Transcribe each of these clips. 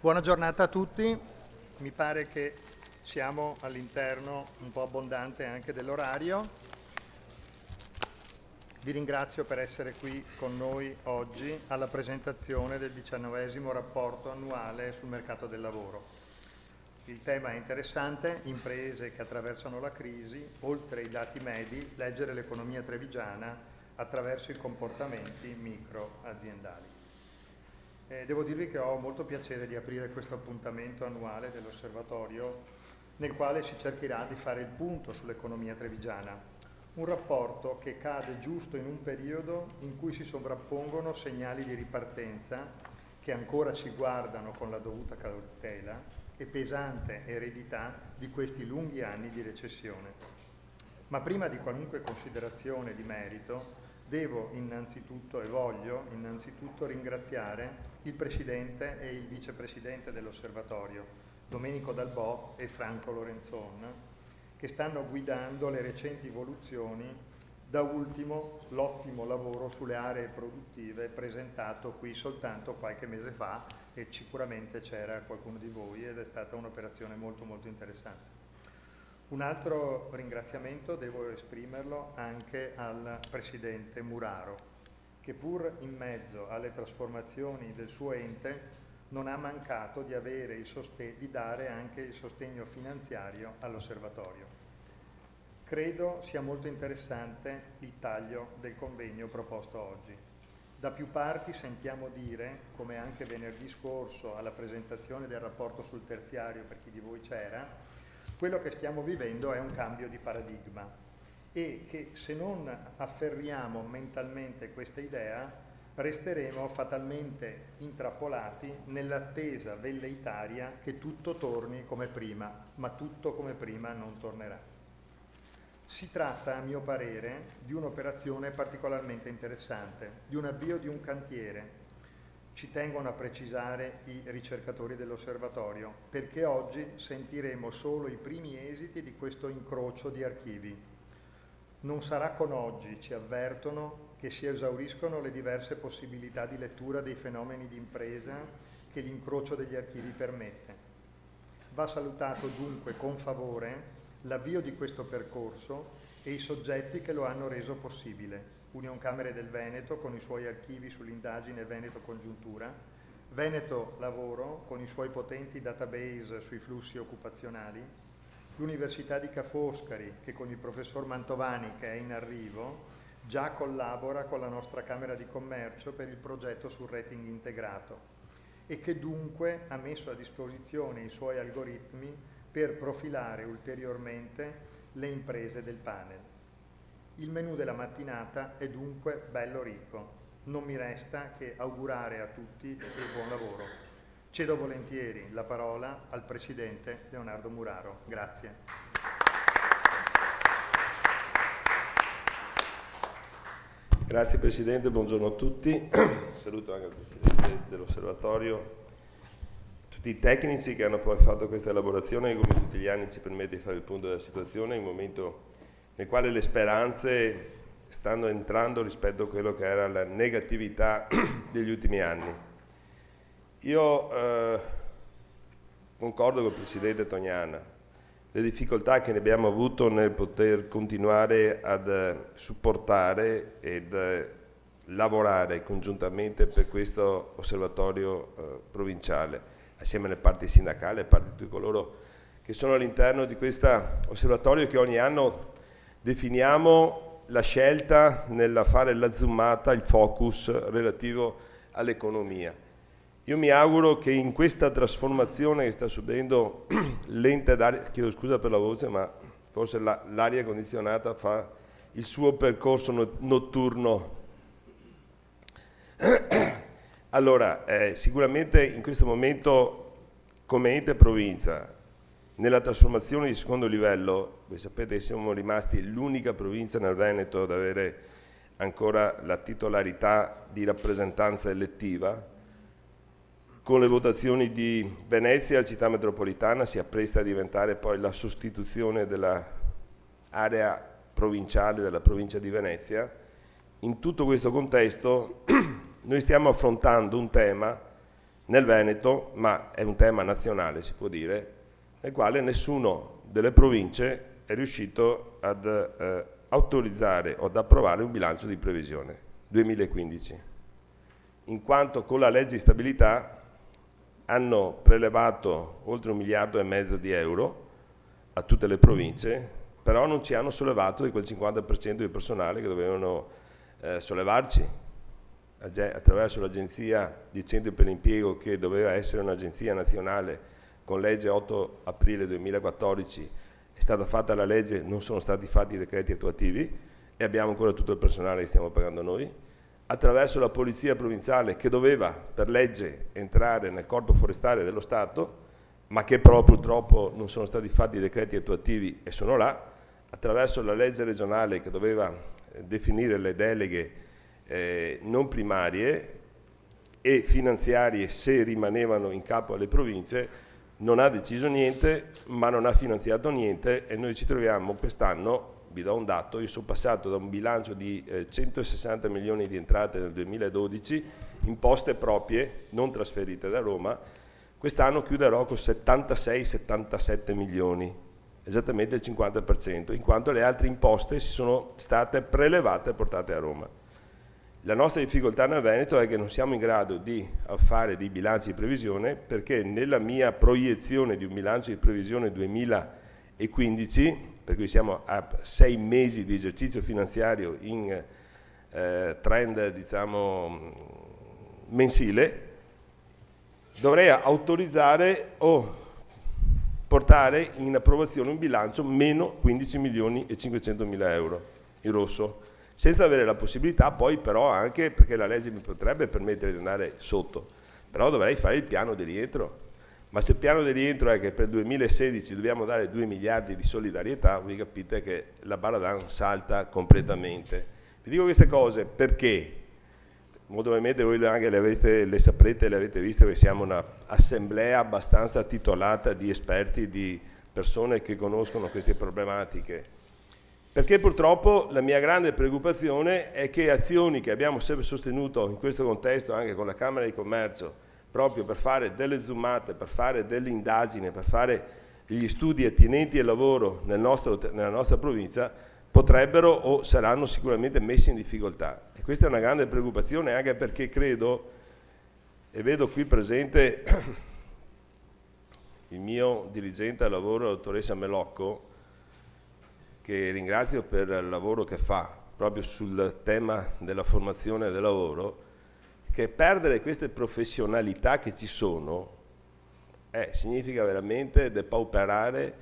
Buona giornata a tutti, mi pare che siamo all'interno un po' abbondante anche dell'orario. Vi ringrazio per essere qui con noi oggi alla presentazione del 19° rapporto annuale sul mercato del lavoro. Il tema è interessante, imprese che attraversano la crisi, oltre ai dati medi, leggere l'economia trevigiana attraverso i comportamenti micro-aziendali. Devo dirvi che ho molto piacere di aprire questo appuntamento annuale dell'Osservatorio nel quale si cercherà di fare il punto sull'economia trevigiana, un rapporto che cade giusto in un periodo in cui si sovrappongono segnali di ripartenza che ancora ci guardano con la dovuta cautela e pesante eredità di questi lunghi anni di recessione. Ma prima di qualunque considerazione di merito, devo innanzitutto e voglio innanzitutto ringraziare il Presidente e il Vicepresidente dell'Osservatorio, Domenico Dalbò e Franco Lorenzon, che stanno guidando le recenti evoluzioni, da ultimo l'ottimo lavoro sulle aree produttive presentato qui soltanto qualche mese fa e sicuramente c'era qualcuno di voi ed è stata un'operazione molto interessante. Un altro ringraziamento devo esprimerlo anche al Presidente Muraro, che pur in mezzo alle trasformazioni del suo ente non ha mancato di dare anche il sostegno finanziario all'Osservatorio. Credo sia molto interessante il taglio del convegno proposto oggi. Da più parti sentiamo dire, come anche venerdì scorso alla presentazione del rapporto sul terziario per chi di voi c'era, quello che stiamo vivendo è un cambio di paradigma e che se non afferriamo mentalmente questa idea resteremo fatalmente intrappolati nell'attesa velleitaria che tutto torni come prima, ma tutto come prima non tornerà. Si tratta, a mio parere, di un'operazione particolarmente interessante, di un avvio di un cantiere. Ci tengono a precisare i ricercatori dell'Osservatorio, perché oggi sentiremo solo i primi esiti di questo incrocio di archivi. Non sarà con oggi, ci avvertono, che si esauriscono le diverse possibilità di lettura dei fenomeni di impresa che l'incrocio degli archivi permette. Va salutato dunque con favore l'avvio di questo percorso e i soggetti che lo hanno reso possibile. Unioncamere del Veneto con i suoi archivi sull'indagine Veneto Congiuntura, Veneto Lavoro con i suoi potenti database sui flussi occupazionali, l'Università di Ca' Foscari che con il professor Mantovani, che è in arrivo, già collabora con la nostra Camera di Commercio per il progetto sul rating integrato e che dunque ha messo a disposizione i suoi algoritmi per profilare ulteriormente le imprese del panel. Il menù della mattinata è dunque bello ricco. Non mi resta che augurare a tutti il buon lavoro. Cedo volentieri la parola al Presidente Leonardo Muraro. Grazie. Grazie Presidente, buongiorno a tutti. Saluto anche il Presidente dell'Osservatorio, tutti i tecnici che hanno poi fatto questa elaborazione che come tutti gli anni ci permette di fare il punto della situazione in un momento nel quale le speranze stanno entrando rispetto a quello che era la negatività degli ultimi anni. Io concordo con il Presidente Tognana, le difficoltà che ne abbiamo avuto nel poter continuare ad supportare ed lavorare congiuntamente per questo osservatorio provinciale, assieme alle parti sindacali, alle parti di tutti coloro che sono all'interno di questo osservatorio che ogni anno definiamo la scelta nella fare la zoomata, il focus relativo all'economia. Io mi auguro che in questa trasformazione che sta subendo l'ente d'aria, chiedo scusa per la voce, ma forse l'aria condizionata fa il suo percorso notturno. Allora, sicuramente in questo momento come ente provincia, nella trasformazione di secondo livello, voi sapete che siamo rimasti l'unica provincia nel Veneto ad avere ancora la titolarità di rappresentanza elettiva. Con le votazioni di Venezia, la città metropolitana si appresta a diventare poi la sostituzione dell'area provinciale della provincia di Venezia. In tutto questo contesto noi stiamo affrontando un tema nel Veneto, ma è un tema nazionale, si può dire, nel quale nessuno delle province è riuscito ad autorizzare o ad approvare un bilancio di previsione 2015, in quanto con la legge di stabilità hanno prelevato oltre 1,5 miliardi di euro a tutte le province, però non ci hanno sollevato di quel 50% di personale che dovevano sollevarci attraverso l'agenzia di centri per l'impiego, che doveva essere un'agenzia nazionale. Con legge 8 aprile 2014 è stata fatta la legge, non sono stati fatti i decreti attuativi e abbiamo ancora tutto il personale che stiamo pagando noi. Attraverso la polizia provinciale, che doveva per legge entrare nel corpo forestale dello Stato, ma che però purtroppo non sono stati fatti i decreti attuativi e sono là. Attraverso la legge regionale, che doveva definire le deleghe non primarie e finanziarie se rimanevano in capo alle province, non ha deciso niente, ma non ha finanziato niente, e noi ci troviamo quest'anno, vi do un dato, io sono passato da un bilancio di 160 milioni di entrate nel 2012, imposte proprie, non trasferite da Roma, quest'anno chiuderò con 76-77 milioni, esattamente il 50%, in quanto le altre imposte si sono state prelevate e portate a Roma. La nostra difficoltà nel Veneto è che non siamo in grado di fare dei bilanci di previsione, perché nella mia proiezione di un bilancio di previsione 2015, per cui siamo a 6 mesi di esercizio finanziario in trend, diciamo, mensile, dovrei autorizzare o portare in approvazione un bilancio meno 15 milioni e 500 mila euro in rosso, senza avere la possibilità poi però anche, perché la legge mi potrebbe permettere di andare sotto, però dovrei fare il piano di rientro. Ma se il piano di rientro è che per il 2016 dobbiamo dare 2 miliardi di solidarietà, voi capite che la Baradan salta completamente. Vi dico queste cose perché, molto probabilmente voi anche le saprete, le avete viste, che siamo un'assemblea abbastanza titolata di esperti, di persone che conoscono queste problematiche. Perché purtroppo la mia grande preoccupazione è che azioni che abbiamo sempre sostenuto in questo contesto anche con la Camera di Commercio, proprio per fare delle zoomate, per fare delle indagini, per fare gli studi attinenti al lavoro nella nostra provincia, potrebbero o saranno sicuramente messi in difficoltà. E questa è una grande preoccupazione, anche perché credo, e vedo qui presente il mio dirigente al lavoro, la dottoressa Melocco, che ringrazio per il lavoro che fa proprio sul tema della formazione del lavoro, che perdere queste professionalità che ci sono significa veramente depauperare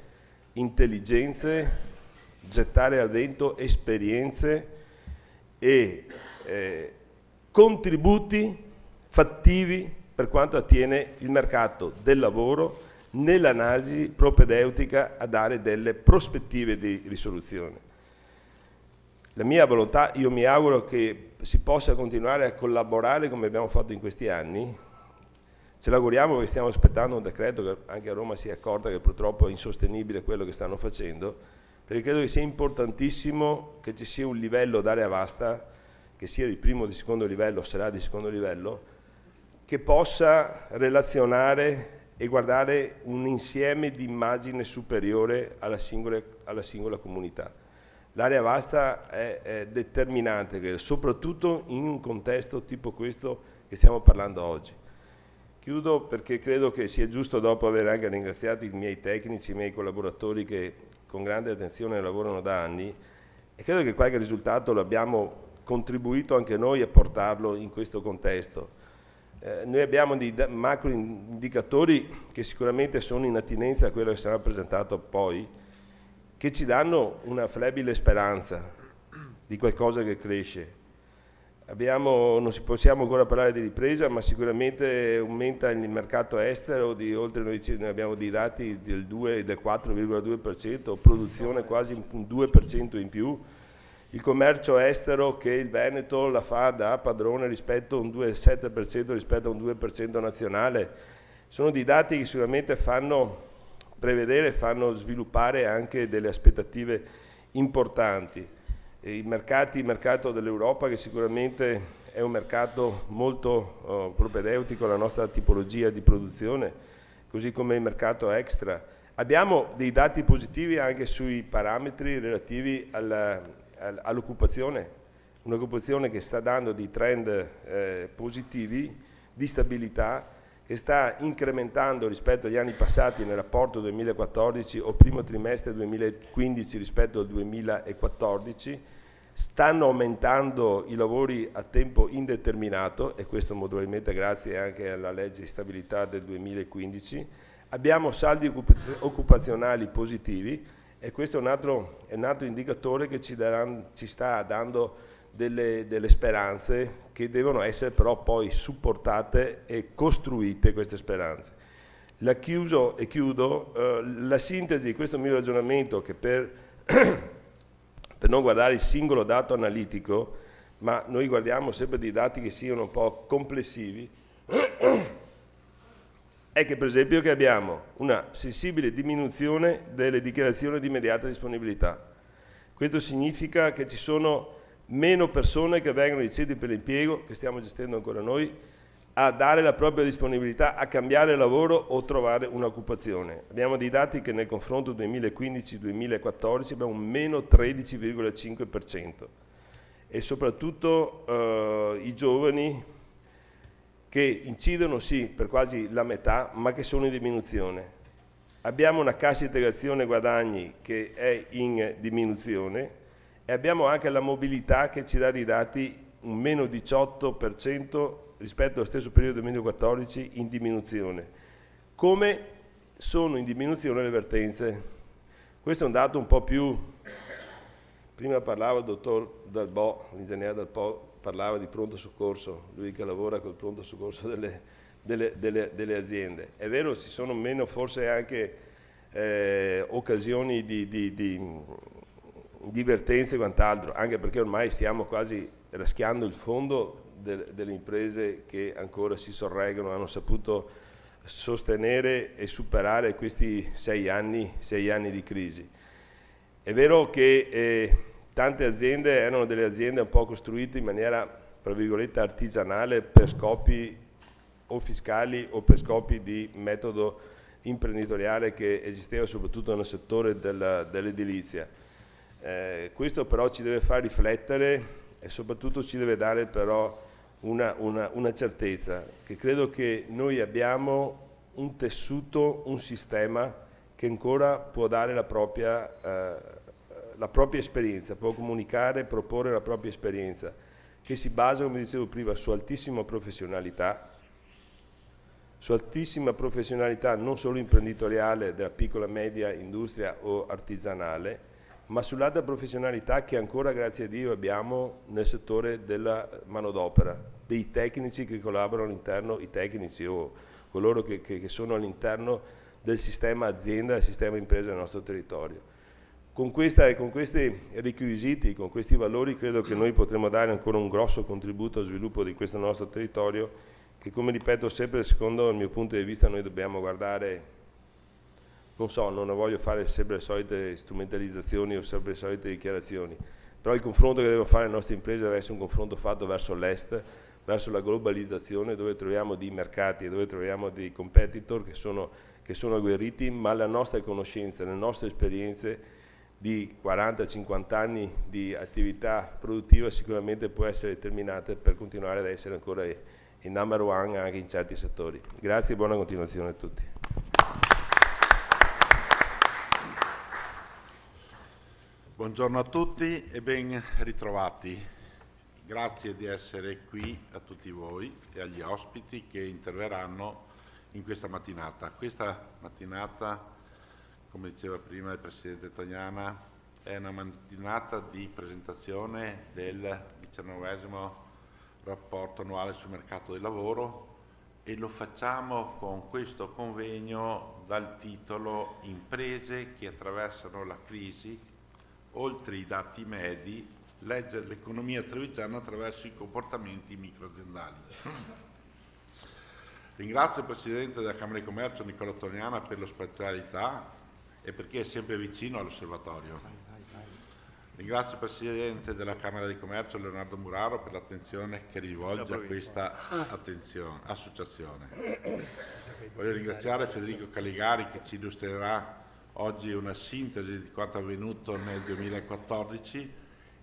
intelligenze, gettare al vento esperienze e contributi fattivi per quanto attiene il mercato del lavoro, nell'analisi propedeutica a dare delle prospettive di risoluzione. La mia volontà, io mi auguro che si possa continuare a collaborare come abbiamo fatto in questi anni. Ce l'auguriamo, perché stiamo aspettando un decreto che anche a Roma si è accorta che purtroppo è insostenibile quello che stanno facendo, perché credo che sia importantissimo che ci sia un livello d'area vasta, che sia di primo o di secondo livello, sarà di secondo livello, che possa relazionare e guardare un insieme di immagine superiore alla singola comunità. L'area vasta è determinante, credo, soprattutto in un contesto tipo questo che stiamo parlando oggi. Chiudo perché credo che sia giusto, dopo aver anche ringraziato i miei tecnici, i miei collaboratori che con grande attenzione lavorano da anni, e credo che qualche risultato l'abbiamo contribuito anche noi a portarlo in questo contesto. Noi abbiamo dei macro indicatori che sicuramente sono in attinenza a quello che sarà presentato poi, che ci danno una flebile speranza di qualcosa che cresce. Non possiamo ancora parlare di ripresa, ma sicuramente aumenta il mercato estero di oltre, noi abbiamo dei dati del 4,2%, produzione quasi un 2% in più. Il commercio estero che il Veneto la fa da padrone rispetto a un 2,7% rispetto a un 2% nazionale, sono dei dati che sicuramente fanno prevedere, fanno sviluppare anche delle aspettative importanti. Il mercato dell'Europa, che sicuramente è un mercato molto propedeutico alla nostra tipologia di produzione, così come il mercato extra. Abbiamo dei dati positivi anche sui parametri relativi all'occupazione, un'occupazione che sta dando dei trend positivi di stabilità, che sta incrementando rispetto agli anni passati nel rapporto 2014 o primo trimestre 2015 rispetto al 2014, stanno aumentando i lavori a tempo indeterminato, e questo modalmente grazie anche alla legge di stabilità del 2015, abbiamo saldi occupazionali positivi, e questo è un altro indicatore che ci sta dando delle speranze che devono essere però poi supportate e costruite, queste speranze. La chiudo, la sintesi di questo mio ragionamento, che per non guardare il singolo dato analitico, ma noi guardiamo sempre dei dati che siano un po' complessivi, è che per esempio che abbiamo una sensibile diminuzione delle dichiarazioni di immediata disponibilità. Questo significa che ci sono meno persone che vengono ai centri per l'impiego, che stiamo gestendo ancora noi, a dare la propria disponibilità a cambiare lavoro o trovare un'occupazione. Abbiamo dei dati che nel confronto 2015-2014 abbiamo un meno 13,5%, e soprattutto i giovani, che incidono sì per quasi la metà, ma che sono in diminuzione. Abbiamo una cassa integrazione guadagni che è in diminuzione, e abbiamo anche la mobilità che ci dà dei dati un meno 18% rispetto allo stesso periodo 2014, in diminuzione. Come sono in diminuzione le vertenze? Questo è un dato un po' più... Prima parlava il dottor Dalbò, l'ingegnere Dalbò, parlava di pronto soccorso, lui che lavora col pronto soccorso delle aziende. È vero, ci sono meno forse anche occasioni di vertenze e quant'altro, anche perché ormai stiamo quasi raschiando il fondo delle imprese che ancora si sorreggono, hanno saputo sostenere e superare questi 6 anni di crisi. È vero che tante aziende erano delle aziende un po' costruite in maniera, tra virgolette, artigianale, per scopi o fiscali o per scopi di metodo imprenditoriale che esisteva soprattutto nel settore dell'edilizia. Questo però ci deve far riflettere, e soprattutto ci deve dare però una certezza, che credo che noi abbiamo un tessuto, un sistema che ancora può dare la propria esperienza, può comunicare, proporre la propria esperienza, che si basa, come dicevo prima, su altissima professionalità non solo imprenditoriale della piccola e media industria o artigianale, ma sull'alta professionalità che ancora, grazie a Dio, abbiamo nel settore della manodopera, dei tecnici che collaborano all'interno, i tecnici o coloro che sono all'interno del sistema azienda, del sistema impresa del nostro territorio. Con questi requisiti, con questi valori, credo che noi potremo dare ancora un grosso contributo allo sviluppo di questo nostro territorio, che, come ripeto sempre, secondo il mio punto di vista, noi dobbiamo guardare. Non so, non voglio fare sempre le solite strumentalizzazioni o sempre le solite dichiarazioni, però il confronto che devono fare le nostre imprese deve essere un confronto fatto verso l'est, verso la globalizzazione, dove troviamo dei mercati e dove troviamo dei competitor che sono agguerriti, ma la nostra conoscenza, le nostre esperienze di 40-50 anni di attività produttiva sicuramente può essere determinante per continuare ad essere ancora il number one anche in certi settori. Grazie e buona continuazione a tutti. Buongiorno a tutti e ben ritrovati. Grazie di essere qui a tutti voi e agli ospiti che interverranno in questa mattinata. Questa mattinata, come diceva prima il Presidente Tognana, è una mattinata di presentazione del 19° rapporto annuale sul mercato del lavoro, e lo facciamo con questo convegno dal titolo Imprese che attraversano la crisi, oltre i dati medi, leggere l'economia trevigiana attraverso i comportamenti microaziendali. Ringrazio il Presidente della Camera di Commercio Nicola Tognana per l'ospitalità e perché è sempre vicino all'osservatorio. Ringrazio il Presidente della Camera di Commercio Leonardo Muraro per l'attenzione che rivolge a questa associazione. Voglio ringraziare Federico Caligari che ci illustrerà oggi una sintesi di quanto avvenuto nel 2014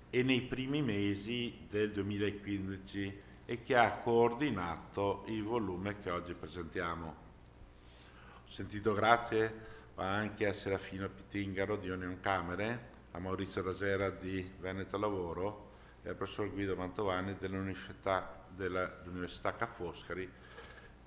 e nei primi mesi del 2015 e che ha coordinato il volume che oggi presentiamo. Ho sentito grazie anche a Serafino Pittingaro di Union Camere, a Maurizio Rasera di Veneto Lavoro e al professor Guido Mantovani dell'Università Ca' Foscari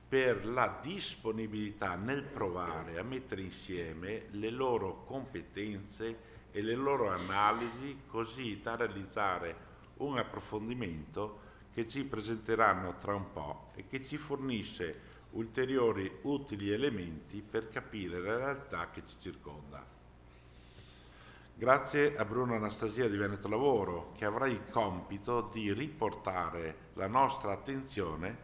per la disponibilità nel provare a mettere insieme le loro competenze e le loro analisi così da realizzare un approfondimento che ci presenteranno tra un po' e che ci fornisce ulteriori utili elementi per capire la realtà che ci circonda. Grazie a Bruno Anastasia di Veneto Lavoro che avrà il compito di riportare la nostra attenzione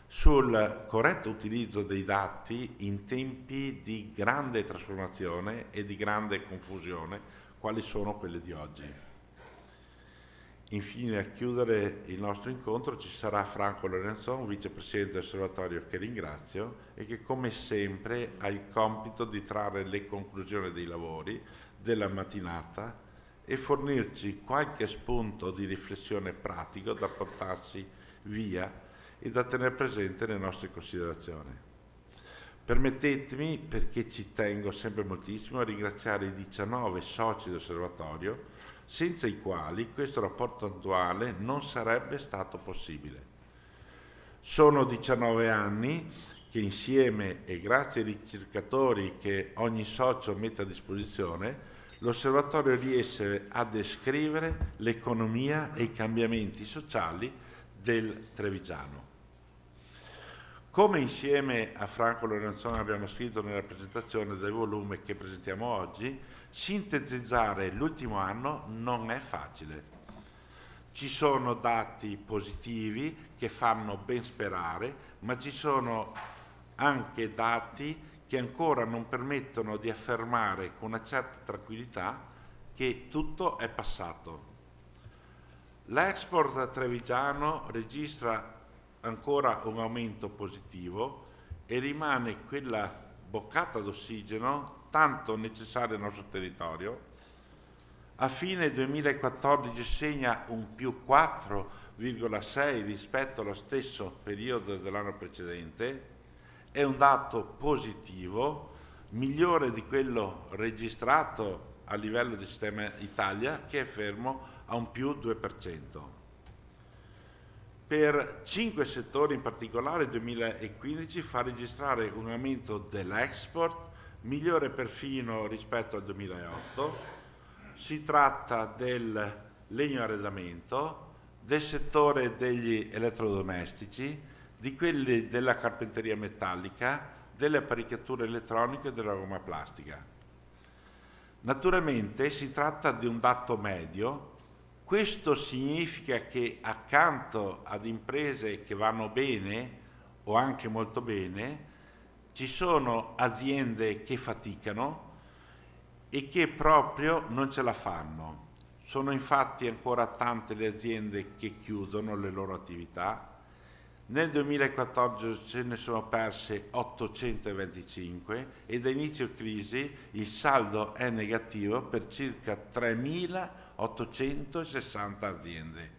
sul corretto utilizzo dei dati in tempi di grande trasformazione e di grande confusione, quali sono quelli di oggi. Infine, a chiudere il nostro incontro ci sarà Franco Lorenzon, vicepresidente dell'Osservatorio, che ringrazio e che come sempre ha il compito di trarre le conclusioni dei lavori della mattinata e fornirci qualche spunto di riflessione pratico da portarsi via e da tenere presente nelle nostre considerazioni. Permettetemi, perché ci tengo sempre moltissimo, a ringraziare i 19 soci dell'Osservatorio, senza i quali questo rapporto attuale non sarebbe stato possibile. Sono 19 anni che insieme e grazie ai ricercatori che ogni socio mette a disposizione, l'Osservatorio riesce a descrivere l'economia e i cambiamenti sociali del Trevigiano. Come insieme a Franco Lorenzoni abbiamo scritto nella presentazione del volume che presentiamo oggi, sintetizzare l'ultimo anno non è facile. Ci sono dati positivi che fanno ben sperare, ma ci sono anche dati che ancora non permettono di affermare con una certa tranquillità che tutto è passato. L'export trevigiano registra ancora un aumento positivo e rimane quella boccata d'ossigeno tanto necessaria al nostro territorio. A fine 2014 segna un più 4,6 rispetto allo stesso periodo dell'anno precedente. È un dato positivo, migliore di quello registrato a livello di sistema Italia, che è fermo a un più 2%. Per 5 settori in particolare il 2015 fa registrare un aumento dell'export migliore perfino rispetto al 2008. Si tratta del legno arredamento, del settore degli elettrodomestici, di quelli della carpenteria metallica, delle apparecchiature elettroniche e della gomma plastica. Naturalmente si tratta di un dato medio. Questo significa che accanto ad imprese che vanno bene o anche molto bene, ci sono aziende che faticano e che proprio non ce la fanno. Sono infatti ancora tante le aziende che chiudono le loro attività. Nel 2014 ce ne sono perse 825 e da inizio crisi il saldo è negativo per circa 3.860 aziende.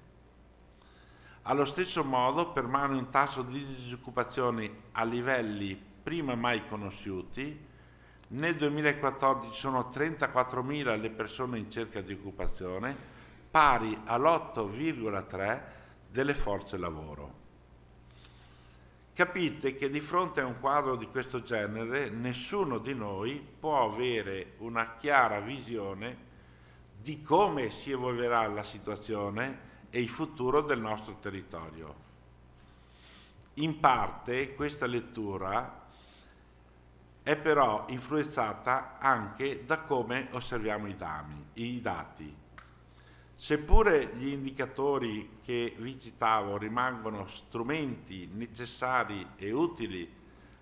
Allo stesso modo permane un tasso di disoccupazione a livelli prima mai conosciuti. Nel 2014 sono 34.000 le persone in cerca di occupazione, pari all'8,3 delle forze lavoro. Capite che di fronte a un quadro di questo genere nessuno di noi può avere una chiara visione di come si evolverà la situazione e il futuro del nostro territorio. In parte questa lettura è però influenzata anche da come osserviamo i dati. Seppure gli indicatori che vi citavo rimangono strumenti necessari e utili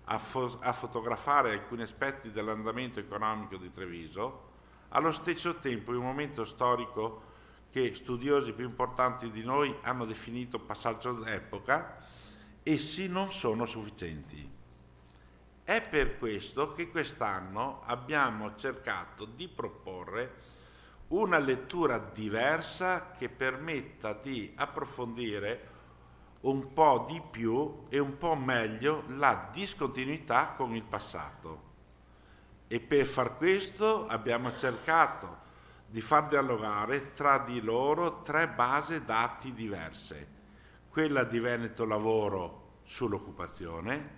a fotografare alcuni aspetti dell'andamento economico di Treviso, allo stesso tempo in un momento storico che studiosi più importanti di noi hanno definito passaggio d'epoca, essi non sono sufficienti. È per questo che quest'anno abbiamo cercato di proporre una lettura diversa che permetta di approfondire un po' di più e un po' meglio la discontinuità con il passato. E per far questo abbiamo cercato di far dialogare tra di loro tre basi dati diverse: quella di Veneto Lavoro sull'occupazione,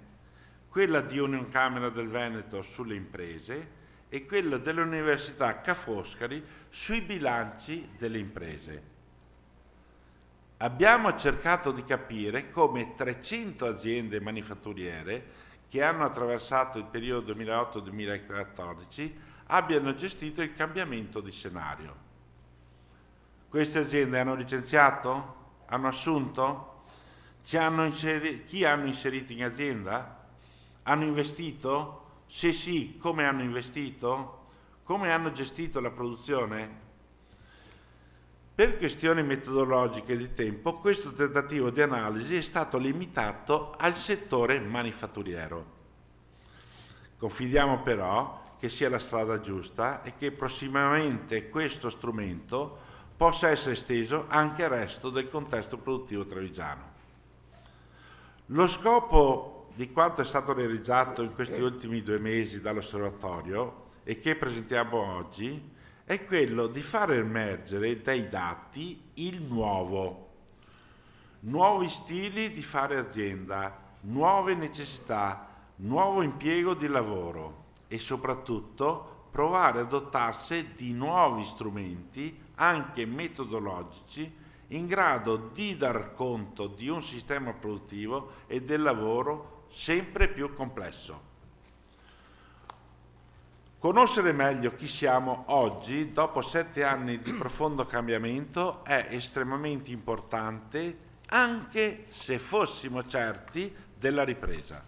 quella di Unioncamera del Veneto sulle imprese e quella dell'Università Ca' Foscari sui bilanci delle imprese. Abbiamo cercato di capire come 300 aziende manifatturiere che hanno attraversato il periodo 2008-2014 abbiano gestito il cambiamento di scenario. Queste aziende hanno licenziato? Hanno assunto? Chi hanno inserito in azienda? Hanno investito? Se sì, come hanno investito? Come hanno gestito la produzione? Per questioni metodologiche di tempo, questo tentativo di analisi è stato limitato al settore manifatturiero. Confidiamo però che sia la strada giusta e che prossimamente questo strumento possa essere esteso anche al resto del contesto produttivo trevigiano. Lo scopo di quanto è stato realizzato in questi ultimi 2 mesi dall'osservatorio e che presentiamo oggi è quello di far emergere dai dati il nuovi stili di fare azienda, nuove necessità, nuovo impiego di lavoro e soprattutto provare a dotarsi di nuovi strumenti, anche metodologici, in grado di dar conto di un sistema produttivo e del lavoro sempre più complesso. Conoscere meglio chi siamo oggi, dopo 7 anni di profondo cambiamento, è estremamente importante, anche se fossimo certi della ripresa.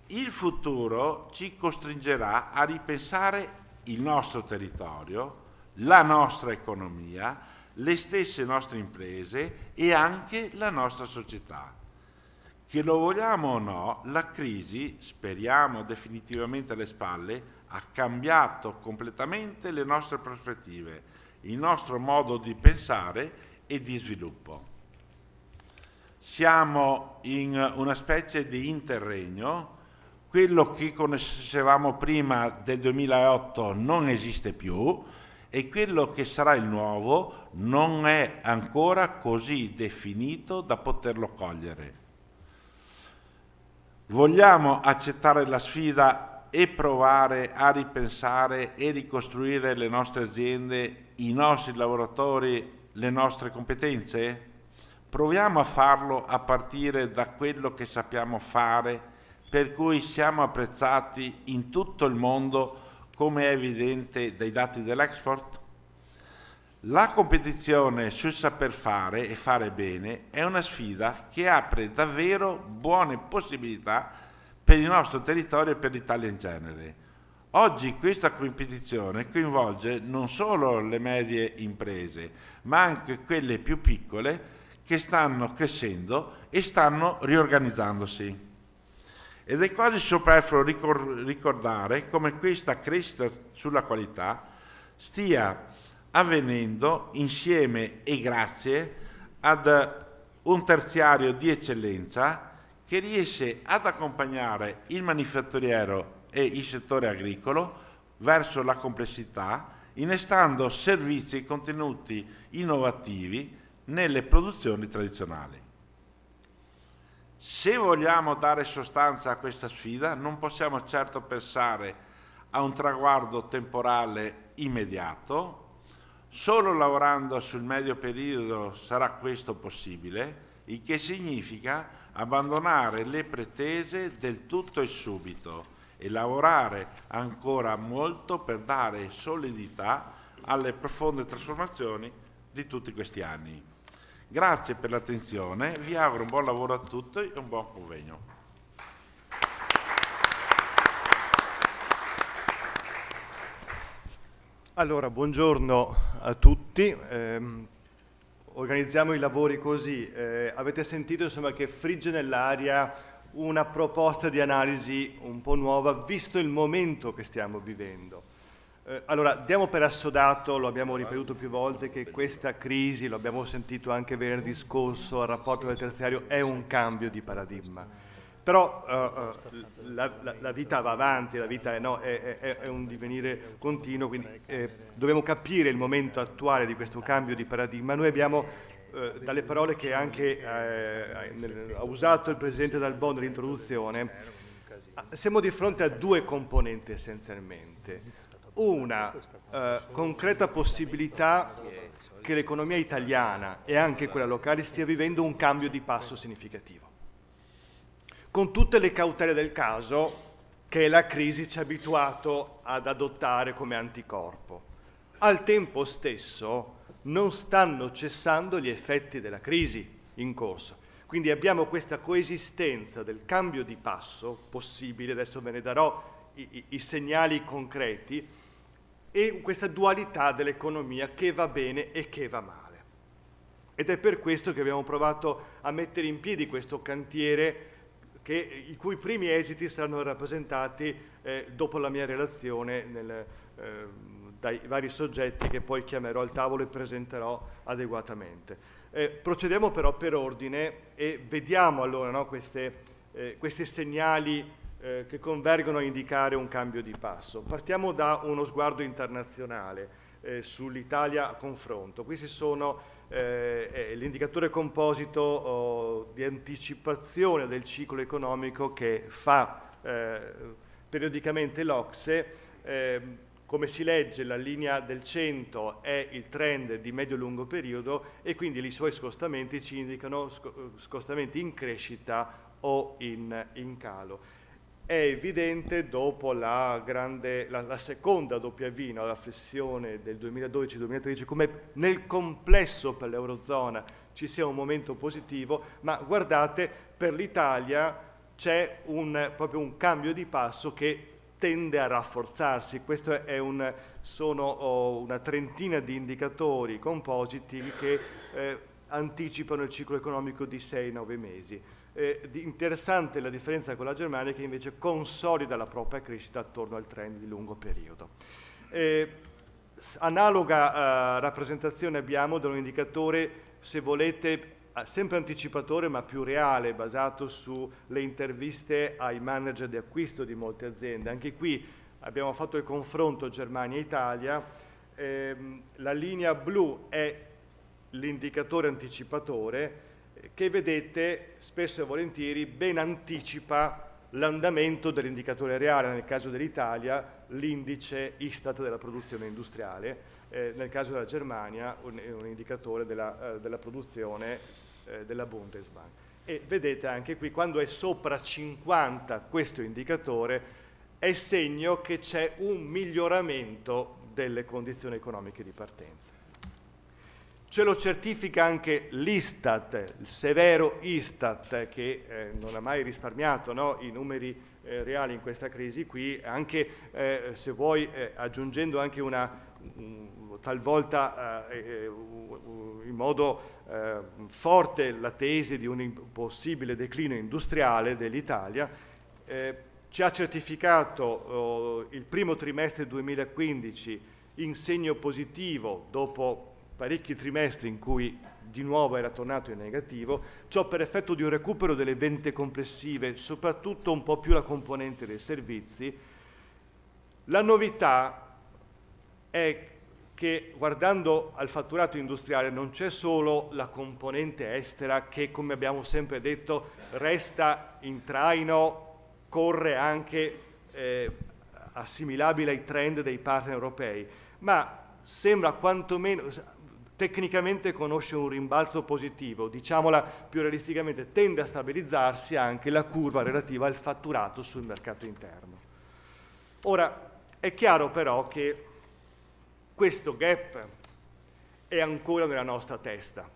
Il futuro ci costringerà a ripensare il nostro territorio, la nostra economia, le stesse nostre imprese e anche la nostra società. Che lo vogliamo o no, la crisi, speriamo definitivamente alle spalle, ha cambiato completamente le nostre prospettive, il nostro modo di pensare e di sviluppo. Siamo in una specie di interregno, quello che conoscevamo prima del 2008 non esiste più e quello che sarà il nuovo non è ancora così definito da poterlo cogliere. Vogliamo accettare la sfida e provare a ripensare e ricostruire le nostre aziende, i nostri lavoratori, le nostre competenze? Proviamo a farlo a partire da quello che sappiamo fare, per cui siamo apprezzati in tutto il mondo, come è evidente dai dati dell'export. La competizione sul saper fare e fare bene è una sfida che apre davvero buone possibilità per il nostro territorio e per l'Italia in genere. Oggi questa competizione coinvolge non solo le medie imprese, ma anche quelle più piccole che stanno crescendo e stanno riorganizzandosi. Ed è quasi superfluo ricordare come questa crescita sulla qualità stia avvenendo insieme e grazie ad un terziario di eccellenza che riesce ad accompagnare il manifatturiero e il settore agricolo verso la complessità, innestando servizi e contenuti innovativi nelle produzioni tradizionali. Se vogliamo dare sostanza a questa sfida, non possiamo certo pensare a un traguardo temporale immediato. Solo lavorando sul medio periodo sarà questo possibile, il che significa abbandonare le pretese del tutto e subito e lavorare ancora molto per dare solidità alle profonde trasformazioni di tutti questi anni. Grazie per l'attenzione, vi auguro un buon lavoro a tutti e un buon convegno. Allora, buongiorno a tutti. Organizziamo i lavori così. Avete sentito insomma che frigge nell'aria una proposta di analisi un po' nuova, visto il momento che stiamo vivendo. Allora, diamo per assodato, lo abbiamo ripetuto più volte, che questa crisi, lo abbiamo sentito anche venerdì scorso al rapporto del terziario, è un cambio di paradigma. Però la vita va avanti, la vita è un divenire continuo, quindi dobbiamo capire il momento attuale di questo cambio di paradigma. Noi abbiamo, dalle parole che anche ha usato il Presidente Dal Bon nell'introduzione, siamo di fronte a due componenti essenzialmente. Una concreta possibilità che l'economia italiana e anche quella locale stia vivendo un cambio di passo significativo, con tutte le cautele del caso che la crisi ci ha abituato ad adottare come anticorpo. Al tempo stesso non stanno cessando gli effetti della crisi in corso. Quindi abbiamo questa coesistenza del cambio di passo possibile, adesso ve ne darò i segnali concreti, e questa dualità dell'economia che va bene e che va male. Ed è per questo che abbiamo provato a mettere in piedi questo cantiere i cui primi esiti saranno rappresentati dopo la mia relazione dai vari soggetti che poi chiamerò al tavolo e presenterò adeguatamente. Procediamo però per ordine e vediamo allora, no, questi segnali che convergono a indicare un cambio di passo. Partiamo da uno sguardo internazionale sull'Italia a confronto. Questi sono l'indicatore composito di anticipazione del ciclo economico che fa periodicamente l'OCSE. Come si legge, la linea del 100 è il trend di medio-lungo periodo e quindi i suoi scostamenti ci indicano scostamenti in crescita o in calo. È evidente, dopo la seconda W, no, la flessione del 2012-2013, come nel complesso per l'Eurozona ci sia un momento positivo, ma guardate, per l'Italia c'è proprio un cambio di passo che tende a rafforzarsi. Questo sono una trentina di indicatori compositi che anticipano il ciclo economico di 6-9 mesi. Interessante la differenza con la Germania, che invece consolida la propria crescita attorno al trend di lungo periodo. Analoga rappresentazione abbiamo da un indicatore, se volete, sempre anticipatore ma più reale, basato sulle interviste ai manager di acquisto di molte aziende. Anche qui abbiamo fatto il confronto Germania-Italia. La linea blu è l'indicatore anticipatore, che vedete spesso e volentieri ben anticipa l'andamento dell'indicatore reale, nel caso dell'Italia l'indice Istat della produzione industriale, nel caso della Germania un indicatore della produzione della Bundesbank. E vedete anche qui, quando è sopra 50 questo indicatore, è segno che c'è un miglioramento delle condizioni economiche di partenza. Ce lo certifica anche l'Istat, il severo Istat, che non ha mai risparmiato, no, i numeri reali in questa crisi qui, anche se vuoi aggiungendo anche talvolta in modo forte la tesi di un possibile declino industriale dell'Italia. Ci ha certificato il primo trimestre 2015 in segno positivo dopo parecchi trimestri in cui di nuovo era tornato in negativo, ciò per effetto di un recupero delle vendite complessive, soprattutto un po' più la componente dei servizi. La novità è che, guardando al fatturato industriale, non c'è solo la componente estera che, come abbiamo sempre detto, resta in traino, corre anche assimilabile ai trend dei partner europei, ma sembra quantomeno, tecnicamente conosce un rimbalzo positivo, diciamola più realisticamente, tende a stabilizzarsi anche la curva relativa al fatturato sul mercato interno. Ora, è chiaro però che questo gap è ancora nella nostra testa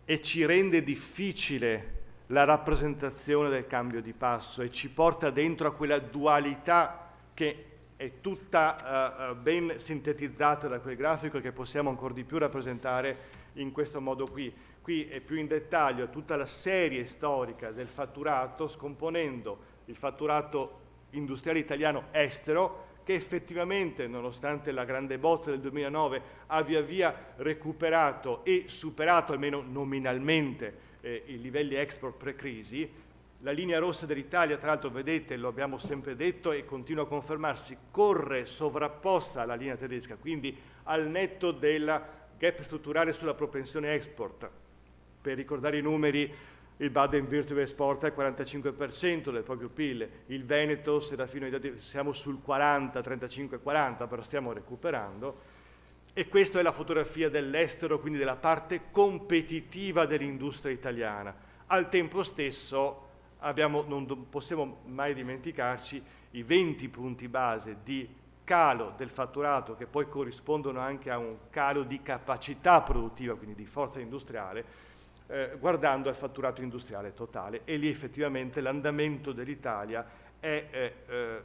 e ci rende difficile la rappresentazione del cambio di passo e ci porta dentro a quella dualità che è tutta ben sintetizzata da quel grafico che possiamo ancora di più rappresentare in questo modo qui. Qui è più in dettaglio tutta la serie storica del fatturato, scomponendo il fatturato industriale italiano estero, che effettivamente, nonostante la grande botta del 2009, ha via via recuperato e superato, almeno nominalmente, i livelli export pre-crisi. La linea rossa dell'Italia, tra l'altro, vedete, lo abbiamo sempre detto e continua a confermarsi, corre sovrapposta alla linea tedesca, quindi al netto della gap strutturale sulla propensione export. Per ricordare i numeri, il Baden-Württemberg è il 45% del proprio PIL, il Veneto siamo sul 40, 35-40, però stiamo recuperando, e questa è la fotografia dell'estero, quindi della parte competitiva dell'industria italiana. Al tempo stesso non possiamo mai dimenticarci i 20 punti base di calo del fatturato, che poi corrispondono anche a un calo di capacità produttiva, quindi di forza industriale, guardando al fatturato industriale totale, e lì effettivamente l'andamento dell'Italia è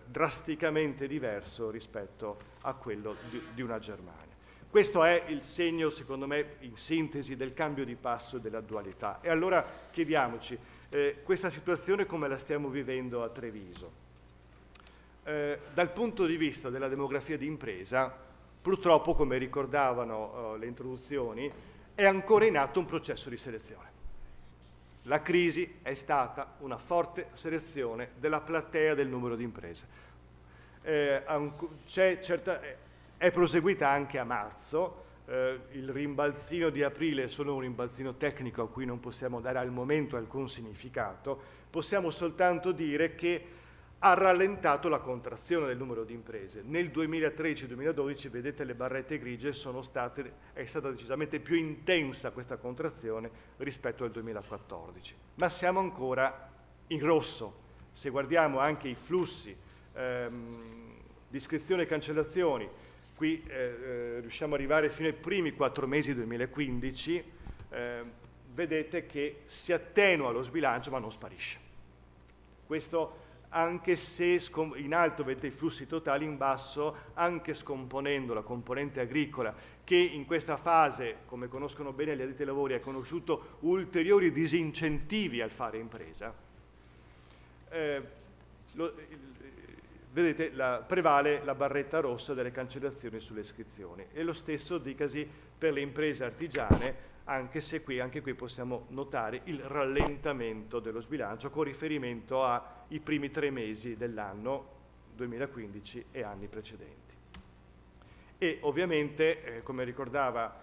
drasticamente diverso rispetto a quello di una Germania. Questo è il segno, secondo me, in sintesi, del cambio di passo e della dualità. E allora chiediamoci, questa situazione come la stiamo vivendo a Treviso? Dal punto di vista della demografia di impresa, purtroppo, come ricordavano le introduzioni, è ancora in atto un processo di selezione. La crisi è stata una forte selezione della platea del numero di imprese. È proseguita anche a marzo, il rimbalzino di aprile è solo un rimbalzino tecnico a cui non possiamo dare al momento alcun significato, possiamo soltanto dire che ha rallentato la contrazione del numero di imprese. Nel 2013-2012, vedete le barrette grigie, è stata decisamente più intensa questa contrazione rispetto al 2014. Ma siamo ancora in rosso. Se guardiamo anche i flussi di iscrizioni e cancellazioni, qui riusciamo ad arrivare fino ai primi 4 mesi 2015, vedete che si attenua lo sbilancio ma non sparisce. Questo anche se in alto vedete i flussi totali, in basso, anche scomponendo la componente agricola, che in questa fase, come conoscono bene gli addetti ai lavori, ha conosciuto ulteriori disincentivi al fare impresa, vedete, prevale la barretta rossa delle cancellazioni sulle iscrizioni, e lo stesso dicasi per le imprese artigiane, anche se anche qui possiamo notare il rallentamento dello sbilancio con riferimento ai primi 3 mesi dell'anno 2015 e anni precedenti. E ovviamente, come ricordava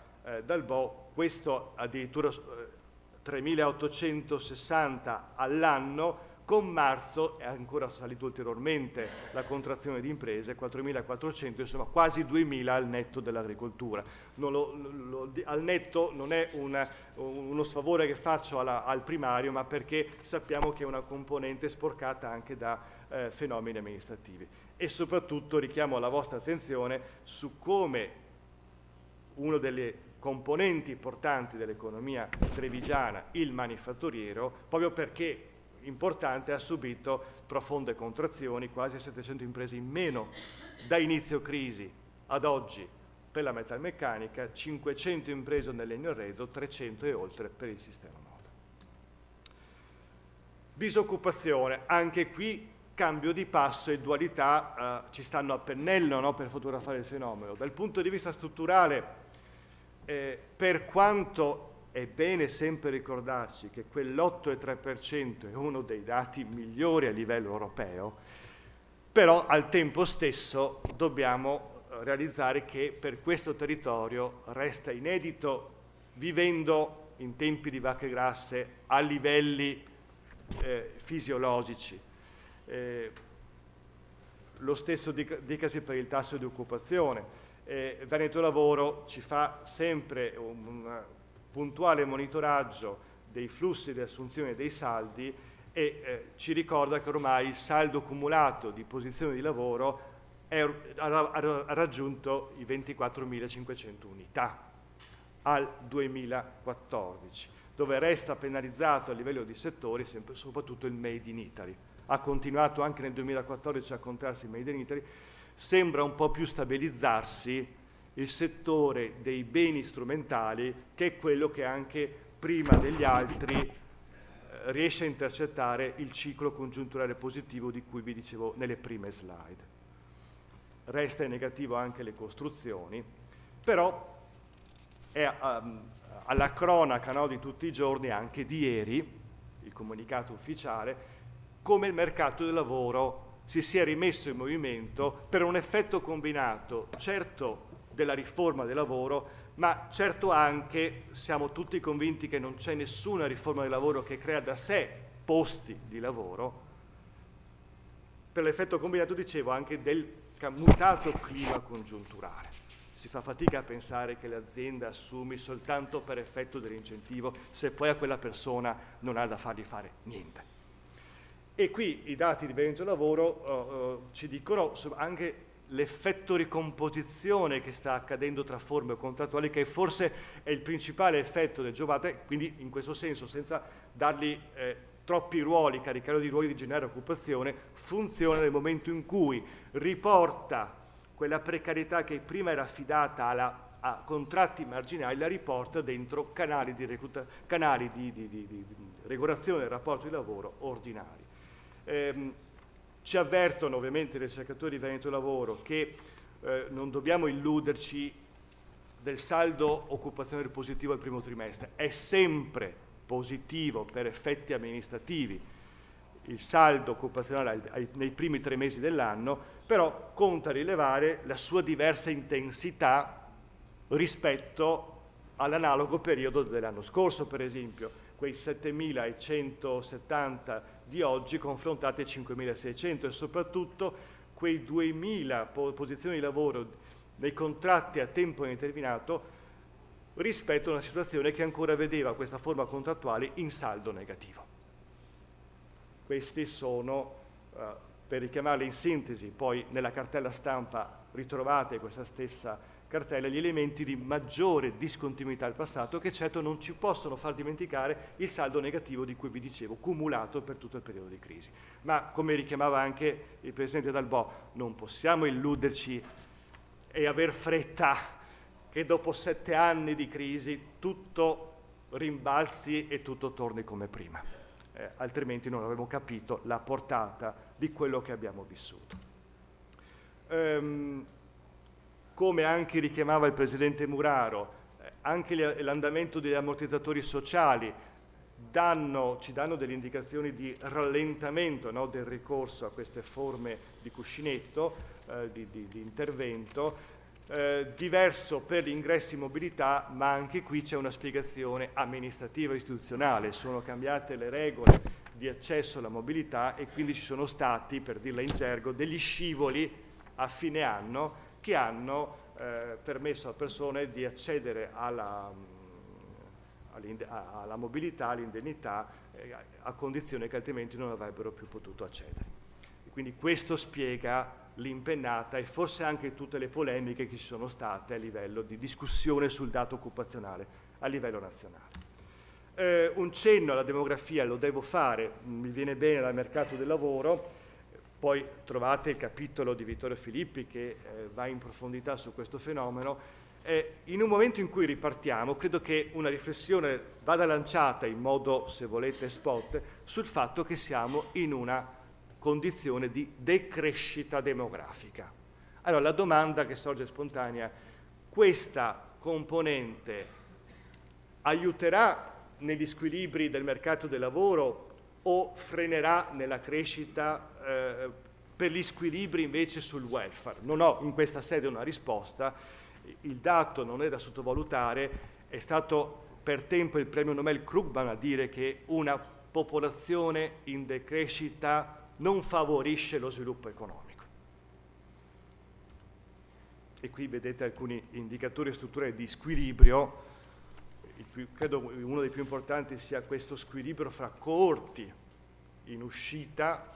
Dalbò, questo addirittura 3.860 all'anno. Con marzo è ancora salito ulteriormente la contrazione di imprese, 4.400, insomma quasi 2.000 al netto dell'agricoltura. Al netto non è uno sfavore che faccio al primario, ma perché sappiamo che è una componente sporcata anche da fenomeni amministrativi. E soprattutto richiamo la vostra attenzione su come uno delle componenti importanti dell'economia trevigiana, il manifatturiero, proprio perché importante, ha subito profonde contrazioni, quasi 700 imprese in meno da inizio crisi ad oggi per la metalmeccanica, 500 imprese nel legno arredo, 300 e oltre per il sistema moda. Disoccupazione, anche qui cambio di passo e dualità ci stanno a pennello, no, per fotografare il fenomeno. Dal punto di vista strutturale, per quanto è bene sempre ricordarci che quell'8,3% è uno dei dati migliori a livello europeo, però al tempo stesso dobbiamo realizzare che per questo territorio resta inedito, vivendo in tempi di vacche grasse a livelli fisiologici. Lo stesso dicasi per il tasso di occupazione. Veneto Lavoro ci fa sempre un puntuale monitoraggio dei flussi di assunzione e dei saldi e ci ricorda che ormai il saldo cumulato di posizioni di lavoro ha raggiunto i 24.500 unità al 2014, dove resta penalizzato a livello di settori soprattutto il Made in Italy. Ha continuato anche nel 2014 a contarsi il Made in Italy, sembra un po' più stabilizzarsi il settore dei beni strumentali, che è quello che anche prima degli altri riesce a intercettare il ciclo congiunturale positivo di cui vi dicevo nelle prime slide. Resta in negativo anche le costruzioni, però è alla cronaca, no, di tutti i giorni, anche di ieri, il comunicato ufficiale, come il mercato del lavoro si sia rimesso in movimento per un effetto combinato, certo della riforma del lavoro, ma certo anche, siamo tutti convinti che non c'è nessuna riforma del lavoro che crea da sé posti di lavoro, per l'effetto combinato, dicevo, anche del mutato clima congiunturale. Si fa fatica a pensare che l'azienda assumi soltanto per effetto dell'incentivo, se poi a quella persona non ha da fargli fare niente. E qui i dati di vendita del lavoro ci dicono anche l'effetto ricomposizione che sta accadendo tra forme contrattuali, che forse è il principale effetto del job act, quindi in questo senso, senza dargli troppi ruoli, caricare di ruoli di generare occupazione, funziona nel momento in cui riporta quella precarietà che prima era affidata a contratti marginali, la riporta dentro canali di regolazione del rapporto di lavoro ordinari. Ci avvertono ovviamente i ricercatori di Veneto Lavoro che non dobbiamo illuderci del saldo occupazionale positivo al primo trimestre, è sempre positivo per effetti amministrativi il saldo occupazionale nei primi 3 mesi dell'anno, però conta rilevare la sua diversa intensità rispetto all'analogo periodo dell'anno scorso, per esempio, quei 7.170 di oggi confrontati ai 5.600 e soprattutto quei 2.000 posizioni di lavoro nei contratti a tempo indeterminato rispetto a una situazione che ancora vedeva questa forma contrattuale in saldo negativo. Questi sono, per richiamarli in sintesi, poi nella cartella stampa ritrovate questa stessa cartella, gli elementi di maggiore discontinuità al passato che certo non ci possono far dimenticare il saldo negativo di cui vi dicevo, cumulato per tutto il periodo di crisi. Ma come richiamava anche il Presidente Dalbò, non possiamo illuderci e aver fretta che dopo 7 anni di crisi tutto rimbalzi e tutto torni come prima. Altrimenti non avremmo capito la portata di quello che abbiamo vissuto. Come anche richiamava il Presidente Muraro, anche l'andamento degli ammortizzatori sociali ci danno delle indicazioni di rallentamento, no, del ricorso a queste forme di cuscinetto, di intervento, diverso per gli ingressi in mobilità, ma anche qui c'è una spiegazione amministrativa e istituzionale, sono cambiate le regole di accesso alla mobilità e quindi ci sono stati, per dirla in gergo, degli scivoli a fine anno che hanno permesso a persone di accedere alla mobilità, all'indennità, a condizioni che altrimenti non avrebbero più potuto accedere. E quindi questo spiega l'impennata e forse anche tutte le polemiche che ci sono state a livello di discussione sul dato occupazionale a livello nazionale. Un cenno alla demografia lo devo fare, mi viene bene dal mercato del lavoro, poi trovate il capitolo di Vittorio Filippi che va in profondità su questo fenomeno. In un momento in cui ripartiamo, credo che una riflessione vada lanciata in modo, se volete, spot, sul fatto che siamo in una condizione di decrescita demografica. Allora, la domanda che sorge spontanea, questa componente aiuterà negli squilibri del mercato del lavoro o frenerà nella crescita per gli squilibri invece sul welfare? Non ho in questa sede una risposta, il dato non è da sottovalutare, è stato per tempo il premio Nobel Krugman a dire che una popolazione in decrescita non favorisce lo sviluppo economico. E qui vedete alcuni indicatori strutturali di squilibrio, credo uno dei più importanti sia questo squilibrio fra coorti in uscita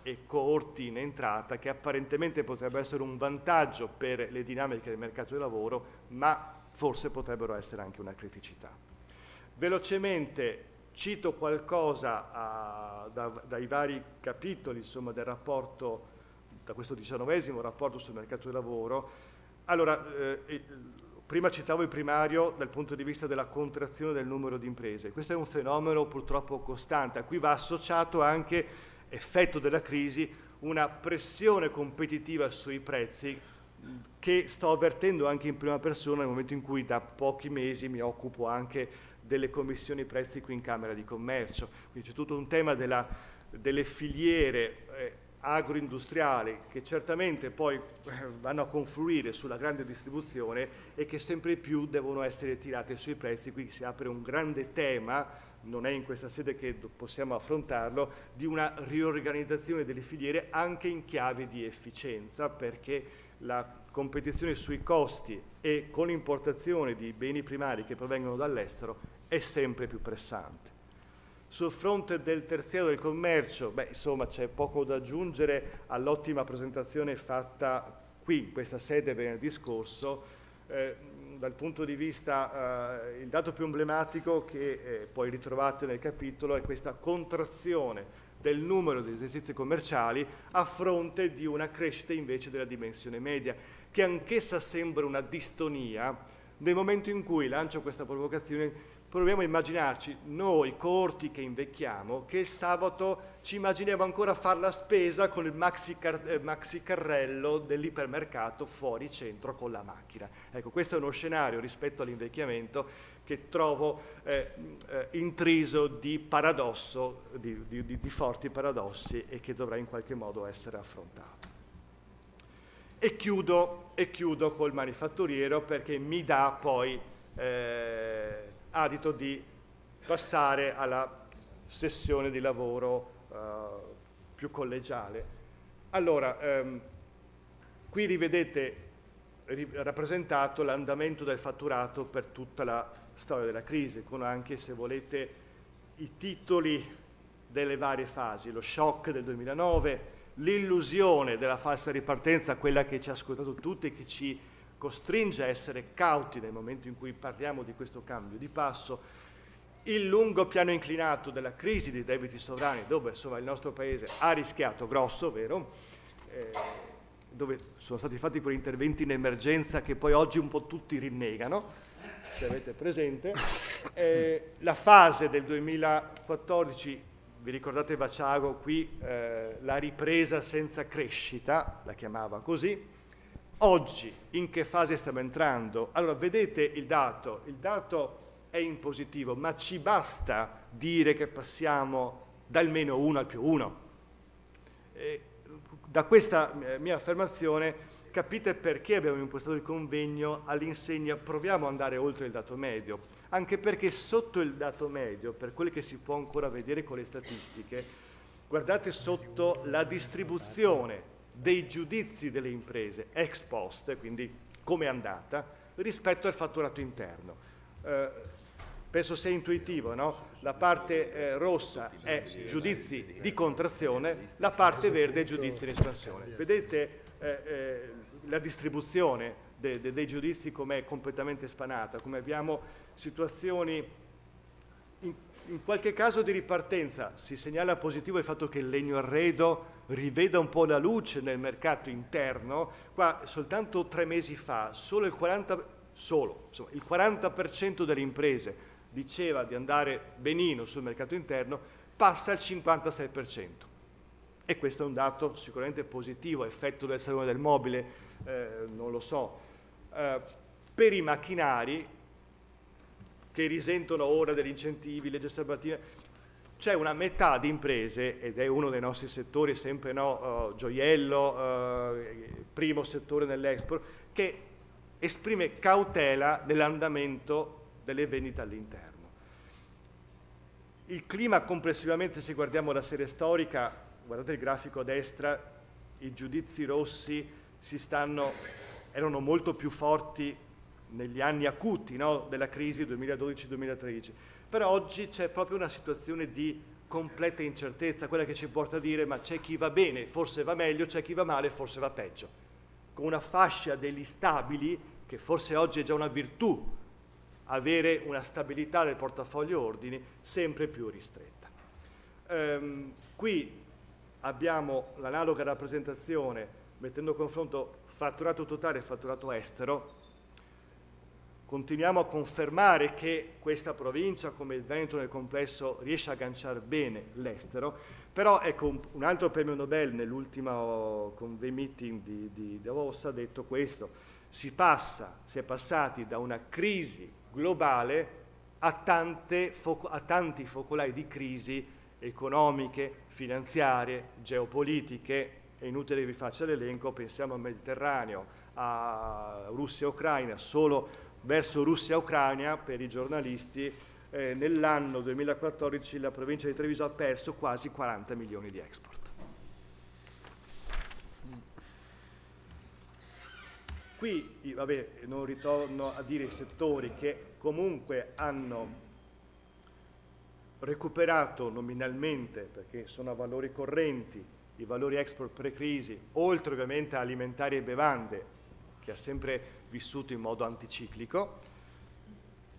e coorti in entrata, che apparentemente potrebbe essere un vantaggio per le dinamiche del mercato del lavoro, ma forse potrebbero essere anche una criticità. Velocemente cito qualcosa dai vari capitoli, insomma, del rapporto da questo 19° rapporto sul mercato del lavoro. Allora, prima citavo il primario dal punto di vista della contrazione del numero di imprese. Questo è un fenomeno purtroppo costante, a cui va associato anche, effetto della crisi, una pressione competitiva sui prezzi che sto avvertendo anche in prima persona nel momento in cui da pochi mesi mi occupo anche delle commissioni prezzi qui in Camera di Commercio. Quindi c'è tutto un tema delle filiere agroindustriali che certamente poi vanno a confluire sulla grande distribuzione e che sempre più devono essere tirate sui prezzi. Qui si apre un grande tema, non è in questa sede che possiamo affrontarlo, di una riorganizzazione delle filiere anche in chiave di efficienza, perché la competizione sui costi e con l'importazione di beni primari che provengono dall'estero è sempre più pressante. Sul fronte del terziario del commercio, insomma, c'è poco da aggiungere all'ottima presentazione fatta qui, in questa sede, venerdì scorso. Dal punto di vista, il dato più emblematico che poi ritrovate nel capitolo è questa contrazione del numero di esercizi commerciali a fronte di una crescita invece della dimensione media, che anch'essa sembra una distonia. Nel momento in cui lancio questa provocazione, proviamo a immaginarci noi corti che invecchiamo, che il sabato ci immaginiamo ancora fare la spesa con il maxi carrello dell'ipermercato fuori centro con la macchina. Ecco, questo è uno scenario rispetto all'invecchiamento che trovo intriso di paradosso, di forti paradossi, e che dovrà in qualche modo essere affrontato. E chiudo col manifatturiero, perché mi dà poi adito di passare alla sessione di lavoro più collegiale. Allora, qui rivedete rappresentato l'andamento del fatturato per tutta la storia della crisi, con anche, se volete, i titoli delle varie fasi: lo shock del 2009, l'illusione della falsa ripartenza, quella che ci ha ascoltato tutti e che ci costringe a essere cauti nel momento in cui parliamo di questo cambio di passo, il lungo piano inclinato della crisi dei debiti sovrani, dove insomma il nostro Paese ha rischiato grosso, vero? Dove sono stati fatti quegli interventi in emergenza che poi oggi un po' tutti rinnegano, se avete presente. La fase del 2014, vi ricordate Vaciago qui, la ripresa senza crescita, la chiamava così. Oggi in che fase stiamo entrando? Allora, vedete il dato è in positivo, ma ci basta dire che passiamo dal -1 al +1. Da questa mia affermazione capite perché abbiamo impostato il convegno all'insegna proviamo ad andare oltre il dato medio, anche perché sotto il dato medio, per quello che si può ancora vedere con le statistiche, guardate sotto la distribuzione dei giudizi delle imprese ex post, quindi come è andata, rispetto al fatturato interno. Penso sia intuitivo, no? La parte rossa è giudizi di contrazione, la parte verde è giudizi in espansione. Vedete la distribuzione dei giudizi com'è completamente spanata, come abbiamo situazioni in qualche caso di ripartenza. Si segnala positivo il fatto che il legno arredo riveda un po' la luce nel mercato interno. Qua soltanto 3 mesi fa solo il 40% delle imprese diceva di andare benino sul mercato interno, passa al 56%. E questo è un dato sicuramente positivo, effetto del salone del mobile, non lo so. Per i macchinari, che risentono ora degli incentivi, legge Sabatini, c'è una metà di imprese, ed è uno dei nostri settori, sempre gioiello, primo settore nell'export, che esprime cautela nell'andamento delle vendite all'interno. Il clima complessivamente, se guardiamo la serie storica, guardate il grafico a destra, i giudizi rossi erano molto più forti negli anni acuti, no, della crisi 2012-2013, però oggi c'è proprio una situazione di completa incertezza, quella che ci porta a dire ma c'è chi va bene, forse va meglio, c'è chi va male, forse va peggio, con una fascia degli stabili, che forse oggi è già una virtù, avere una stabilità del portafoglio ordini sempre più ristretta. Qui abbiamo l'analoga rappresentazione mettendo a confronto fatturato totale e fatturato estero. Continuiamo a confermare che questa provincia, come il Veneto nel complesso, riesce a agganciare bene l'estero, però ecco, un altro premio Nobel nell'ultimo convey meeting di Davos ha detto questo: si è passati da una crisi globale a tanti focolai di crisi economiche, finanziarie, geopolitiche. È inutile che vi faccia l'elenco, pensiamo al Mediterraneo, a Russia e Ucraina. Solo verso Russia e Ucraina, per i giornalisti, nell'anno 2014 la provincia di Treviso ha perso quasi 40 milioni di export. Qui, vabbè, non ritorno a dire i settori che comunque hanno recuperato nominalmente, perché sono a valori correnti, i valori export pre-crisi, oltre ovviamente a alimentari e bevande, che ha sempre vissuto in modo anticiclico.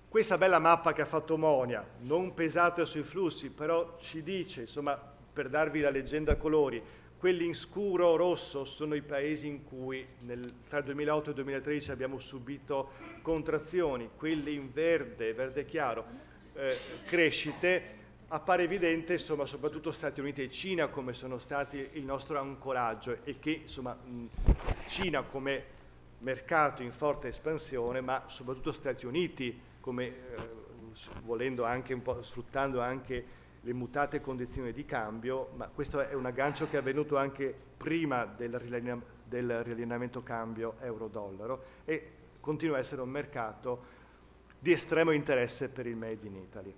Questa bella mappa che ha fatto Monia, non pesata sui flussi, però ci dice, insomma, per darvi la leggenda a colori, quelli in scuro rosso sono i paesi in cui tra il 2008 e il 2013 abbiamo subito contrazioni, quelli in verde chiaro, crescite. Appare evidente, insomma, soprattutto Stati Uniti e Cina come sono stati il nostro ancoraggio, e che, insomma, Cina come mercato in forte espansione, ma soprattutto Stati Uniti come, volendo anche un po', sfruttando anche le mutate condizioni di cambio, ma questo è un aggancio che è avvenuto anche prima del riallineamento cambio euro-dollaro, e continua a essere un mercato di estremo interesse per il Made in Italy.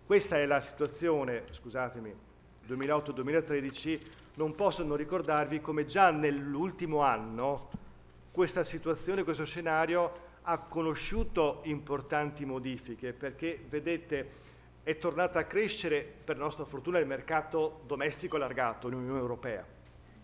Questa è la situazione, scusatemi, 2008-2013, non posso non ricordarvi come già nell'ultimo anno questa situazione, questo scenario ha conosciuto importanti modifiche, perché vedete è tornata a crescere, per nostra fortuna, il mercato domestico allargato, l'Unione Europea,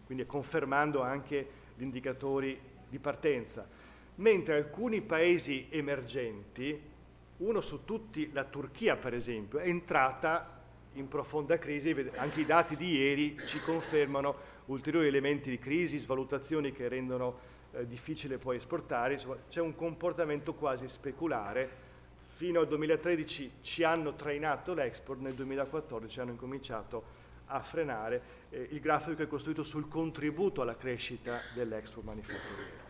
quindi confermando anche gli indicatori di partenza, mentre alcuni paesi emergenti, uno su tutti, la Turchia per esempio, è entrata in profonda crisi. Anche i dati di ieri ci confermano ulteriori elementi di crisi, svalutazioni che rendono difficile poi esportare. Insomma, c'è un comportamento quasi speculare. Fino al 2013 ci hanno trainato l'export, nel 2014 hanno incominciato a frenare. Il grafico è costruito sul contributo alla crescita dell'export manifatturiero.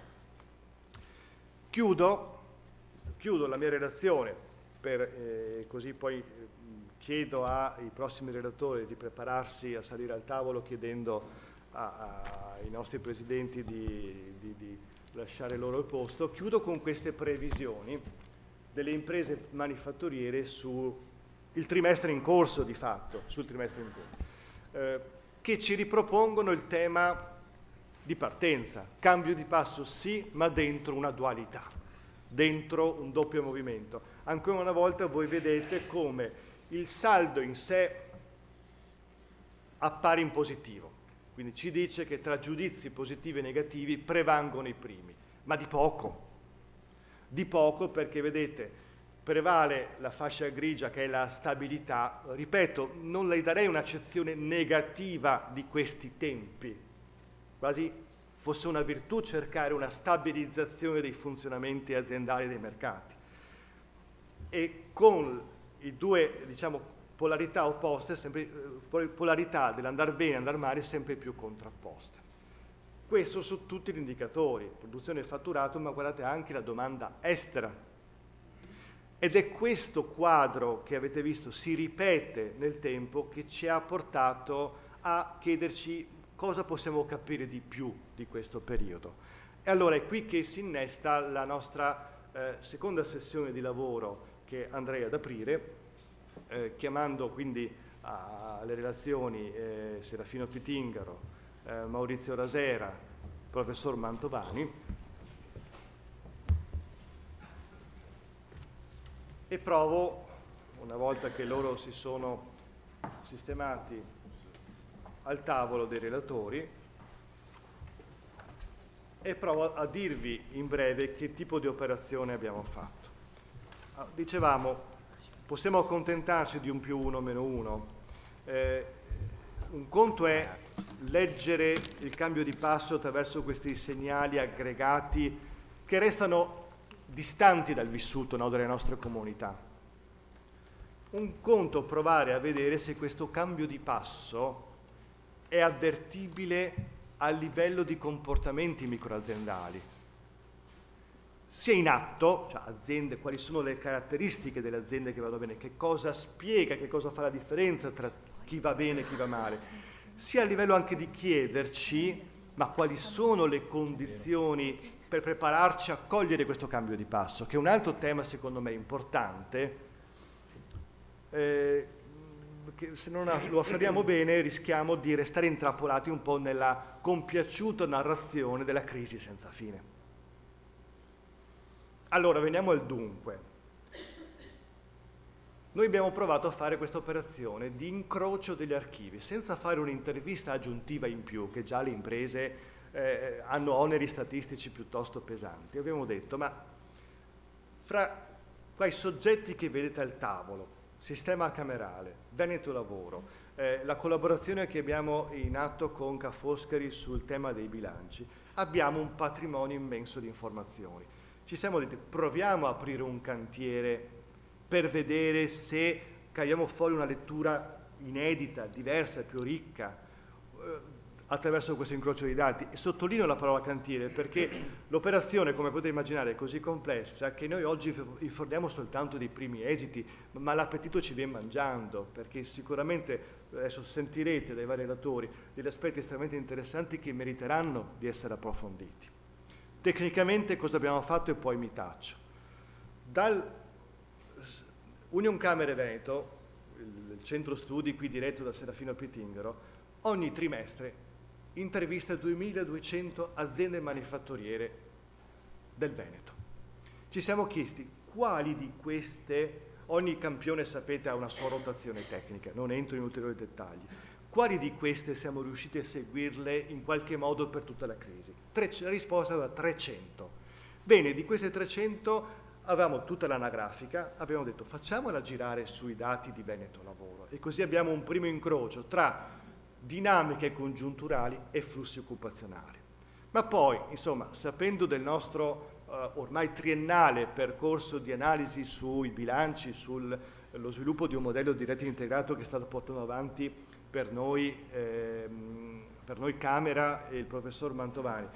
Chiudo la mia relazione, così poi chiedo ai prossimi relatori di prepararsi a salire al tavolo, chiedendo ai nostri presidenti di lasciare loro il posto. Chiudo con queste previsioni delle imprese manifatturiere sul trimestre in corso, di fatto, che ci ripropongono il tema di partenza, cambio di passo sì, ma dentro una dualità, dentro un doppio movimento. Ancora una volta voi vedete come il saldo in sé appare in positivo, quindi ci dice che tra giudizi positivi e negativi prevalgono i primi, ma di poco, perché vedete prevale la fascia grigia che è la stabilità. Ripeto, non le darei un'accezione negativa di questi tempi, quasi fosse una virtù cercare una stabilizzazione dei funzionamenti aziendali dei mercati, e con i due, diciamo, polarità opposte, polarità dell'andar bene e andar male sempre più contrapposte. Questo su tutti gli indicatori, produzione e fatturato, ma guardate anche la domanda estera. Ed è questo quadro che avete visto si ripete nel tempo, che ci ha portato a chiederci cosa possiamo capire di più di questo periodo. E allora è qui che si innesta la nostra seconda sessione di lavoro, che andrei ad aprire, chiamando quindi alle relazioni Serafino Pitingaro, Maurizio Rasera, professor Mantovani, e provo, una volta che loro si sono sistemati al tavolo dei relatori, e provo a dirvi in breve che tipo di operazione abbiamo fatto. Dicevamo, possiamo accontentarci di un +1 - -1. un conto è leggere il cambio di passo attraverso questi segnali aggregati che restano distanti dal vissuto, no, delle nostre comunità. Un conto provare a vedere se questo cambio di passo è avvertibile a livello di comportamenti microaziendali, sia in atto, cioè aziende, quali sono le caratteristiche delle aziende che vanno bene, che cosa spiega, che cosa fa la differenza tra chi va bene e chi va male, sia a livello anche di chiederci ma quali sono le condizioni per prepararci a cogliere questo cambio di passo, che è un altro tema secondo me importante, che se non lo afferriamo bene rischiamo di restare intrappolati un po' nella compiaciuta narrazione della crisi senza fine. Allora, veniamo al dunque. Noi abbiamo provato a fare questa operazione di incrocio degli archivi, senza fare un'intervista aggiuntiva in più, che già le imprese hanno oneri statistici piuttosto pesanti. Abbiamo detto, ma fra quei soggetti che vedete al tavolo, Sistema Camerale, Veneto Lavoro, la collaborazione che abbiamo in atto con Ca' Foscari sul tema dei bilanci, abbiamo un patrimonio immenso di informazioni. Ci siamo detti, proviamo a aprire un cantiere per vedere se caviamo fuori una lettura inedita, diversa, più ricca, attraverso questo incrocio di dati. E sottolineo la parola cantiere perché l'operazione, come potete immaginare, è così complessa che noi oggi informiamo soltanto dei primi esiti, ma l'appetito ci viene mangiando, perché sicuramente, adesso sentirete dai vari relatori, degli aspetti estremamente interessanti che meriteranno di essere approfonditi. Tecnicamente cosa abbiamo fatto e poi mi taccio. Dal Union Camere Veneto, il centro studi qui diretto da Serafino Pitingaro, ogni trimestre intervista 2200 aziende manifatturiere del Veneto. Ci siamo chiesti quali di queste, ogni campione sapete ha una sua rotazione tecnica, non entro in ulteriori dettagli, quali di queste siamo riusciti a seguirle in qualche modo per tutta la crisi? La risposta era 300. Bene, di queste 300 avevamo tutta l'anagrafica, abbiamo detto facciamola girare sui dati di Veneto Lavoro e così abbiamo un primo incrocio tra dinamiche congiunturali e flussi occupazionali. Ma poi, insomma, sapendo del nostro ormai triennale percorso di analisi sui bilanci, sullo sviluppo di un modello di rete integrato che è stato portato avanti per noi Camera e il professor Mantovani,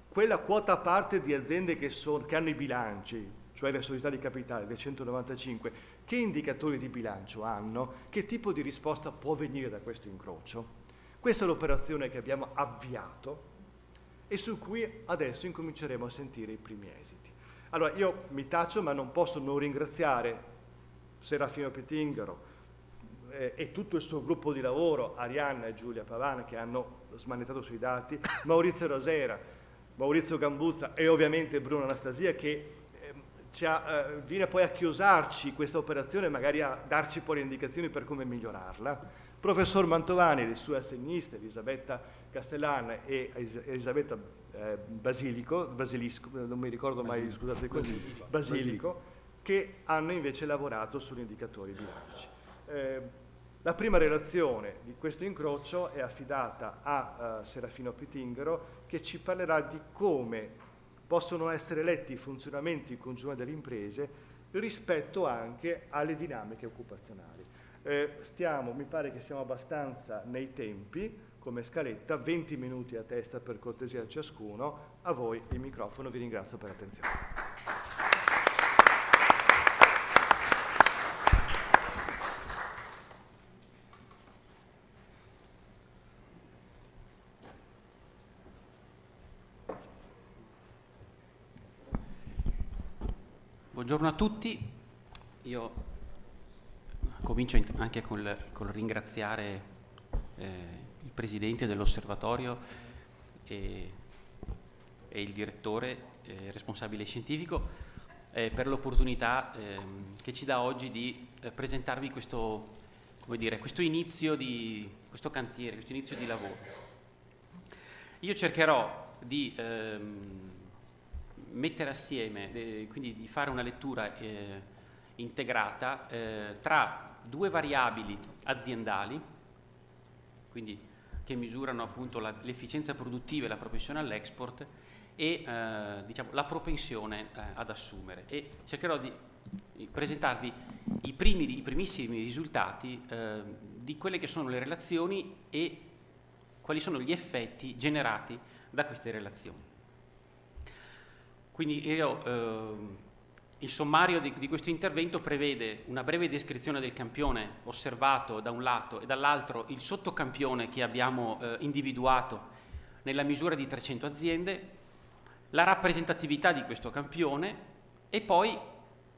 quella quota parte di aziende che hanno i bilanci, cioè le società di capitale, le 195, che indicatori di bilancio hanno, che tipo di risposta può venire da questo incrocio? Questa è l'operazione che abbiamo avviato e su cui adesso incominceremo a sentire i primi esiti. Allora, io mi taccio, ma non posso non ringraziare Serafino Pitingaro e tutto il suo gruppo di lavoro, Arianna e Giulia Pavana, che hanno smanettato sui dati, Maurizio Rosera, Maurizio Gambuzza e ovviamente Bruno Anastasia, che viene poi a chiosarci questa operazione, magari a darci poi le indicazioni per come migliorarla. Professor Mantovani e le sue assegniste, Elisabetta Castellana e Elisabetta Basilisco, non mi ricordo mai, scusate così, Basilico, che hanno invece lavorato sugli indicatori bilanci. La prima relazione di questo incrocio è affidata a Serafino Pitingaro, che ci parlerà di come possono essere letti i funzionamenti congiunti delle imprese rispetto anche alle dinamiche occupazionali. Mi pare che siamo abbastanza nei tempi, come scaletta, 20 minuti a testa per cortesia a ciascuno. A voi il microfono, vi ringrazio per l'attenzione. Buongiorno a tutti, io comincio anche col ringraziare il Presidente dell'Osservatorio e il Direttore responsabile scientifico per l'opportunità che ci dà oggi di presentarvi questo inizio di questo cantiere, questo inizio di lavoro. Io cercherò di mettere assieme, quindi di fare una lettura integrata tra due variabili aziendali quindi che misurano appunto l'efficienza produttiva e la propensione all'export e diciamo, la propensione ad assumere. E cercherò di presentarvi i primissimi risultati di quelle che sono le relazioni e quali sono gli effetti generati da queste relazioni. Quindi il sommario di questo intervento prevede una breve descrizione del campione osservato da un lato e dall'altro il sottocampione che abbiamo individuato nella misura di 300 aziende, la rappresentatività di questo campione e poi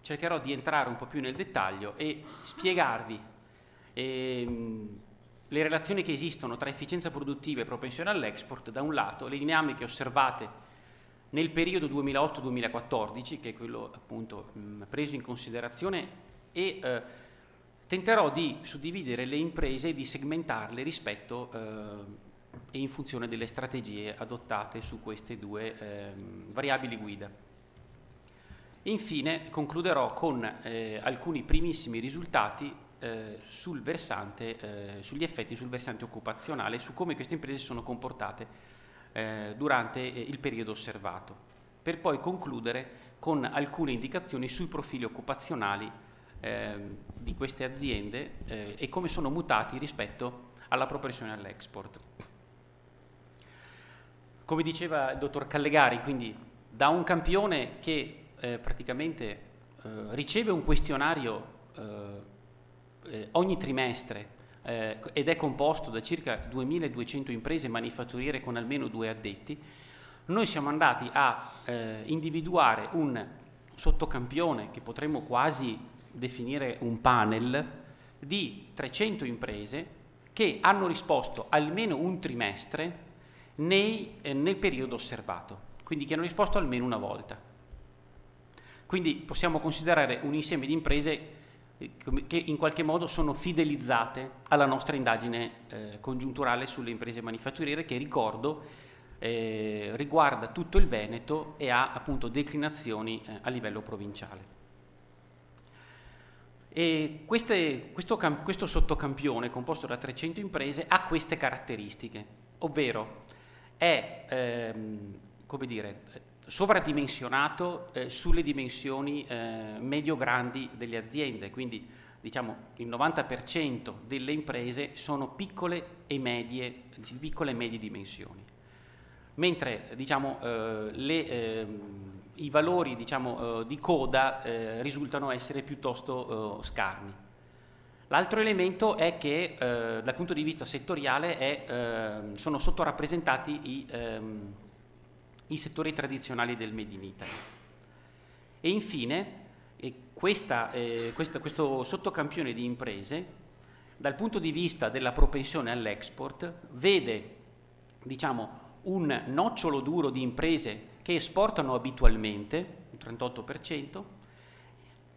cercherò di entrare un po' più nel dettaglio e spiegarvi le relazioni che esistono tra efficienza produttiva e propensione all'export da un lato, le dinamiche osservate nel periodo 2008-2014, che è quello appunto preso in considerazione, e tenterò di suddividere le imprese e di segmentarle rispetto e in funzione delle strategie adottate su queste due variabili guida. Infine concluderò con alcuni primissimi risultati sugli effetti sul versante occupazionale e su come queste imprese sono comportate durante il periodo osservato, per poi concludere con alcune indicazioni sui profili occupazionali di queste aziende e come sono mutati rispetto alla propensione all'export. Come diceva il dottor Callegari, quindi da un campione che praticamente riceve un questionario ogni trimestre ed è composto da circa 2200 imprese manifatturiere con almeno 2 addetti, noi siamo andati a individuare un sottocampione che potremmo quasi definire un panel di 300 imprese che hanno risposto almeno un trimestre nel periodo osservato, quindi che hanno risposto almeno una volta. Quindi possiamo considerare un insieme di imprese che in qualche modo sono fidelizzate alla nostra indagine congiunturale sulle imprese manifatturiere che, ricordo, riguarda tutto il Veneto e ha appunto declinazioni a livello provinciale. E questo sottocampione composto da 300 imprese ha queste caratteristiche, ovvero è come dire, sovradimensionato sulle dimensioni medio-grandi delle aziende, quindi diciamo il 90% delle imprese sono piccole e medie dimensioni, mentre diciamo, i valori diciamo, di coda risultano essere piuttosto scarni. L'altro elemento è che dal punto di vista settoriale sono sottorappresentati i settori tradizionali del Made in Italy. E infine questo sottocampione di imprese dal punto di vista della propensione all'export vede diciamo, un nocciolo duro di imprese che esportano abitualmente, il 38%,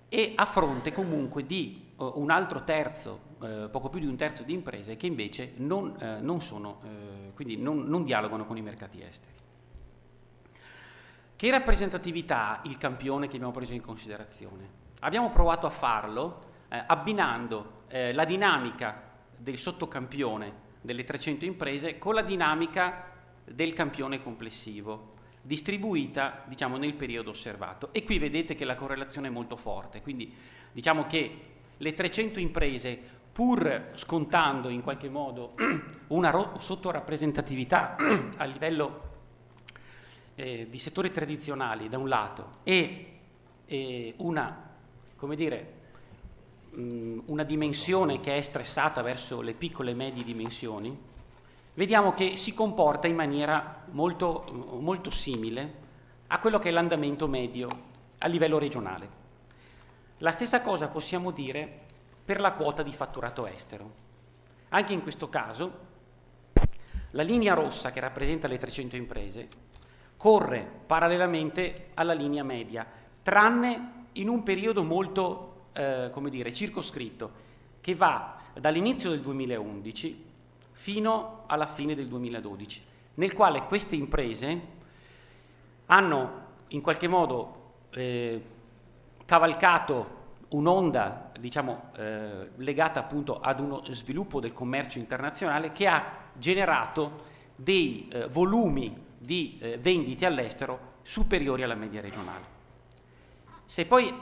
e a fronte comunque di un altro terzo, poco più di un terzo di imprese che invece non dialogano con i mercati esteri. Che rappresentatività ha il campione che abbiamo preso in considerazione? Abbiamo provato a farlo abbinando la dinamica del sottocampione delle 300 imprese con la dinamica del campione complessivo, distribuita diciamo, nel periodo osservato. E qui vedete che la correlazione è molto forte, quindi diciamo che le 300 imprese, pur scontando in qualche modo una sottorappresentatività a livello di settori tradizionali da un lato e una, come dire, una dimensione che è stressata verso le piccole e medie dimensioni, vediamo che si comporta in maniera molto, molto simile a quello che è l'andamento medio a livello regionale. La stessa cosa possiamo dire per la quota di fatturato estero. Anche in questo caso la linea rossa che rappresenta le 300 imprese corre parallelamente alla linea media, tranne in un periodo molto, come dire, circoscritto, che va dall'inizio del 2011 fino alla fine del 2012, nel quale queste imprese hanno in qualche modo cavalcato un'onda, diciamo, legata appunto ad uno sviluppo del commercio internazionale che ha generato dei volumi di vendite all'estero superiori alla media regionale. Se poi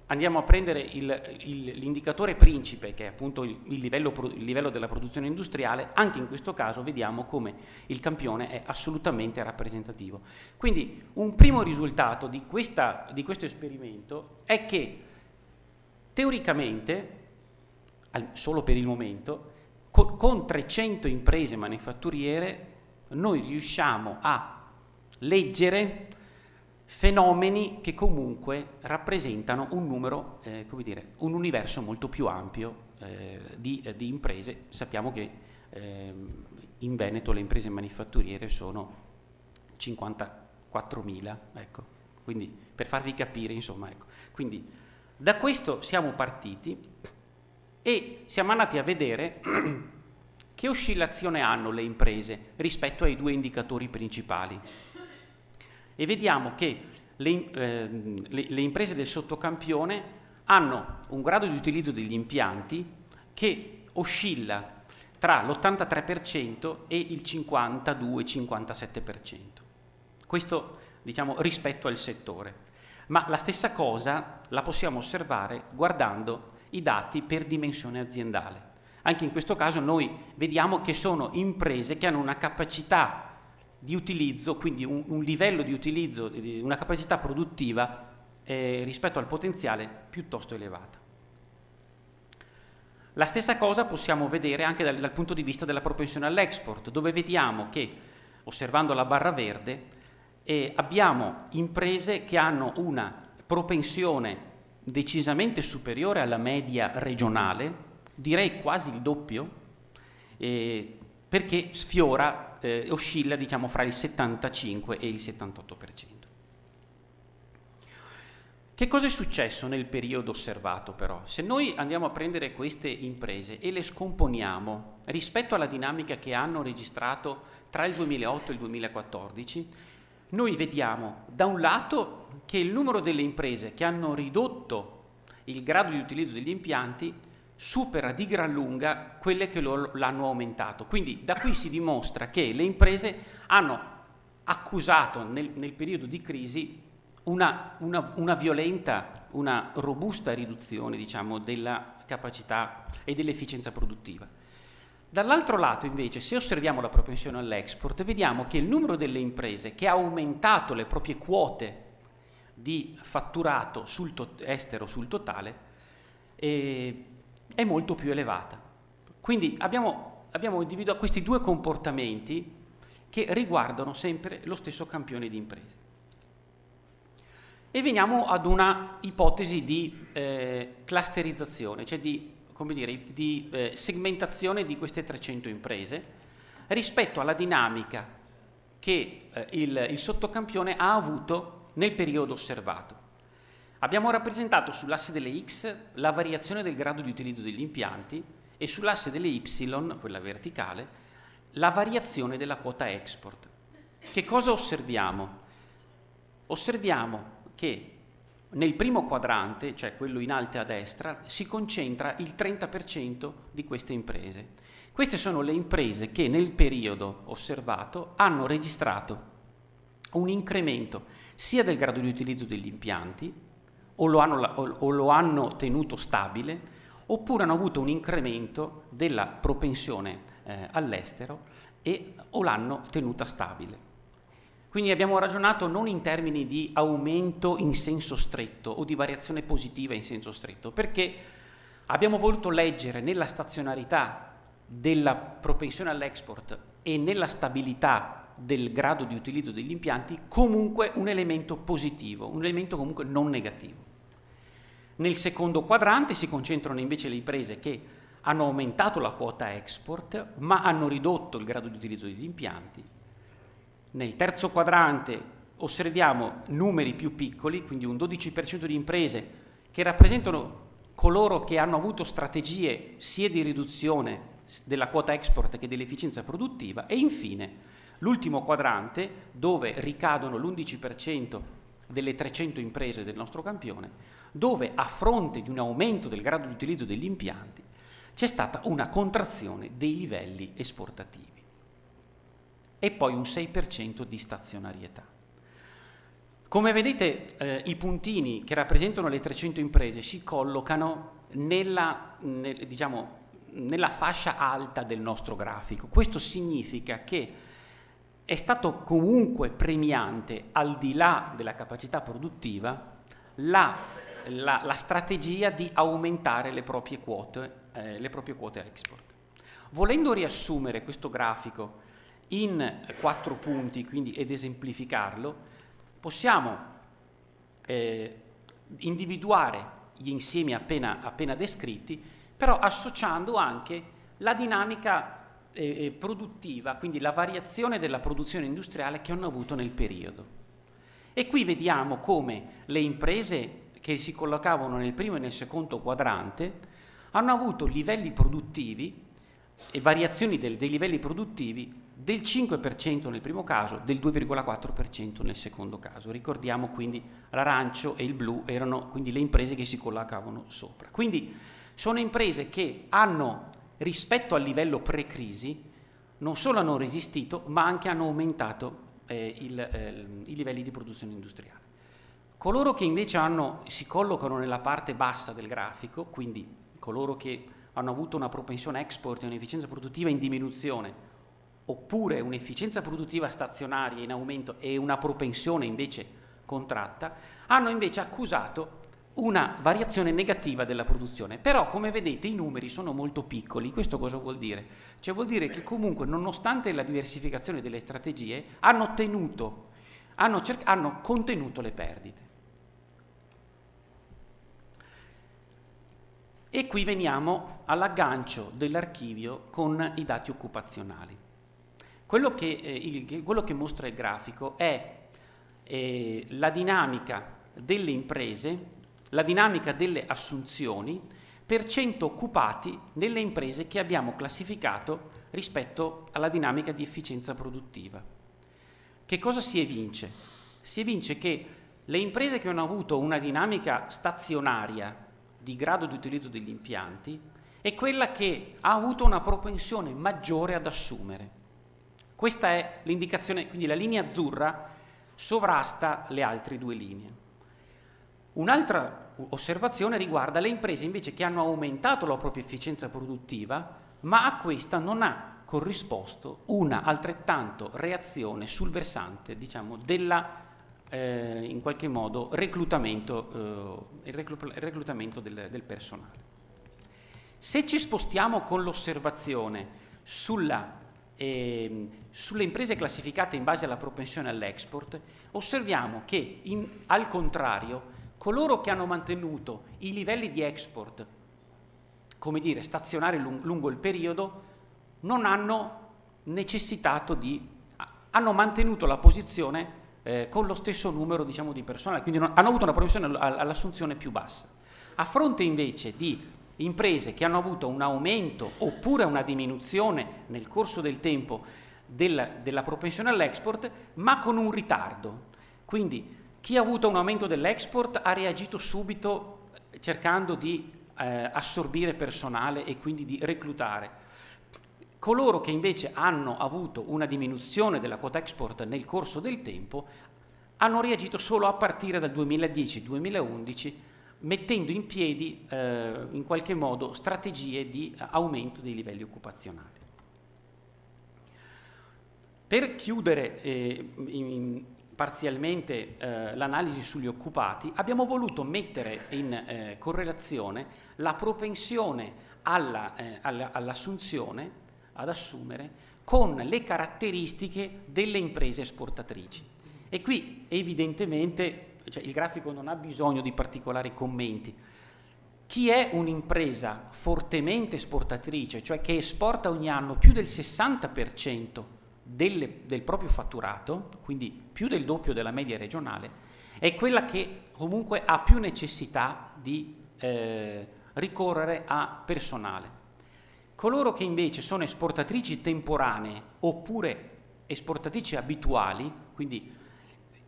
andiamo a prendere l'indicatore principe, che è appunto il livello della produzione industriale, anche in questo caso vediamo come il campione è assolutamente rappresentativo. Quindi un primo risultato di questo esperimento è che teoricamente, solo per il momento, con 300 imprese manifatturiere noi riusciamo a leggere fenomeni che comunque rappresentano un numero, come dire, un universo molto più ampio di imprese. Sappiamo che in Veneto le imprese manifatturiere sono 54.000, ecco, quindi per farvi capire, insomma, ecco. Quindi da questo siamo partiti e siamo andati a vedere che oscillazione hanno le imprese rispetto ai due indicatori principali. E vediamo che le imprese del sottocampione hanno un grado di utilizzo degli impianti che oscilla tra l'83% e il 52-57%. Questo, diciamo, rispetto al settore. Ma la stessa cosa la possiamo osservare guardando i dati per dimensione aziendale. Anche in questo caso noi vediamo che sono imprese che hanno una capacità di utilizzo, quindi un livello di utilizzo, una capacità produttiva rispetto al potenziale piuttosto elevata. La stessa cosa possiamo vedere anche dal punto di vista della propensione all'export, dove vediamo che, osservando la barra verde, abbiamo imprese che hanno una propensione decisamente superiore alla media regionale, direi quasi il doppio, perché sfiora, oscilla, diciamo, fra il 75 e il 78%. Che cosa è successo nel periodo osservato però? Se noi andiamo a prendere queste imprese e le scomponiamo rispetto alla dinamica che hanno registrato tra il 2008 e il 2014, noi vediamo da un lato che il numero delle imprese che hanno ridotto il grado di utilizzo degli impianti supera di gran lunga quelle che l'hanno aumentato. Quindi da qui si dimostra che le imprese hanno accusato nel periodo di crisi una violenta, una robusta riduzione, diciamo, della capacità e dell'efficienza produttiva. Dall'altro lato invece, se osserviamo la propensione all'export, vediamo che il numero delle imprese che ha aumentato le proprie quote di fatturato estero sul totale è molto più elevata. Quindi abbiamo individuato questi due comportamenti che riguardano sempre lo stesso campione di imprese. E veniamo ad una ipotesi di clusterizzazione, cioè di segmentazione di queste 300 imprese rispetto alla dinamica che il sottocampione ha avuto nel periodo osservato. Abbiamo rappresentato sull'asse delle X la variazione del grado di utilizzo degli impianti e sull'asse delle Y, quella verticale, la variazione della quota export. Che cosa osserviamo? Osserviamo che nel primo quadrante, cioè quello in alto a destra, si concentra il 30% di queste imprese. Queste sono le imprese che nel periodo osservato hanno registrato un incremento sia del grado di utilizzo degli impianti, o lo hanno tenuto stabile, oppure hanno avuto un incremento della propensione all'estero o l'hanno tenuta stabile. Quindi abbiamo ragionato non in termini di aumento in senso stretto o di variazione positiva in senso stretto, perché abbiamo voluto leggere nella stazionarità della propensione all'export e nella stabilità del grado di utilizzo degli impianti comunque un elemento positivo, un elemento comunque non negativo. Nel secondo quadrante si concentrano invece le imprese che hanno aumentato la quota export ma hanno ridotto il grado di utilizzo degli impianti. Nel terzo quadrante osserviamo numeri più piccoli, quindi un 12% di imprese che rappresentano coloro che hanno avuto strategie sia di riduzione della quota export che dell'efficienza produttiva, e infine l'ultimo quadrante, dove ricadono l'11% delle 300 imprese del nostro campione, dove a fronte di un aumento del grado di utilizzo degli impianti c'è stata una contrazione dei livelli esportativi e poi un 6% di stazionarietà. Come vedete, i puntini che rappresentano le 300 imprese si collocano nella fascia alta del nostro grafico. Questo significa che è stato comunque premiante, al di là della capacità produttiva, la strategia di aumentare le proprie quote export. Volendo riassumere questo grafico in 4 punti, quindi, ed esemplificarlo, possiamo individuare gli insiemi appena descritti, però associando anche la dinamica produttiva, quindi la variazione della produzione industriale che hanno avuto nel periodo. E qui vediamo come le imprese che si collocavano nel primo e nel secondo quadrante hanno avuto livelli produttivi e variazioni dei livelli produttivi del 5% nel primo caso, del 2,4% nel secondo caso. Ricordiamo quindi l'arancio e il blu erano quindi le imprese che si collocavano sopra. Quindi sono imprese che hanno, rispetto al livello pre-crisi, non solo hanno resistito, ma anche hanno aumentato i livelli di produzione industriale. Coloro che invece si collocano nella parte bassa del grafico, quindi coloro che hanno avuto una propensione export e un'efficienza produttiva in diminuzione, oppure un'efficienza produttiva stazionaria in aumento e una propensione invece contratta, hanno invece accusato una variazione negativa della produzione. Però, come vedete, i numeri sono molto piccoli. Questo cosa vuol dire? Cioè vuol dire che comunque, nonostante la diversificazione delle strategie, hanno contenuto le perdite. E qui veniamo all'aggancio dell'archivio con i dati occupazionali. Quello che mostra il grafico è la dinamica delle imprese, la dinamica delle assunzioni per 100 occupati nelle imprese che abbiamo classificato rispetto alla dinamica di efficienza produttiva. Che cosa si evince? Si evince che le imprese che hanno avuto una dinamica stazionaria di grado di utilizzo degli impianti è quella che ha avuto una propensione maggiore ad assumere. Questa è l'indicazione, quindi la linea azzurra sovrasta le altre 2 linee. Un'altra osservazione riguarda le imprese invece che hanno aumentato la propria efficienza produttiva, ma a questa non ha corrisposto una altrettanto reazione sul versante, diciamo, della in qualche modo il reclutamento del personale. Se ci spostiamo con l'osservazione sulle imprese classificate in base alla propensione all'export, osserviamo che al contrario coloro che hanno mantenuto i livelli di export, come dire, stazionari lungo il periodo, non hanno necessitato hanno mantenuto la posizione con lo stesso numero, diciamo, di personale, quindi hanno avuto una propensione all'assunzione più bassa. A fronte invece di imprese che hanno avuto un aumento oppure una diminuzione nel corso del tempo della propensione all'export, ma con un ritardo. Quindi chi ha avuto un aumento dell'export ha reagito subito cercando di assorbire personale e quindi di reclutare. Coloro che invece hanno avuto una diminuzione della quota export nel corso del tempo hanno reagito solo a partire dal 2010-2011, mettendo in piedi in qualche modo strategie di aumento dei livelli occupazionali. Per chiudere parzialmente l'analisi sugli occupati, abbiamo voluto mettere in correlazione la propensione all'assunzione, ad assumere, con le caratteristiche delle imprese esportatrici. E qui evidentemente, cioè, il grafico non ha bisogno di particolari commenti. Chi è un'impresa fortemente esportatrice, cioè che esporta ogni anno più del 60% del proprio fatturato, quindi più del doppio della media regionale, è quella che comunque ha più necessità di ricorrere a personale. Coloro che invece sono esportatrici temporanee oppure esportatrici abituali, quindi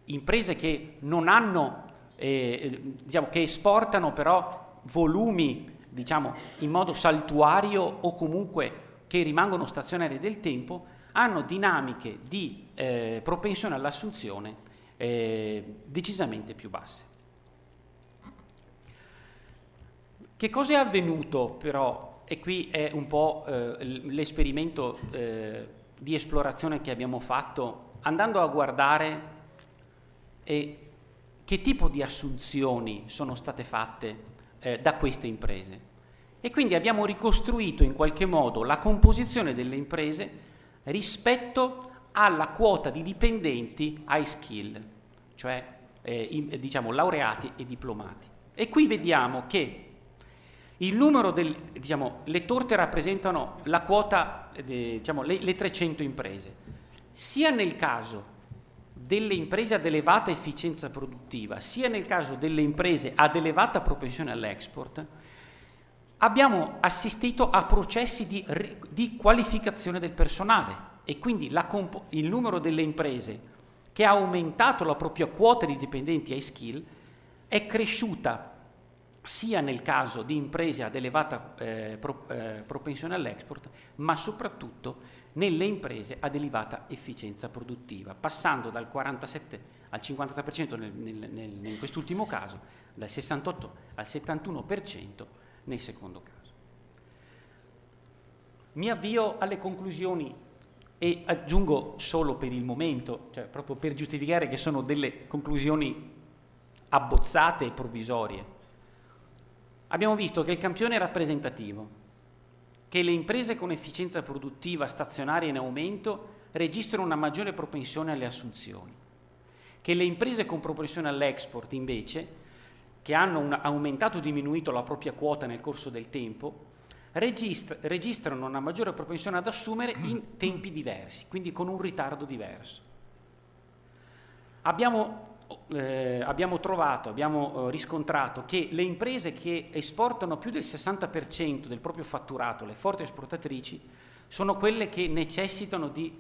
imprese che non hanno diciamo, che esportano però volumi, diciamo, in modo saltuario o comunque che rimangono stazionarie del tempo, hanno dinamiche di propensione all'assunzione decisamente più basse. Che cosa è avvenuto però, e qui è un po' l'esperimento di esplorazione che abbiamo fatto, andando a guardare che tipo di assunzioni sono state fatte da queste imprese. E quindi abbiamo ricostruito in qualche modo la composizione delle imprese rispetto alla quota di dipendenti high skill, cioè diciamo laureati e diplomati. E qui vediamo che il numero diciamo, le torte rappresentano la quota, diciamo, le 300 imprese, sia nel caso delle imprese ad elevata efficienza produttiva, sia nel caso delle imprese ad elevata propensione all'export. Abbiamo assistito a processi di qualificazione del personale e quindi il numero delle imprese che ha aumentato la propria quota di dipendenti high skill è cresciuta sia nel caso di imprese ad elevata propensione all'export, ma soprattutto nelle imprese ad elevata efficienza produttiva, passando dal 47 al 53% in quest'ultimo caso, dal 68 al 71% nel secondo caso. Mi avvio alle conclusioni e aggiungo solo per il momento, cioè proprio per giustificare che sono delle conclusioni abbozzate e provvisorie. Abbiamo visto che il campione è rappresentativo, che le imprese con efficienza produttiva stazionaria in aumento registrano una maggiore propensione alle assunzioni, che le imprese con propensione all'export invece, che hanno aumentato o diminuito la propria quota nel corso del tempo, registrano una maggiore propensione ad assumere in tempi diversi, quindi con un ritardo diverso. Abbiamo riscontrato che le imprese che esportano più del 60% del proprio fatturato, le forti esportatrici, sono quelle che necessitano di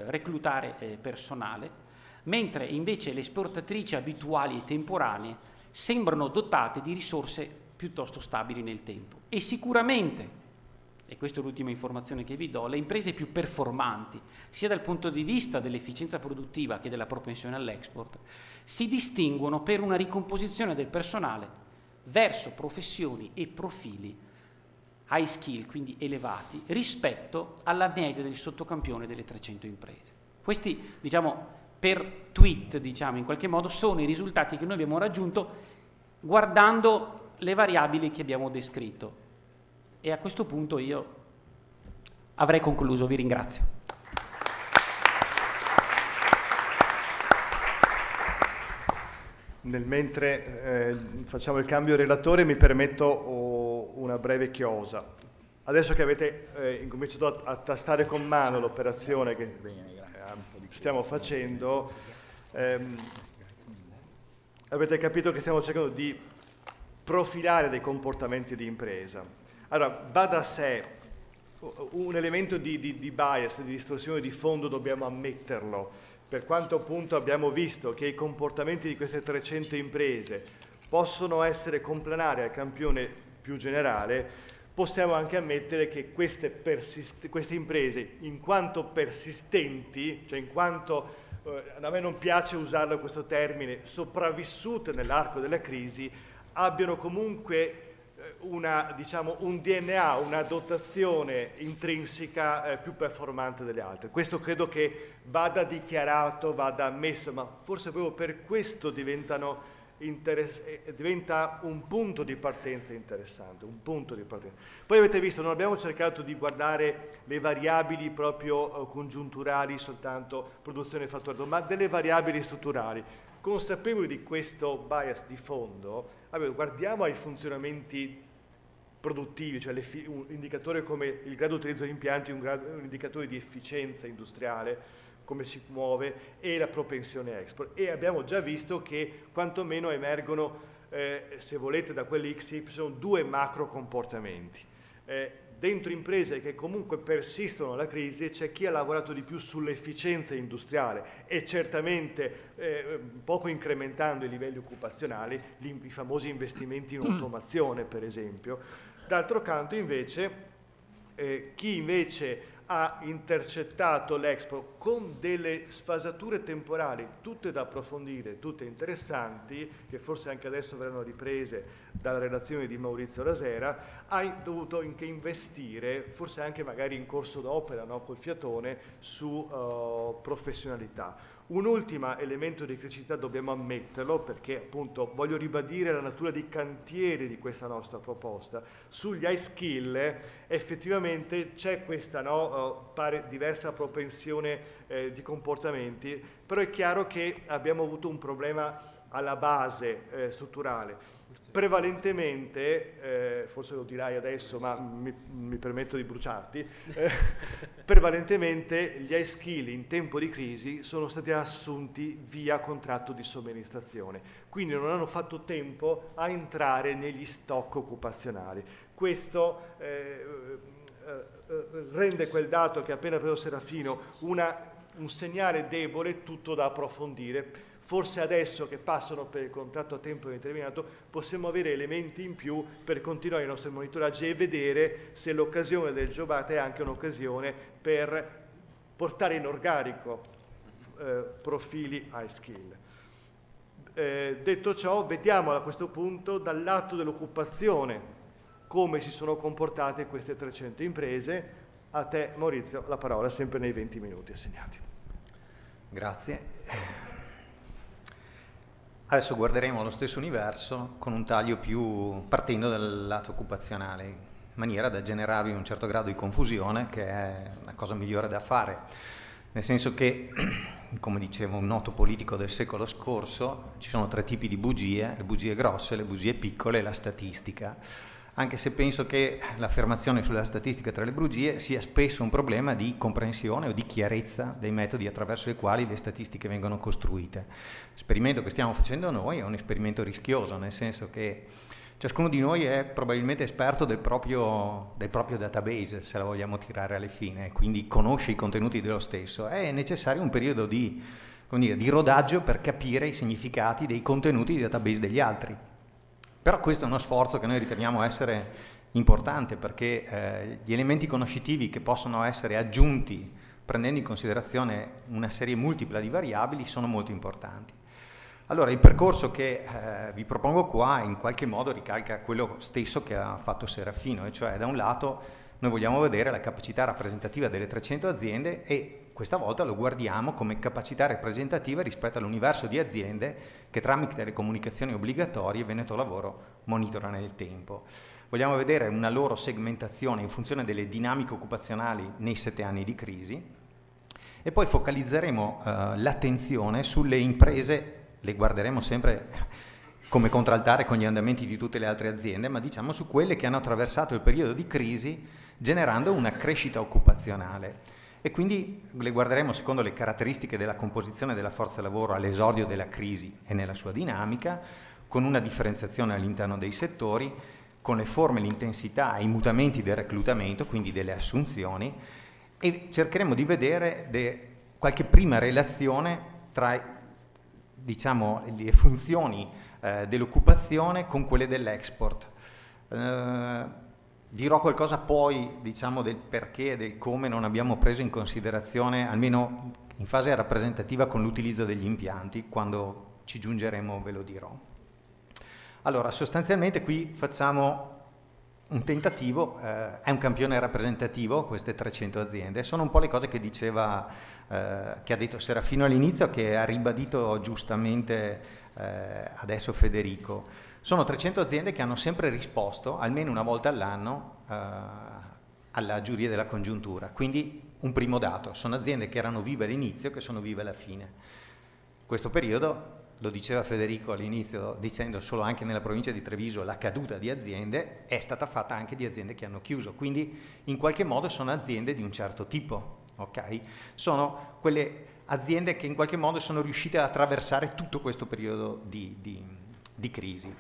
reclutare personale, mentre invece le esportatrici abituali e temporanee sembrano dotate di risorse piuttosto stabili nel tempo. E sicuramente, e questa è l'ultima informazione che vi do, le imprese più performanti, sia dal punto di vista dell'efficienza produttiva che della propensione all'export, si distinguono per una ricomposizione del personale verso professioni e profili high skill, quindi elevati, rispetto alla media del sottocampione delle 300 imprese. Questi, diciamo, per tweet, diciamo, in qualche modo, sono i risultati che noi abbiamo raggiunto guardando le variabili che abbiamo descritto. E a questo punto io avrei concluso, vi ringrazio. Mentre facciamo il cambio relatore, mi permetto una breve chiosa. Adesso che avete incominciato a tastare con mano l'operazione che stiamo facendo, avete capito che stiamo cercando di profilare dei comportamenti di impresa. Allora, va da sé, un elemento di bias, di distorsione di fondo dobbiamo ammetterlo, per quanto appunto abbiamo visto che i comportamenti di queste 300 imprese possono essere complementari al campione più generale, possiamo anche ammettere che queste imprese, in quanto persistenti, cioè in quanto, a me non piace usarlo questo termine, sopravvissute nell'arco della crisi, abbiano comunque diciamo, un DNA, una dotazione intrinseca più performante delle altre. Questo credo che vada dichiarato, vada ammesso, ma forse proprio per questo diventa un punto di partenza interessante, un punto di partenza. Poi avete visto, non abbiamo cercato di guardare le variabili proprio congiunturali, soltanto produzione e fatturato, ma delle variabili strutturali. Consapevoli di questo bias di fondo, guardiamo ai funzionamenti produttivi, cioè un indicatore come il grado di utilizzo degli impianti, un indicatore di efficienza industriale, come si muove, e la propensione export. E abbiamo già visto che quantomeno emergono, se volete, da quelli XY due macro comportamenti. Dentro imprese che comunque persistono alla crisi c'è chi ha lavorato di più sull'efficienza industriale e certamente poco incrementando i livelli occupazionali, i famosi investimenti in automazione per esempio. D'altro canto invece chi invece ha intercettato l'Expo con delle sfasature temporali tutte da approfondire, tutte interessanti, che forse anche adesso verranno riprese dalla redazione di Maurizio Rasera, ha dovuto anche investire, forse anche magari in corso d'opera, no, col fiatone, su professionalità. Un ultimo elemento di criticità dobbiamo ammetterlo, perché appunto voglio ribadire la natura di cantiere di questa nostra proposta. Sugli high skill effettivamente c'è questa pare diversa propensione di comportamenti, però è chiaro che abbiamo avuto un problema alla base strutturale. Prevalentemente, forse lo dirai adesso ma mi permetto di bruciarti, prevalentemente gli high skill in tempo di crisi sono stati assunti via contratto di somministrazione, quindi non hanno fatto tempo a entrare negli stock occupazionali. Questo rende quel dato che ha appena preso Serafino un segnale debole, tutto da approfondire. Forse adesso che passano per il contratto a tempo determinato possiamo avere elementi in più per continuare i nostri monitoraggi e vedere se l'occasione del Giobata è anche un'occasione per portare in organico profili high skill. Detto ciò, vediamo a questo punto dal lato dell'occupazione come si sono comportate queste 300 imprese. A te Maurizio la parola, sempre nei 20 minuti assegnati. Grazie. Adesso guarderemo lo stesso universo con un taglio più partendo dal lato occupazionale, in maniera da generarvi un certo grado di confusione, che è la cosa migliore da fare, nel senso che, come diceva un noto politico del secolo scorso, ci sono 3 tipi di bugie: le bugie grosse, le bugie piccole e la statistica. Anche se penso che l'affermazione sulla statistica tra le bugie sia spesso un problema di comprensione o di chiarezza dei metodi attraverso i quali le statistiche vengono costruite. L'esperimento che stiamo facendo noi è un esperimento rischioso, nel senso che ciascuno di noi è probabilmente esperto del proprio database, se la vogliamo tirare alle fine, quindi conosce i contenuti dello stesso. È necessario un periodo di rodaggio per capire i significati dei contenuti di database degli altri. Però questo è uno sforzo che noi riteniamo essere importante, perché gli elementi conoscitivi che possono essere aggiunti prendendo in considerazione una serie multipla di variabili sono molto importanti. Allora, il percorso che vi propongo qua in qualche modo ricalca quello stesso che ha fatto Serafino, e cioè da un lato noi vogliamo vedere la capacità rappresentativa delle 300 aziende e questa volta lo guardiamo come capacità rappresentativa rispetto all'universo di aziende che tramite le comunicazioni obbligatorie Veneto Lavoro monitora nel tempo. Vogliamo vedere una loro segmentazione in funzione delle dinamiche occupazionali nei 7 anni di crisi e poi focalizzeremo l'attenzione sulle imprese, le guarderemo sempre come contraltare con gli andamenti di tutte le altre aziende, ma diciamo su quelle che hanno attraversato il periodo di crisi generando una crescita occupazionale. E quindi le guarderemo secondo le caratteristiche della composizione della forza lavoro all'esordio della crisi e nella sua dinamica, con una differenziazione all'interno dei settori, con le forme, l'intensità e i mutamenti del reclutamento, quindi delle assunzioni, e cercheremo di vedere qualche prima relazione tra, diciamo, le funzioni dell'occupazione con quelle dell'export. Dirò qualcosa poi, diciamo, del perché e del come non abbiamo preso in considerazione, almeno in fase rappresentativa, con l'utilizzo degli impianti. Quando ci giungeremo ve lo dirò. Allora, sostanzialmente qui facciamo un tentativo, è un campione rappresentativo, queste 300 aziende. Sono un po' le cose che diceva, che ha detto Serafino all'inizio, che ha ribadito giustamente adesso Federico. Sono 300 aziende che hanno sempre risposto, almeno una volta all'anno, alla giuria della congiuntura. Quindi un primo dato, sono aziende che erano vive all'inizio, che sono vive alla fine. Questo periodo, lo diceva Federico all'inizio, dicendo solo anche nella provincia di Treviso la caduta di aziende è stata fatta anche di aziende che hanno chiuso. Quindi in qualche modo sono aziende di un certo tipo, ok? Sono quelle aziende che in qualche modo sono riuscite a attraversare tutto questo periodo di crisi.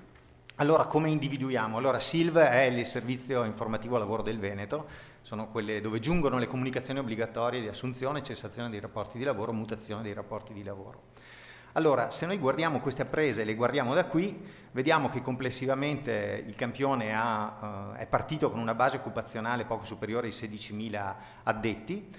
Allora, come individuiamo? Allora, SILV è il servizio informativo lavoro del Veneto, sono quelle dove giungono le comunicazioni obbligatorie di assunzione, cessazione dei rapporti di lavoro, mutazione dei rapporti di lavoro. Allora, se noi guardiamo queste apprese e le guardiamo da qui, vediamo che complessivamente il campione è partito con una base occupazionale poco superiore ai 16.000 addetti.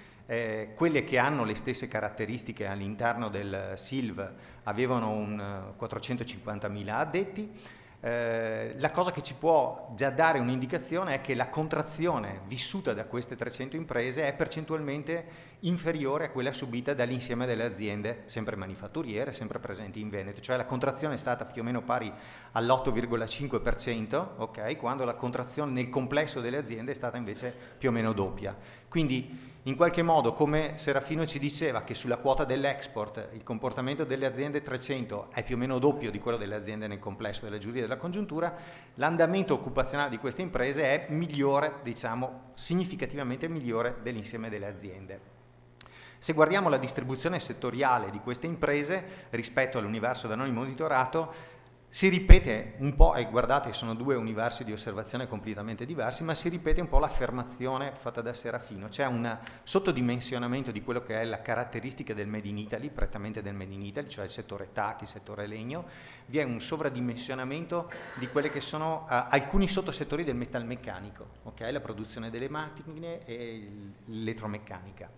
Quelle che hanno le stesse caratteristiche all'interno del SILV avevano un 450.000 addetti. La cosa che ci può già dare un'indicazione è che la contrazione vissuta da queste 300 imprese è percentualmente inferiore a quella subita dall'insieme delle aziende sempre manifatturiere, sempre presenti in Veneto, cioè la contrazione è stata più o meno pari all'8,5%, ok? Quando la contrazione nel complesso delle aziende è stata invece più o meno doppia. Quindi in qualche modo, come Serafino ci diceva che sulla quota dell'export il comportamento delle aziende 300 è più o meno doppio di quello delle aziende nel complesso della giuria della congiuntura, l'andamento occupazionale di queste imprese è migliore, diciamo, significativamente migliore dell'insieme delle aziende. Se guardiamo la distribuzione settoriale di queste imprese rispetto all'universo da noi monitorato, si ripete un po', e guardate sono due universi di osservazione completamente diversi, ma si ripete un po' l'affermazione fatta da Serafino, c'è un sottodimensionamento di quello che è la caratteristica del Made in Italy, prettamente del Made in Italy, cioè il settore tacchi, il settore legno, vi è un sovradimensionamento di quelle che sono alcuni sottosettori del metalmeccanico, okay? La produzione delle macchine e l'elettromeccanica.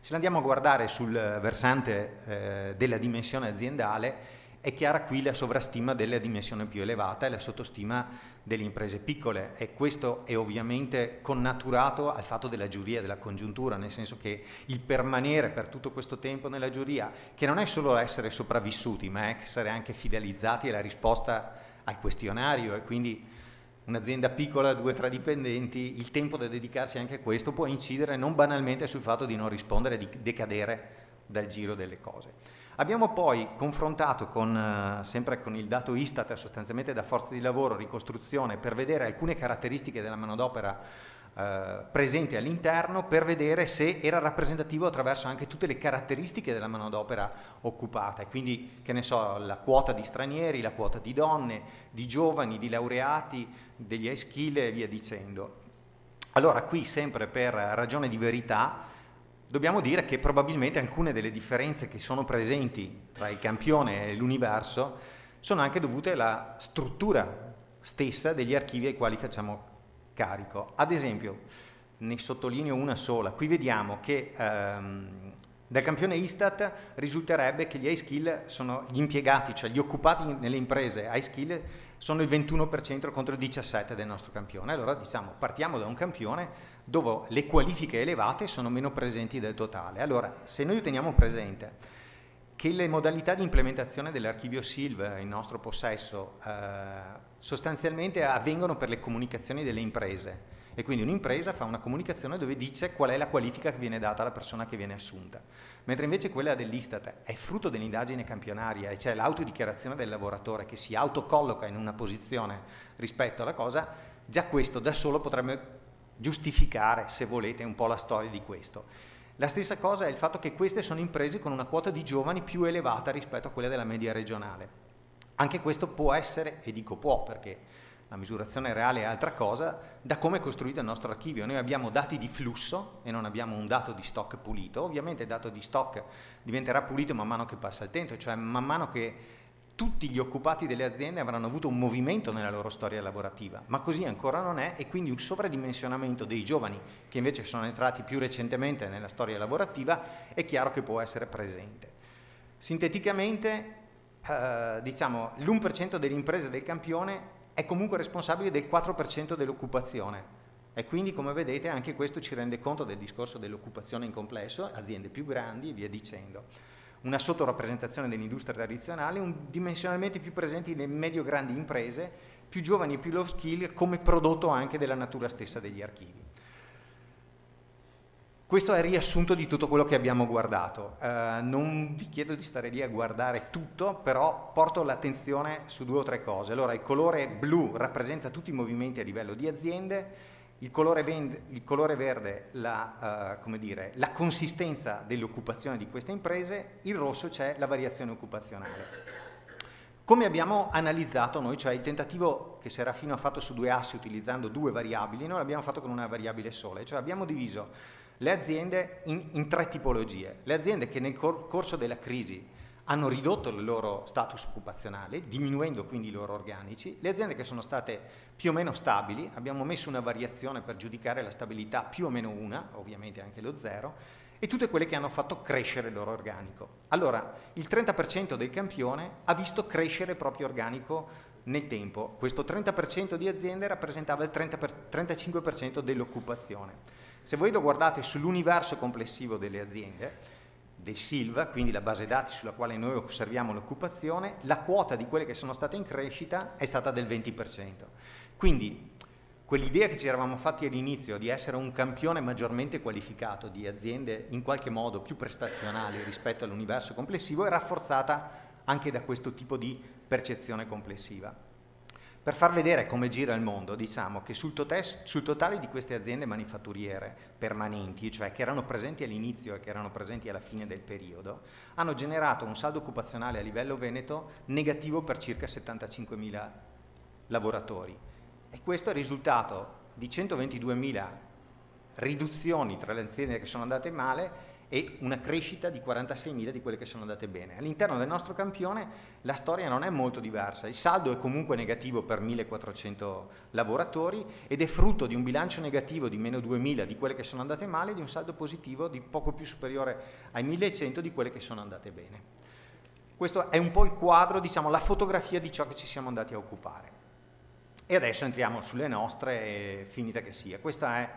Se andiamo a guardare sul versante della dimensione aziendale, è chiara qui la sovrastima della dimensione più elevata e la sottostima delle imprese piccole, e questo è ovviamente connaturato al fatto della giuria della congiuntura, nel senso che il permanere per tutto questo tempo nella giuria, che non è solo essere sopravvissuti, ma è essere anche fidelizzati alla risposta al questionario, e quindi un'azienda piccola, 2 o 3 dipendenti, il tempo da dedicarsi anche a questo può incidere non banalmente sul fatto di non rispondere, di decadere dal giro delle cose. Abbiamo poi confrontato sempre con il dato Istat, sostanzialmente da forza di lavoro, ricostruzione, per vedere alcune caratteristiche della manodopera presente all'interno, per vedere se era rappresentativo attraverso anche tutte le caratteristiche della manodopera occupata, e quindi, che ne so, la quota di stranieri, la quota di donne, di giovani, di laureati, degli high skill e via dicendo. Allora qui, sempre per ragione di verità, dobbiamo dire che probabilmente alcune delle differenze che sono presenti tra il campione e l'universo sono anche dovute alla struttura stessa degli archivi ai quali facciamo carico. Ad esempio, ne sottolineo una sola, qui vediamo che dal campione Istat risulterebbe che gli high skill sono gli impiegati, cioè gli occupati nelle imprese high skill sono il 21% contro il 17% del nostro campione. Allora diciamo, partiamo da un campione dove le qualifiche elevate sono meno presenti del totale. Allora, se noi teniamo presente che le modalità di implementazione dell'archivio SILV in nostro possesso sostanzialmente avvengono per le comunicazioni delle imprese, e quindi un'impresa fa una comunicazione dove dice qual è la qualifica che viene data alla persona che viene assunta, mentre invece quella dell'Istat è frutto dell'indagine campionaria, e c'è l'autodichiarazione del lavoratore che si autocolloca in una posizione rispetto alla cosa. Già questo da solo potrebbe giustificare, se volete, un po' la storia di questo. La stessa cosa è il fatto che queste sono imprese con una quota di giovani più elevata rispetto a quella della media regionale. Anche questo può essere, e dico può perché la misurazione reale è altra cosa, da come è costruito il nostro archivio. Noi abbiamo dati di flusso e non abbiamo un dato di stock pulito. Ovviamente il dato di stock diventerà pulito man mano che passa il tempo, cioè man mano che tutti gli occupati delle aziende avranno avuto un movimento nella loro storia lavorativa, ma così ancora non è, e quindi un sovradimensionamento dei giovani che invece sono entrati più recentemente nella storia lavorativa è chiaro che può essere presente. Sinteticamente, diciamo, l'1% delle imprese del campione è comunque responsabile del 4% dell'occupazione, e quindi, come vedete, anche questo ci rende conto del discorso dell'occupazione in complesso, aziende più grandi e via dicendo. Una sottorappresentazione dell'industria tradizionale, dimensionalmente più presenti nelle medio-grandi imprese, più giovani e più low skill, come prodotto anche della natura stessa degli archivi. Questo è il riassunto di tutto quello che abbiamo guardato. Non vi chiedo di stare lì a guardare tutto, però porto l'attenzione su 2 o 3 cose. Allora, il colore blu rappresenta tutti i movimenti a livello di aziende, il colore verde come dire, la consistenza dell'occupazione di queste imprese, il rosso c'è la variazione occupazionale. Come abbiamo analizzato noi, cioè il tentativo che Serafino ha fatto su 2 assi utilizzando 2 variabili, noi l'abbiamo fatto con una variabile sola, cioè abbiamo diviso le aziende in 3 tipologie. Le aziende che nel corso della crisi hanno ridotto il loro status occupazionale, diminuendo quindi i loro organici, le aziende che sono state più o meno stabili, abbiamo messo una variazione per giudicare la stabilità più o meno 1, ovviamente anche lo 0, e tutte quelle che hanno fatto crescere il loro organico. Allora, il 30% del campione ha visto crescere il proprio organico nel tempo. Questo 30% di aziende rappresentava il 35% dell'occupazione. Se voi lo guardate sull'universo complessivo delle aziende, del Silva, quindi la base dati sulla quale noi osserviamo l'occupazione, la quota di quelle che sono state in crescita è stata del 20%. Quindi quell'idea che ci eravamo fatti all'inizio di essere un campione maggiormente qualificato di aziende in qualche modo più prestazionali rispetto all'universo complessivo è rafforzata anche da questo tipo di percezione complessiva. Per far vedere come gira il mondo, diciamo che sul totale di queste aziende manifatturiere permanenti, cioè che erano presenti all'inizio e che erano presenti alla fine del periodo, hanno generato un saldo occupazionale a livello veneto negativo per circa 75.000 lavoratori. E questo è il risultato di 122.000 riduzioni tra le aziende che sono andate male e una crescita di 46.000 di quelle che sono andate bene. All'interno del nostro campione la storia non è molto diversa, il saldo è comunque negativo per 1.400 lavoratori ed è frutto di un bilancio negativo di meno 2.000 di quelle che sono andate male e di un saldo positivo di poco più superiore ai 1.100 di quelle che sono andate bene. Questo è un po' il quadro, diciamo, la fotografia di ciò che ci siamo andati a occupare. E adesso entriamo sulle nostre, finita che sia. Questa è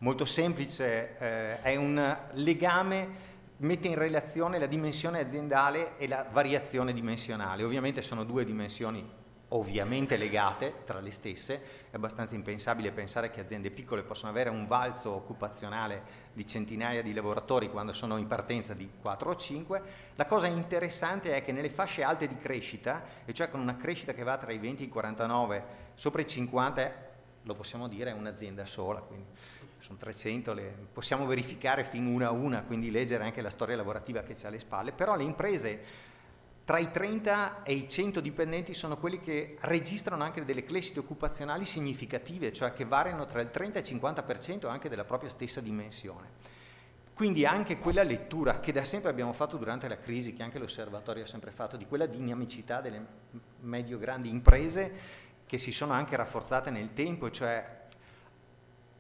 molto semplice, è un legame, mette in relazione la dimensione aziendale e la variazione dimensionale. Ovviamente sono 2 dimensioni ovviamente legate tra le stesse, è abbastanza impensabile pensare che aziende piccole possano avere un valzo occupazionale di centinaia di lavoratori quando sono in partenza di 4 o 5. La cosa interessante è che nelle fasce alte di crescita, e cioè con una crescita che va tra i 20 e i 49, sopra i 50, lo possiamo dire, è un'azienda sola, quindi sono 300, possiamo verificare fin una a una, quindi leggere anche la storia lavorativa che c'è alle spalle, però le imprese tra i 30 e i 100 dipendenti sono quelli che registrano anche delle crescite occupazionali significative, cioè che variano tra il 30 e il 50% anche della propria stessa dimensione. Quindi anche quella lettura che da sempre abbiamo fatto durante la crisi, che anche l'osservatorio ha sempre fatto, di quella dinamicità delle medio-grandi imprese che si sono anche rafforzate nel tempo, cioè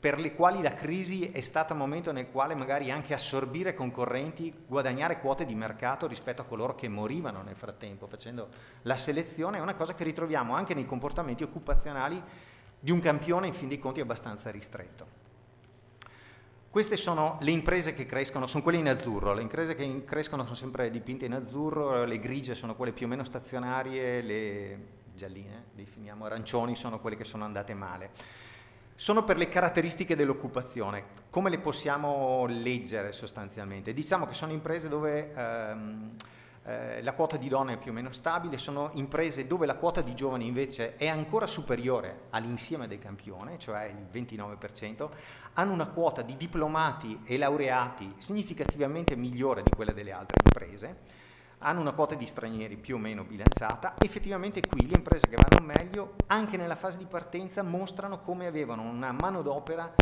per le quali la crisi è stata un momento nel quale magari anche assorbire concorrenti, guadagnare quote di mercato rispetto a coloro che morivano nel frattempo facendo la selezione, è una cosa che ritroviamo anche nei comportamenti occupazionali di un campione in fin dei conti abbastanza ristretto. Queste sono le imprese che crescono, sono quelle in azzurro, le imprese che crescono sono sempre dipinte in azzurro, le grigie sono quelle più o meno stazionarie, le gialline, definiamo arancioni, sono quelle che sono andate male. Sono per le caratteristiche dell'occupazione. Come le possiamo leggere sostanzialmente? Diciamo che sono imprese dove la quota di donne è più o meno stabile, sono imprese dove la quota di giovani invece è ancora superiore all'insieme del campione, cioè il 29%, hanno una quota di diplomati e laureati significativamente migliore di quella delle altre imprese, hanno una quota di stranieri più o meno bilanciata. Effettivamente qui le imprese che vanno meglio, anche nella fase di partenza, mostrano come avevano una manodopera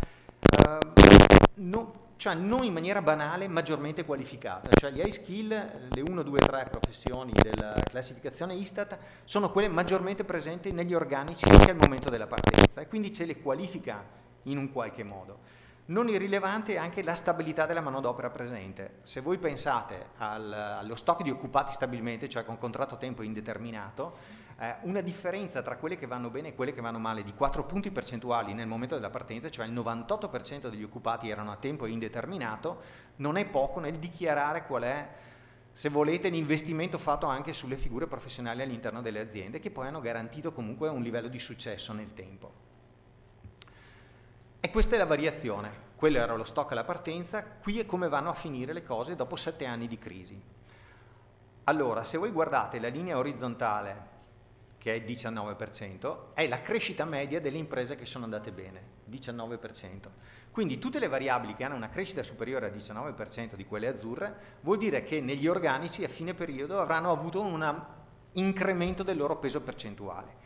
cioè non in maniera banale, maggiormente qualificata. Cioè gli high skill, le 1, 2, 3 professioni della classificazione Istat, sono quelle maggiormente presenti negli organici anche al momento della partenza e quindi ce le qualifica in un qualche modo. Non irrilevante è anche la stabilità della manodopera presente. Se voi pensate allo stock di occupati stabilmente, cioè con contratto a tempo indeterminato, una differenza tra quelle che vanno bene e quelle che vanno male di 4 punti percentuali nel momento della partenza, cioè il 98% degli occupati erano a tempo indeterminato, non è poco nel dichiarare qual è, se volete, l'investimento fatto anche sulle figure professionali all'interno delle aziende, che poi hanno garantito comunque un livello di successo nel tempo. E questa è la variazione, quello era lo stock alla partenza, qui è come vanno a finire le cose dopo 7 anni di crisi. Allora, se voi guardate la linea orizzontale, che è il 19%, è la crescita media delle imprese che sono andate bene, 19%. Quindi tutte le variabili che hanno una crescita superiore al 19% di quelle azzurre, vuol dire che negli organici a fine periodo avranno avuto una incremento del loro peso percentuale.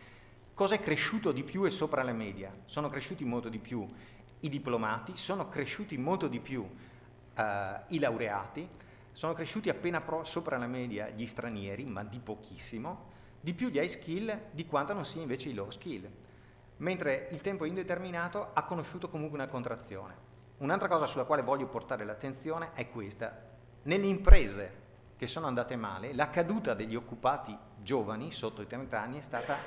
Cosa è cresciuto di più e sopra la media? Sono cresciuti molto di più i diplomati, sono cresciuti molto di più i laureati, sono cresciuti appena sopra la media gli stranieri, ma di pochissimo, di più gli high skill di quanto non sia invece i low skill, mentre il tempo indeterminato ha conosciuto comunque una contrazione. Un'altra cosa sulla quale voglio portare l'attenzione è questa: nelle imprese che sono andate male, la caduta degli occupati giovani sotto i 30 anni è stata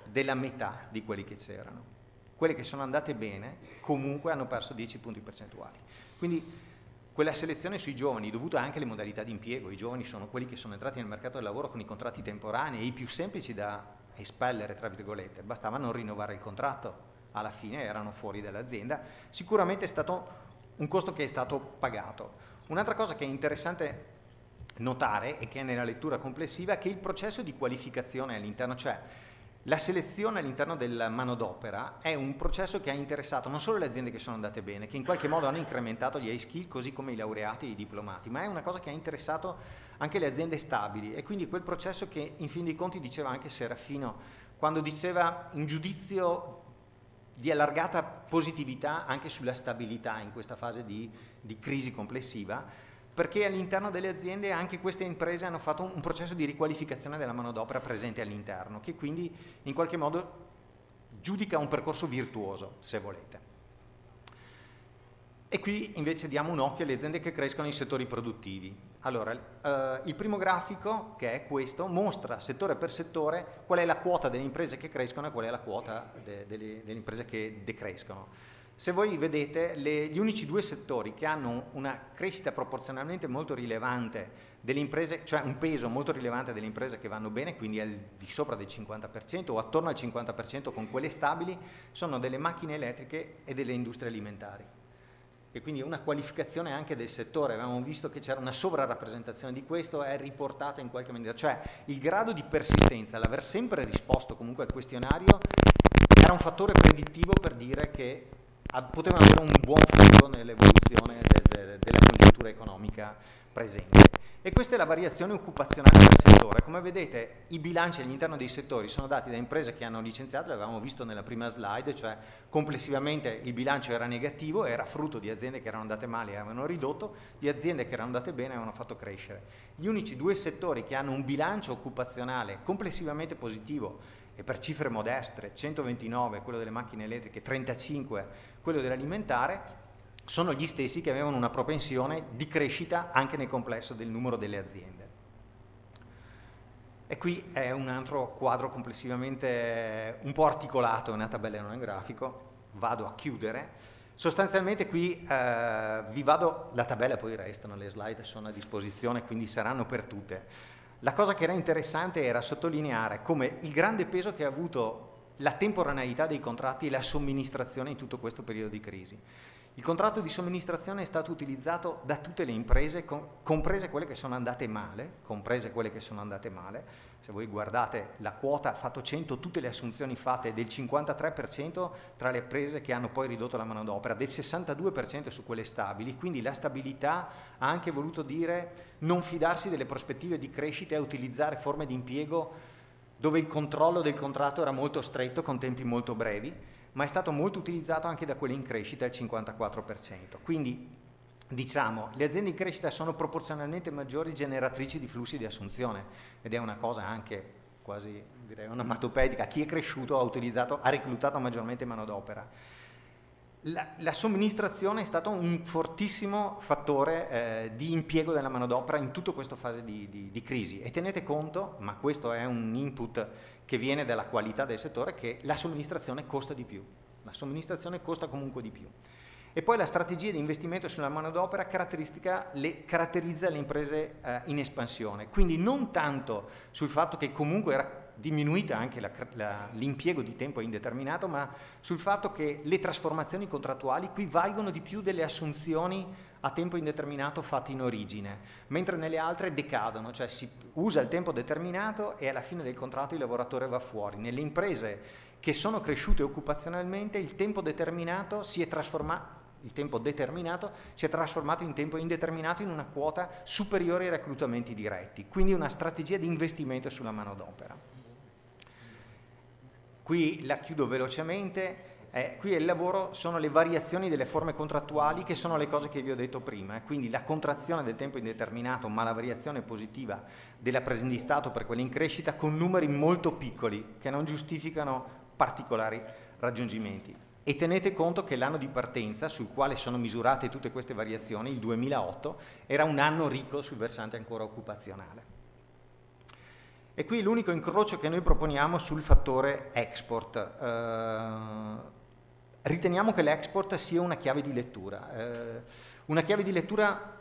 della metà di quelli che c'erano. Quelle che sono andate bene comunque hanno perso 10 punti percentuali. Quindi quella selezione sui giovani, dovuta anche alle modalità di impiego, i giovani sono quelli che sono entrati nel mercato del lavoro con i contratti temporanei, i più semplici da espellere, tra virgolette, bastava non rinnovare il contratto, alla fine erano fuori dall'azienda. Sicuramente è stato un costo che è stato pagato. Un'altra cosa che è interessante notare e che è nella lettura complessiva è che il processo di qualificazione all'interno, cioè la selezione all'interno della manodopera, è un processo che ha interessato non solo le aziende che sono andate bene, che in qualche modo hanno incrementato gli high skill così come i laureati e i diplomati, ma è una cosa che ha interessato anche le aziende stabili, e quindi quel processo che in fin dei conti diceva anche Serafino quando diceva un giudizio di allargata positività anche sulla stabilità in questa fase di crisi complessiva, perché all'interno delle aziende anche queste imprese hanno fatto un processo di riqualificazione della manodopera presente all'interno, che quindi in qualche modo giudica un percorso virtuoso, se volete. E qui invece diamo un occhio alle aziende che crescono in settori produttivi. Allora, il primo grafico, che è questo, mostra settore per settore qual è la quota delle imprese che crescono e qual è la quota delle imprese che decrescono. Se voi vedete, gli unici due settori che hanno una crescita proporzionalmente molto rilevante delle imprese, cioè un peso molto rilevante delle imprese che vanno bene, quindi al di sopra del 50% o attorno al 50% con quelle stabili, sono delle macchine elettriche e delle industrie alimentari. E quindi una qualificazione anche del settore. Avevamo visto che c'era una sovrarappresentazione di questo, è riportata in qualche maniera, cioè il grado di persistenza, l'aver sempre risposto comunque al questionario, era un fattore predittivo per dire che potevano avere un buon futuro nell'evoluzione della congiuntura economica presente. E questa è la variazione occupazionale del settore. Come vedete, i bilanci all'interno dei settori sono dati da imprese che hanno licenziato, l'avevamo visto nella prima slide, cioè complessivamente il bilancio era negativo, era frutto di aziende che erano andate male e avevano ridotto, di aziende che erano andate bene e avevano fatto crescere. Gli unici due settori che hanno un bilancio occupazionale complessivamente positivo, e per cifre modeste, 129 quello delle macchine elettriche, 35 quello dell'alimentare, sono gli stessi che avevano una propensione di crescita anche nel complesso del numero delle aziende. E qui è un altro quadro complessivamente un po' articolato, è una tabella e non un grafico, vado a chiudere. Sostanzialmente qui vi vado, la tabella poi restano, le slide sono a disposizione, quindi saranno per tutte. La cosa che era interessante era sottolineare come il grande peso che ha avuto la temporaneità dei contratti e la somministrazione in tutto questo periodo di crisi. Il contratto di somministrazione è stato utilizzato da tutte le imprese, comprese quelle che sono andate male, Se voi guardate la quota, fatto 100, tutte le assunzioni fatte del 53% tra le imprese che hanno poi ridotto la manodopera, del 62% su quelle stabili, quindi la stabilità ha anche voluto dire non fidarsi delle prospettive di crescita e utilizzare forme di impiego dove il controllo del contratto era molto stretto, con tempi molto brevi, ma è stato molto utilizzato anche da quelle in crescita, il 54%. Quindi, diciamo, le aziende in crescita sono proporzionalmente maggiori generatrici di flussi di assunzione, ed è una cosa anche quasi, direi, onomatopeica. Chi è cresciuto ha reclutato maggiormente manodopera. La somministrazione è stato un fortissimo fattore di impiego della manodopera in tutta questa fase di crisi, e tenete conto, ma questo è un input che viene dalla qualità del settore, che la somministrazione costa di più, la somministrazione costa comunque di più. E poi la strategia di investimento sulla manodopera caratterizza le imprese in espansione, quindi non tanto sul fatto che comunque era diminuita anche l'impiego di tempo indeterminato, ma sul fatto che le trasformazioni contrattuali qui valgono di più delle assunzioni a tempo indeterminato fatte in origine, mentre nelle altre decadono, cioè si usa il tempo determinato e alla fine del contratto il lavoratore va fuori. Nelle imprese che sono cresciute occupazionalmente il tempo determinato si è trasformato, il tempo determinato si è trasformato in tempo indeterminato in una quota superiore ai reclutamenti diretti, quindi una strategia di investimento sulla manodopera. Qui la chiudo velocemente. Qui il lavoro sono le variazioni delle forme contrattuali, che sono le cose che vi ho detto prima, quindi la contrazione del tempo indeterminato ma la variazione positiva dell'apprendistato per quelle in crescita con numeri molto piccoli che non giustificano particolari raggiungimenti. E tenete conto che l'anno di partenza sul quale sono misurate tutte queste variazioni, il 2008, era un anno ricco sul versante ancora occupazionale. E qui l'unico incrocio che noi proponiamo sul fattore export. Riteniamo che l'export sia una chiave di lettura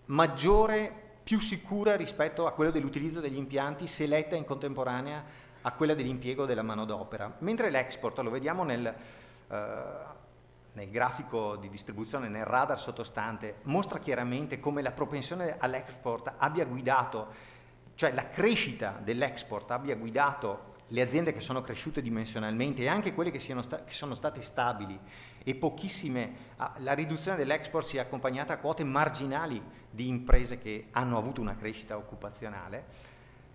maggiore, più sicura rispetto a quello dell'utilizzo degli impianti se letta in contemporanea a quella dell'impiego della manodopera. Mentre l'export, lo vediamo nel grafico di distribuzione, nel radar sottostante, mostra chiaramente come la propensione all'export abbia guidato, cioè la crescita dell'export abbia guidato le aziende che sono cresciute dimensionalmente e anche quelle che sono state stabili e pochissime, la riduzione dell'export si è accompagnata a quote marginali di imprese che hanno avuto una crescita occupazionale.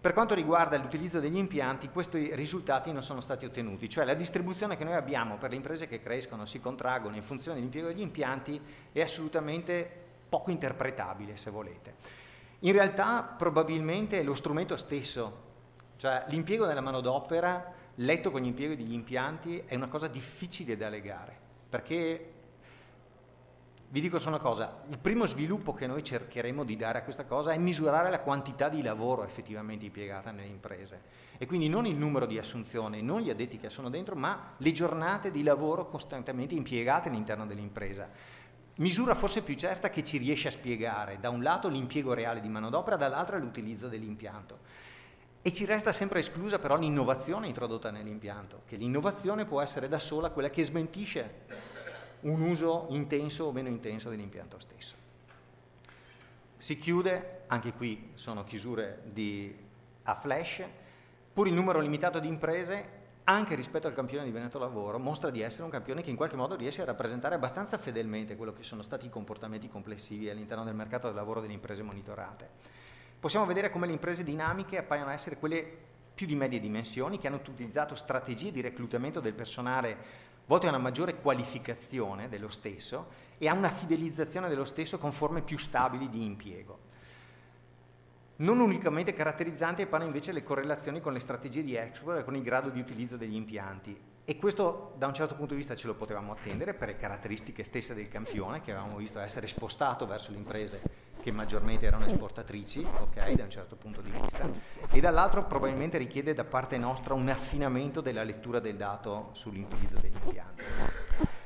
Per quanto riguarda l'utilizzo degli impianti, questi risultati non sono stati ottenuti, cioè la distribuzione che noi abbiamo per le imprese che crescono, si contraggono in funzione dell'impiego degli impianti è assolutamente poco interpretabile, se volete. In realtà probabilmente è lo strumento stesso. Cioè l'impiego della manodopera, letto con gli impieghi degli impianti, è una cosa difficile da legare, perché, vi dico solo una cosa, il primo sviluppo che noi cercheremo di dare a questa cosa è misurare la quantità di lavoro effettivamente impiegata nelle imprese, e quindi non il numero di assunzioni, non gli addetti che sono dentro, ma le giornate di lavoro costantemente impiegate all'interno dell'impresa. Misura forse più certa che ci riesce a spiegare, da un lato l'impiego reale di manodopera, dall'altro l'utilizzo dell'impianto. E ci resta sempre esclusa però l'innovazione introdotta nell'impianto, che l'innovazione può essere da sola quella che smentisce un uso intenso o meno intenso dell'impianto stesso. Si chiude, anche qui sono chiusure a flash, pur il numero limitato di imprese, anche rispetto al campione di Veneto Lavoro, mostra di essere un campione che in qualche modo riesce a rappresentare abbastanza fedelmente quello che sono stati i comportamenti complessivi all'interno del mercato del lavoro delle imprese monitorate. Possiamo vedere come le imprese dinamiche appaiono essere quelle più di medie dimensioni, che hanno utilizzato strategie di reclutamento del personale volte a una maggiore qualificazione dello stesso e a una fidelizzazione dello stesso con forme più stabili di impiego. Non unicamente caratterizzanti appaiono invece le correlazioni con le strategie di export e con il grado di utilizzo degli impianti. E questo da un certo punto di vista ce lo potevamo attendere per le caratteristiche stesse del campione, che avevamo visto essere spostato verso le imprese che maggiormente erano esportatrici, ok, da un certo punto di vista, e dall'altro probabilmente richiede da parte nostra un affinamento della lettura del dato sull'utilizzo degli impianti.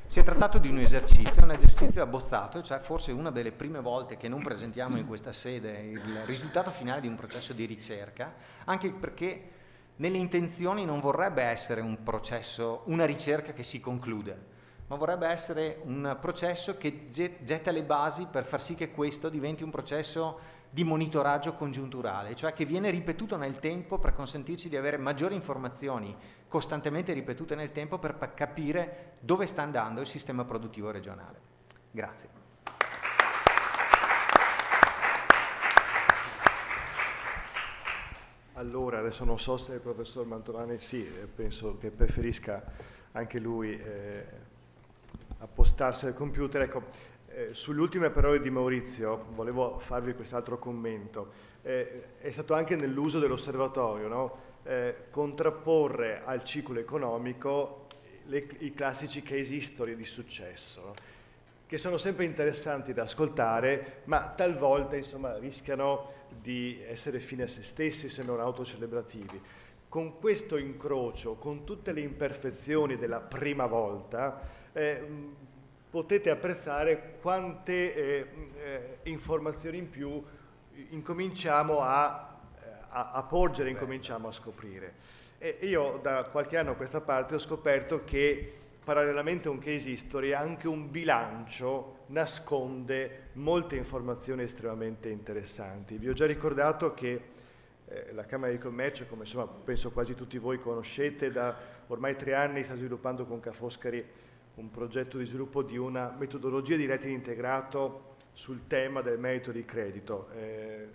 Si è trattato di un esercizio abbozzato, cioè forse una delle prime volte che non presentiamo in questa sede il risultato finale di un processo di ricerca, anche perché nelle intenzioni non vorrebbe essere un processo, una ricerca che si conclude, ma vorrebbe essere un processo che getta le basi per far sì che questo diventi un processo di monitoraggio congiunturale, cioè che viene ripetuto nel tempo per consentirci di avere maggiori informazioni costantemente ripetute nel tempo per capire dove sta andando il sistema produttivo regionale. Grazie. Allora, adesso non so se il professor Mantovani, sì, penso che preferisca anche lui appostarsi al computer. Ecco, sulle ultime parole di Maurizio volevo farvi quest'altro commento. È stato anche nell'uso dell'osservatorio, no? Contrapporre al ciclo economico i classici case history di successo, no? Che sono sempre interessanti da ascoltare, ma talvolta insomma rischiano di essere fini a se stessi se non autocelebrativi. Con questo incrocio, con tutte le imperfezioni della prima volta, potete apprezzare quante informazioni in più incominciamo a porgere, incominciamo a scoprire. E io da qualche anno a questa parte ho scoperto che parallelamente a un case history anche un bilancio nasconde molte informazioni estremamente interessanti. Vi ho già ricordato che la Camera di Commercio, come insomma penso quasi tutti voi conoscete, da ormai 3 anni sta sviluppando con Ca' Foscari un progetto di sviluppo di una metodologia di rating integrato sul tema del merito di credito.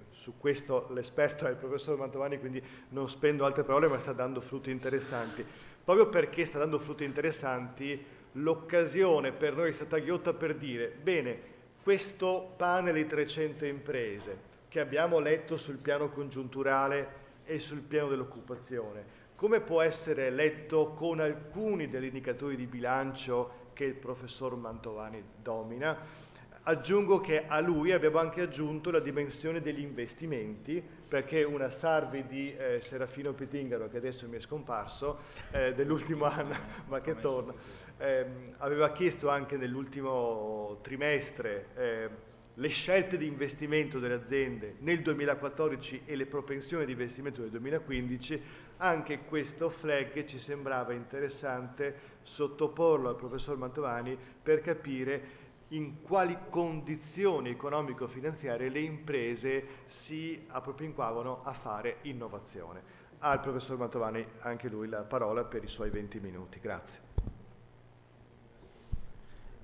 Su questo l'esperto è il professor Mantovani, quindi non spendo altre parole, ma sta dando frutti interessanti. Proprio perché sta dando frutti interessanti, l'occasione per noi è stata ghiotta per dire, bene, questo panel di 300 imprese che abbiamo letto sul piano congiunturale e sul piano dell'occupazione, come può essere letto con alcuni degli indicatori di bilancio che il professor Mantovani domina? Aggiungo che a lui abbiamo anche aggiunto la dimensione degli investimenti, perché una survey di Serafino Pitingaro, che adesso mi è scomparso, dell'ultimo anno, ma che torna, aveva chiesto anche nell'ultimo trimestre le scelte di investimento delle aziende nel 2014 e le propensioni di investimento nel 2015. Anche questo flag ci sembrava interessante sottoporlo al professor Mantovani per capire in quali condizioni economico-finanziarie le imprese si appropinquavano a fare innovazione. Al professor Mantovani anche lui la parola per i suoi 20 minuti. Grazie.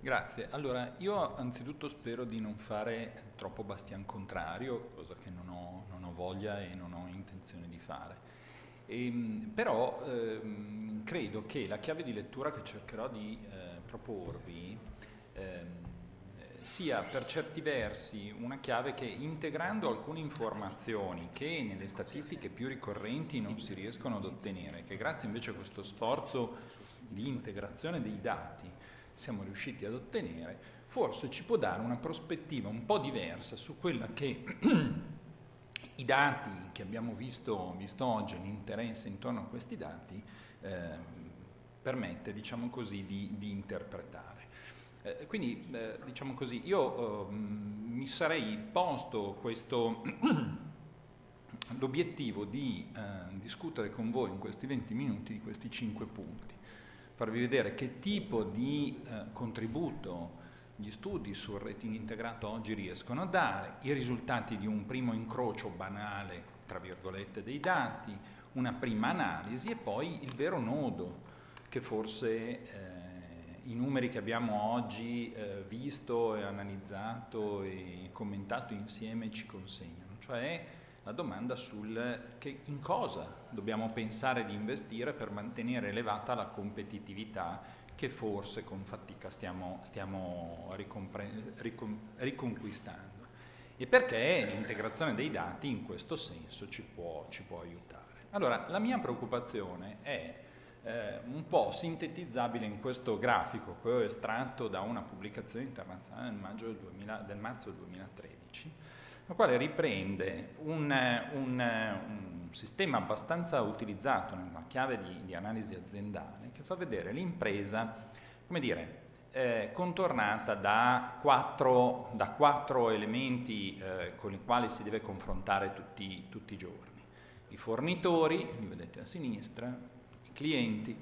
Grazie. Allora, io anzitutto spero di non fare troppo bastian contrario, cosa che non ho voglia e non ho intenzione di fare. Però credo che la chiave di lettura che cercherò di proporvi sia per certi versi una chiave che, integrando alcune informazioni che nelle statistiche più ricorrenti non si riescono ad ottenere, che grazie invece a questo sforzo di integrazione dei dati siamo riusciti ad ottenere, forse ci può dare una prospettiva un po' diversa su quella che i dati che abbiamo visto oggi, l'interesse intorno a questi dati, permette, diciamo così, di interpretare. Quindi, diciamo così, io mi sarei posto l'obiettivo di discutere con voi in questi 20 minuti di questi 5 punti, farvi vedere che tipo di contributo gli studi sul rating integrato oggi riescono a dare, i risultati di un primo incrocio banale, tra virgolette, dei dati, una prima analisi e poi il vero nodo che forse i numeri che abbiamo oggi visto e analizzato e commentato insieme ci consegnano, cioè la domanda in cosa dobbiamo pensare di investire per mantenere elevata la competitività che forse con fatica stiamo riconquistando, e perché l'integrazione dei dati in questo senso ci può aiutare. Allora, la mia preoccupazione è un po' sintetizzabile in questo grafico che ho estratto da una pubblicazione internazionale del marzo del 2013, la quale riprende un sistema abbastanza utilizzato nella chiave di analisi aziendale, che fa vedere l'impresa, come dire, contornata da quattro elementi con i quali si deve confrontare tutti i giorni. I fornitori, li vedete a sinistra, clienti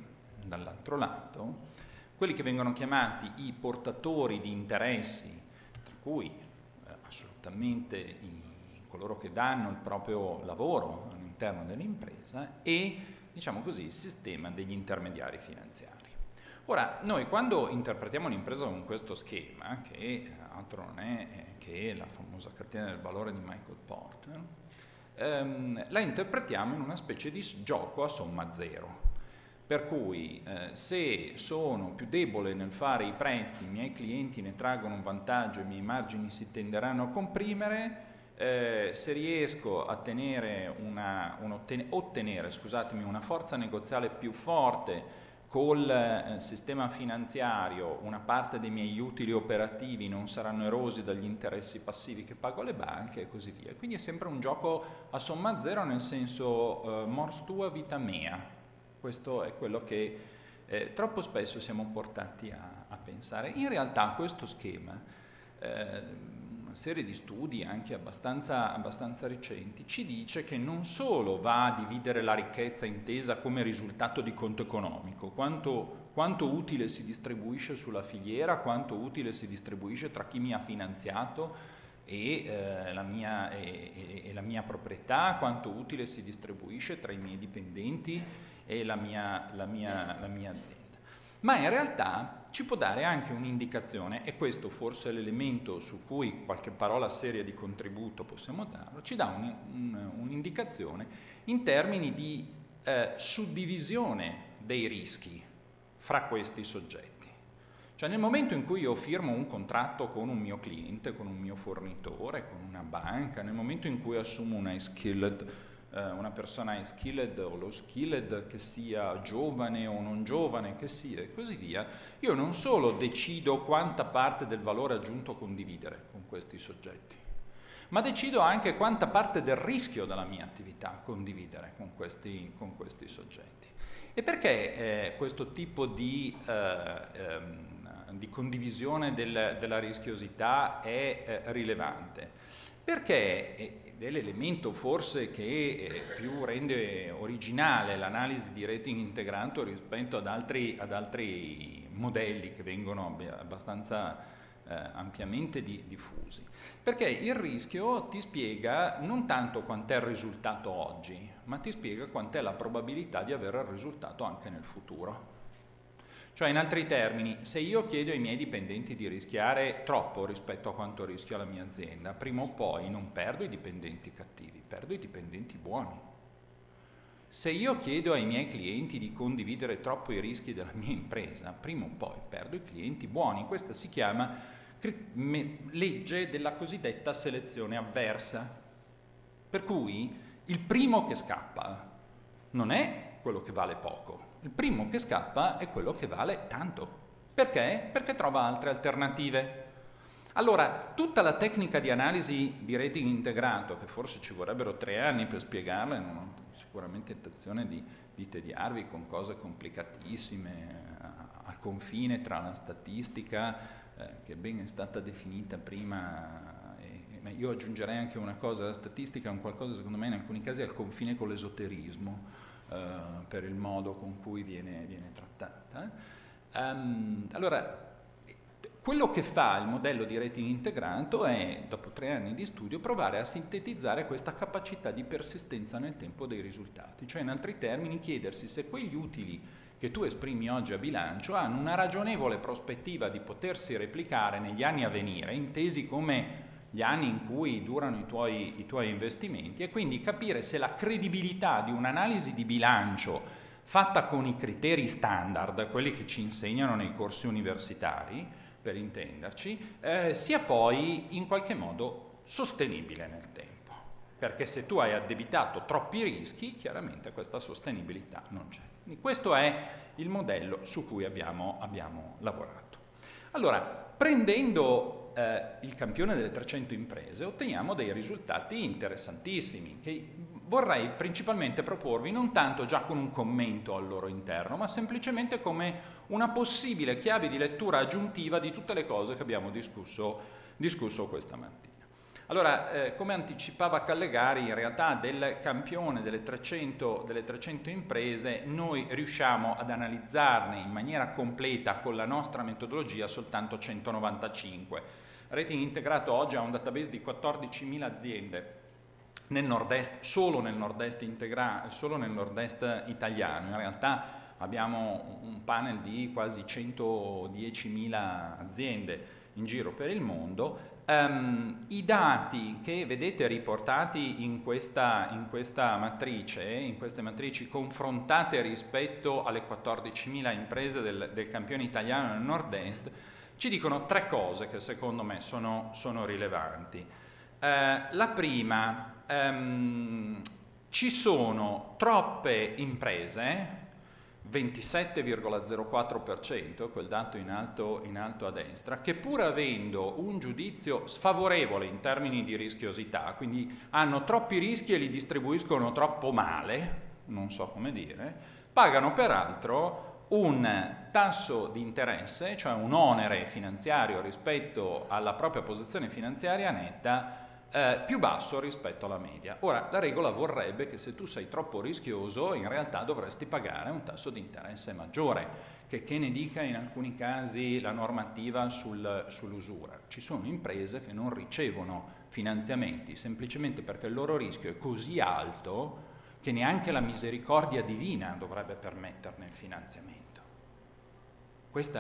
dall'altro lato, quelli che vengono chiamati i portatori di interessi, tra cui assolutamente coloro che danno il proprio lavoro all'interno dell'impresa, e, diciamo così, il sistema degli intermediari finanziari. Ora, noi quando interpretiamo l'impresa con questo schema, che altro non è che la famosa catena del valore di Michael Porter, la interpretiamo in una specie di gioco a somma zero. Per cui se sono più debole nel fare i prezzi, i miei clienti ne traggono un vantaggio, i miei margini si tenderanno a comprimere, se riesco a ottenere una forza negoziale più forte col sistema finanziario, una parte dei miei utili operativi non saranno erosi dagli interessi passivi che pago alle banche e così via. Quindi è sempre un gioco a somma zero, nel senso mors tua vita mea. Questo è quello che troppo spesso siamo portati a pensare. In realtà questo schema, una serie di studi anche abbastanza recenti, ci dice che non solo va a dividere la ricchezza intesa come risultato di conto economico, quanto utile si distribuisce sulla filiera, quanto utile si distribuisce tra chi mi ha finanziato e la mia proprietà, quanto utile si distribuisce tra i miei dipendenti e la mia azienda. Ma in realtà ci può dare anche un'indicazione, e questo forse è l'elemento su cui qualche parola seria di contributo possiamo darlo, ci dà un'indicazione in termini di suddivisione dei rischi fra questi soggetti. Cioè nel momento in cui io firmo un contratto con un mio cliente, con un mio fornitore, con una banca, nel momento in cui assumo una persona skilled o lo skilled, che sia giovane o non giovane che sia, e così via, io non solo decido quanta parte del valore aggiunto condividere con questi soggetti, ma decido anche quanta parte del rischio della mia attività condividere con questi soggetti. E perché questo tipo di condivisione della rischiosità è rilevante? Perché, ed è l'elemento forse che più rende originale l'analisi di rating integrato rispetto ad altri modelli che vengono abbastanza ampiamente diffusi, perché il rischio ti spiega non tanto quant'è il risultato oggi, ma ti spiega quant'è la probabilità di avere il risultato anche nel futuro. Cioè, in altri termini, se io chiedo ai miei dipendenti di rischiare troppo rispetto a quanto rischio la mia azienda, prima o poi non perdo i dipendenti cattivi, perdo i dipendenti buoni. Se io chiedo ai miei clienti di condividere troppo i rischi della mia impresa, prima o poi perdo i clienti buoni. Questa si chiama legge della cosiddetta selezione avversa. Per cui il primo che scappa non è quello che vale poco, il primo che scappa è quello che vale tanto. Perché? Perché trova altre alternative. Allora, tutta la tecnica di analisi di rating integrato, che forse ci vorrebbero 3 anni per spiegarla, non ho sicuramente intenzione di tediarvi con cose complicatissime, al confine tra la statistica, che ben è stata definita prima, ma io aggiungerei anche una cosa: la statistica è un qualcosa, secondo me, in alcuni casi al confine con l'esoterismo, per il modo con cui viene trattata. Allora, quello che fa il modello di rating integrato è, dopo 3 anni di studio, provare a sintetizzare questa capacità di persistenza nel tempo dei risultati, cioè in altri termini chiedersi se quegli utili che tu esprimi oggi a bilancio hanno una ragionevole prospettiva di potersi replicare negli anni a venire, intesi come gli anni in cui durano i tuoi investimenti, e quindi capire se la credibilità di un'analisi di bilancio fatta con i criteri standard, quelli che ci insegnano nei corsi universitari, per intenderci, sia poi in qualche modo sostenibile nel tempo. Perché se tu hai addebitato troppi rischi, chiaramente questa sostenibilità non c'è. Quindi questo è il modello su cui abbiamo lavorato. Allora, prendendo il campione delle 300 imprese, otteniamo dei risultati interessantissimi che vorrei principalmente proporvi non tanto già con un commento al loro interno, ma semplicemente come una possibile chiave di lettura aggiuntiva di tutte le cose che abbiamo discusso questa mattina. Allora, come anticipava Callegari, in realtà del campione delle 300 imprese noi riusciamo ad analizzarne in maniera completa con la nostra metodologia soltanto 195. Rating integrato oggi ha un database di 14.000 aziende nel nord-est, solo nel nord-est italiano. In realtà abbiamo un panel di quasi 110.000 aziende in giro per il mondo. I dati che vedete riportati in questa matrice, in queste matrici confrontate rispetto alle 14.000 imprese del campione italiano nel nord-est, ci dicono 3 cose che secondo me sono rilevanti. La prima, ci sono troppe imprese, 27,04%, quel dato in alto a destra, che pur avendo un giudizio sfavorevole in termini di rischiosità, quindi hanno troppi rischi e li distribuiscono troppo male, non so come dire, pagano peraltro un tasso di interesse, cioè un onere finanziario rispetto alla propria posizione finanziaria netta, più basso rispetto alla media. Ora, la regola vorrebbe che se tu sei troppo rischioso, in realtà dovresti pagare un tasso di interesse maggiore, che ne dica in alcuni casi la normativa sull'usura. Ci sono imprese che non ricevono finanziamenti semplicemente perché il loro rischio è così alto che neanche la misericordia divina dovrebbe permetterne il finanziamento. Questa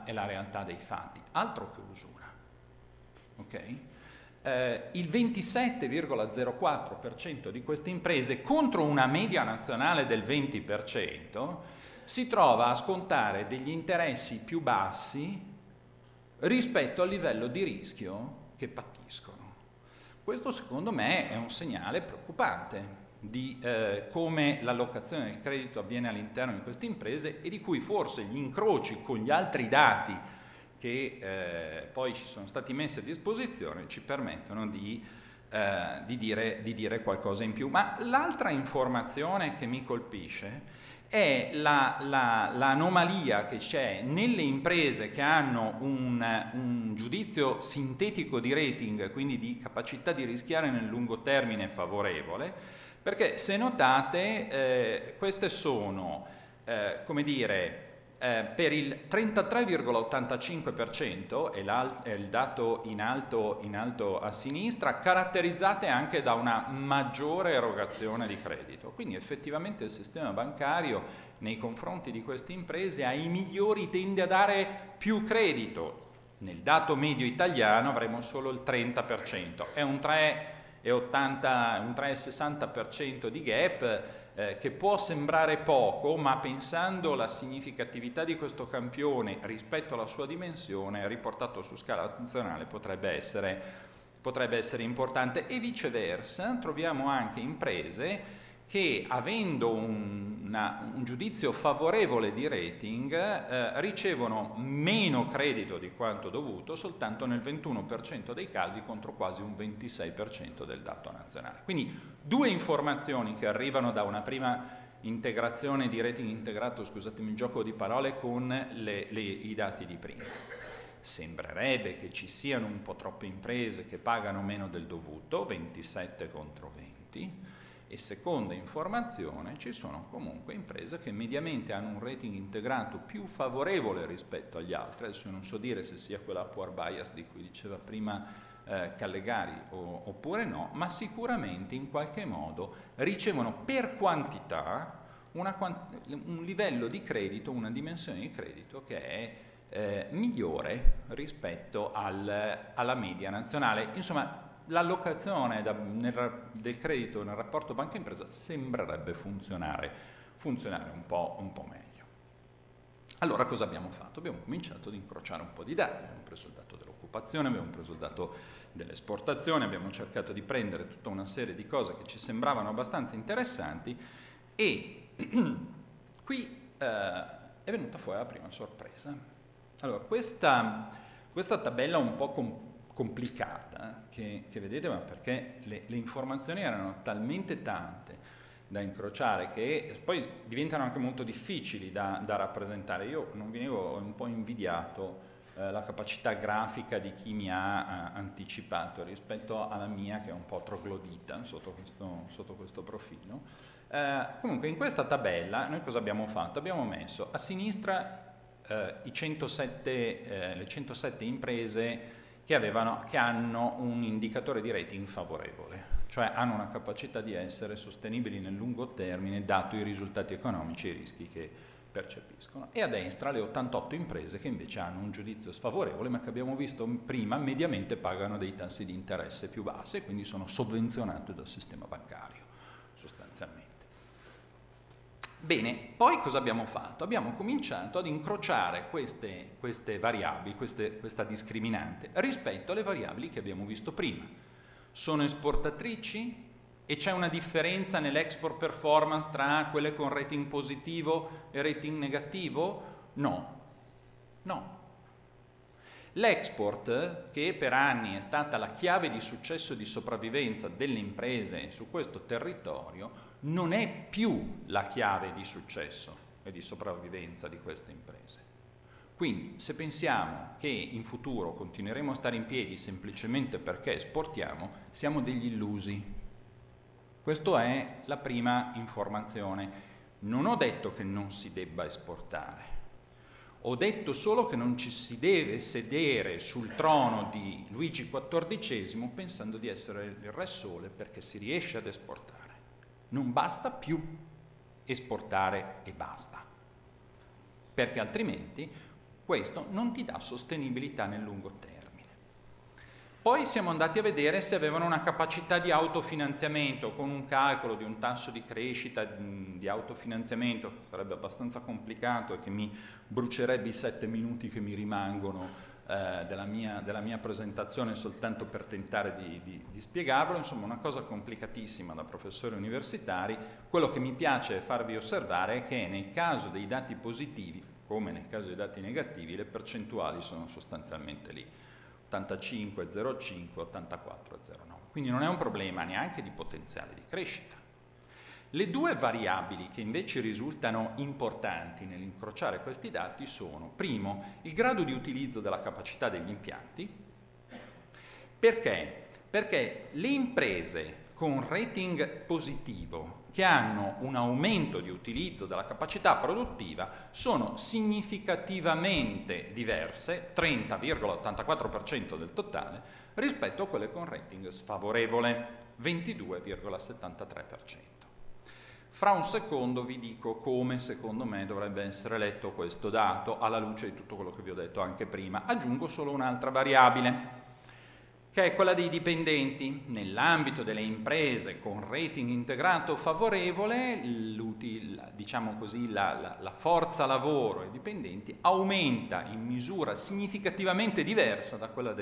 è la realtà dei fatti, altro che usura. Okay? Il 27,04% di queste imprese contro una media nazionale del 20% si trova a scontare degli interessi più bassi rispetto al livello di rischio che patiscono. Questo secondo me è un segnale preoccupante di come l'allocazione del credito avviene all'interno di queste imprese e di cui forse gli incroci con gli altri dati che poi ci sono stati messi a disposizione ci permettono di dire qualcosa in più. Ma l'altra informazione che mi colpisce è l'anomalia che c'è nelle imprese che hanno un giudizio sintetico di rating, quindi di capacità di rischiare nel lungo termine favorevole, perché se notate queste sono, come dire, per il 33,85%, è il dato in alto a sinistra, caratterizzate anche da una maggiore erogazione di credito. Quindi effettivamente il sistema bancario nei confronti di queste imprese ai migliori tende a dare più credito. Nel dato medio italiano avremo solo il 30%, è un 3,60% di gap, che può sembrare poco, ma pensando alla significatività di questo campione rispetto alla sua dimensione, riportato su scala nazionale potrebbe essere importante. E viceversa troviamo anche imprese che, avendo un giudizio favorevole di rating, ricevono meno credito di quanto dovuto soltanto nel 21% dei casi contro quasi un 26% del dato nazionale. Quindi due informazioni che arrivano da una prima integrazione di rating integrato, scusatemi il gioco di parole, con i dati di prima. Sembrerebbe che ci siano un po' troppe imprese che pagano meno del dovuto, 27 contro 20, e seconda informazione, ci sono comunque imprese che mediamente hanno un rating integrato più favorevole rispetto agli altri. Adesso non so dire se sia quella upward bias di cui diceva prima Callegari oppure no, ma sicuramente in qualche modo ricevono per quantità un livello di credito, una dimensione di credito che è migliore rispetto alla media nazionale. Insomma, l'allocazione del credito nel rapporto banca-impresa sembrerebbe funzionare un po' meglio. Allora cosa abbiamo fatto? Abbiamo cominciato ad incrociare un po' di dati, abbiamo preso il dato dell'occupazione, abbiamo preso il dato dell'esportazione, abbiamo cercato di prendere tutta una serie di cose che ci sembravano abbastanza interessanti e qui è venuta fuori la prima sorpresa. Allora, questa tabella un po' complicata che vedete, ma perché le informazioni erano talmente tante da incrociare che poi diventano anche molto difficili da rappresentare. Io non ho un po' invidiato la capacità grafica di chi mi ha anticipato rispetto alla mia, che è un po' troglodita sotto questo profilo. Comunque in questa tabella noi cosa abbiamo fatto? Abbiamo messo a sinistra le 107 imprese che hanno un indicatore di rating favorevole, cioè hanno una capacità di essere sostenibili nel lungo termine dato i risultati economici e i rischi che percepiscono, e a destra le 88 imprese che invece hanno un giudizio sfavorevole ma che abbiamo visto prima mediamente pagano dei tassi di interesse più bassi e quindi sono sovvenzionate dal sistema bancario sostanzialmente. Bene, poi cosa abbiamo fatto? Abbiamo cominciato ad incrociare queste variabili, questa discriminante, rispetto alle variabili che abbiamo visto prima. Sono esportatrici e c'è una differenza nell'export performance tra quelle con rating positivo e rating negativo? No. L'export, che per anni è stata la chiave di successo e di sopravvivenza delle imprese su questo territorio, non è più la chiave di successo e di sopravvivenza di queste imprese. Quindi, se pensiamo che in futuro continueremo a stare in piedi semplicemente perché esportiamo, siamo degli illusi. Questa è la prima informazione. Non ho detto che non si debba esportare. Ho detto solo che non ci si deve sedere sul trono di Luigi XIV pensando di essere il Re Sole perché si riesce ad esportare. Non basta più esportare e basta, perché altrimenti Questo non ti dà sostenibilità nel lungo termine. Poi siamo andati a vedere se avevano una capacità di autofinanziamento, con un calcolo di un tasso di crescita di autofinanziamento, sarebbe abbastanza complicato e che mi brucerebbe i 7 minuti che mi rimangono della mia presentazione soltanto per tentare di spiegarlo. Insomma, una cosa complicatissima da professori universitari. Quello che mi piace farvi osservare è che nel caso dei dati positivi, come nel caso dei dati negativi, le percentuali sono sostanzialmente lì. 85,05, 84,09. Quindi non è un problema neanche di potenziale di crescita. Le due variabili che invece risultano importanti nell'incrociare questi dati sono, primo, il grado di utilizzo della capacità degli impianti. Perché? Perché le imprese con rating positivo che hanno un aumento di utilizzo della capacità produttiva sono significativamente diverse, 30,84% del totale, rispetto a quelle con rating sfavorevole, 22,73%. Fra un secondo vi dico come secondo me dovrebbe essere letto questo dato alla luce di tutto quello che vi ho detto anche prima. Aggiungo solo un'altra variabile, che è quella dei dipendenti. Nell'ambito delle imprese con rating integrato favorevole, diciamo così, la forza lavoro ai dipendenti aumenta in misura significativamente diversa da quella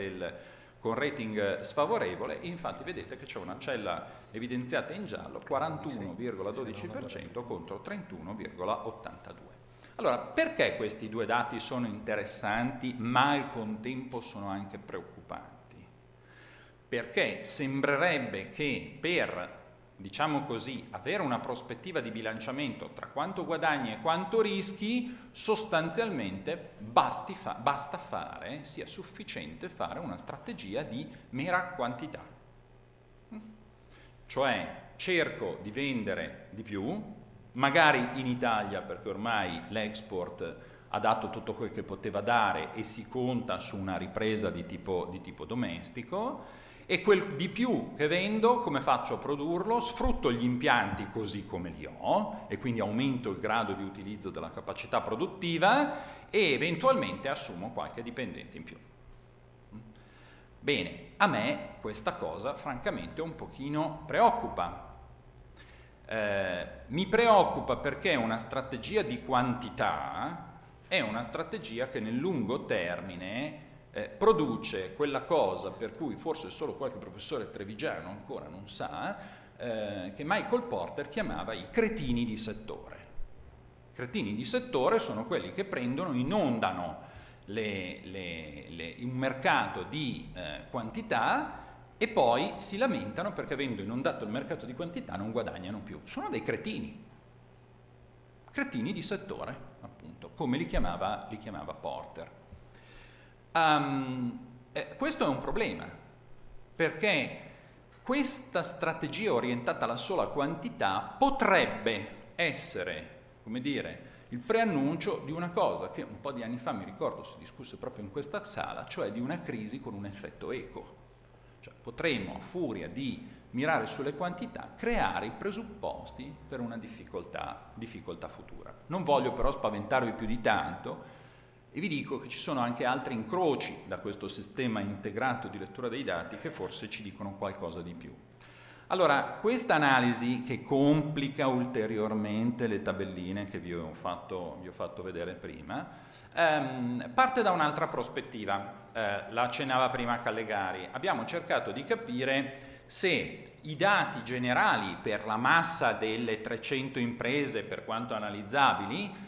con rating sfavorevole, e infatti vedete che c'è una cella evidenziata in giallo, 41,12% contro 31,82%. Allora, perché questi due dati sono interessanti ma al contempo sono anche preoccupanti? Perché sembrerebbe che per, diciamo così, avere una prospettiva di bilanciamento tra quanto guadagni e quanto rischi, sostanzialmente sia sufficiente fare una strategia di mera quantità. Cioè cerco di vendere di più, magari in Italia, perché ormai l'export ha dato tutto quel che poteva dare e si conta su una ripresa di tipo domestico, e quel di più che vendo, come faccio a produrlo? Sfrutto gli impianti così come li ho e quindi aumento il grado di utilizzo della capacità produttiva e eventualmente assumo qualche dipendente in più. Bene, a me questa cosa francamente un pochino preoccupa. Mi preoccupa perché una strategia di quantità è una strategia che nel lungo termine produce quella cosa per cui forse solo qualche professore trevigiano ancora non sa, che Michael Porter chiamava i cretini di settore. I cretini di settore sono quelli che inondano un mercato di quantità e poi si lamentano perché avendo inondato il mercato di quantità non guadagnano più. Sono dei cretini di settore, appunto, come li chiamava Porter. Questo è un problema, perché questa strategia orientata alla sola quantità potrebbe essere, come dire, il preannuncio di una cosa che un po' di anni fa, mi ricordo, si discusse proprio in questa sala, cioè di una crisi con un effetto eco. Cioè potremmo, a furia di mirare sulle quantità, creare i presupposti per una difficoltà futura. Non voglio però spaventarvi più di tanto, e vi dico che ci sono anche altri incroci da questo sistema integrato di lettura dei dati che forse ci dicono qualcosa di più. Allora, questa analisi che complica ulteriormente le tabelline che vi ho fatto vedere prima, parte da un'altra prospettiva, la accennava prima Callegari. Abbiamo cercato di capire se i dati generali per la massa delle 300 imprese, per quanto analizzabili,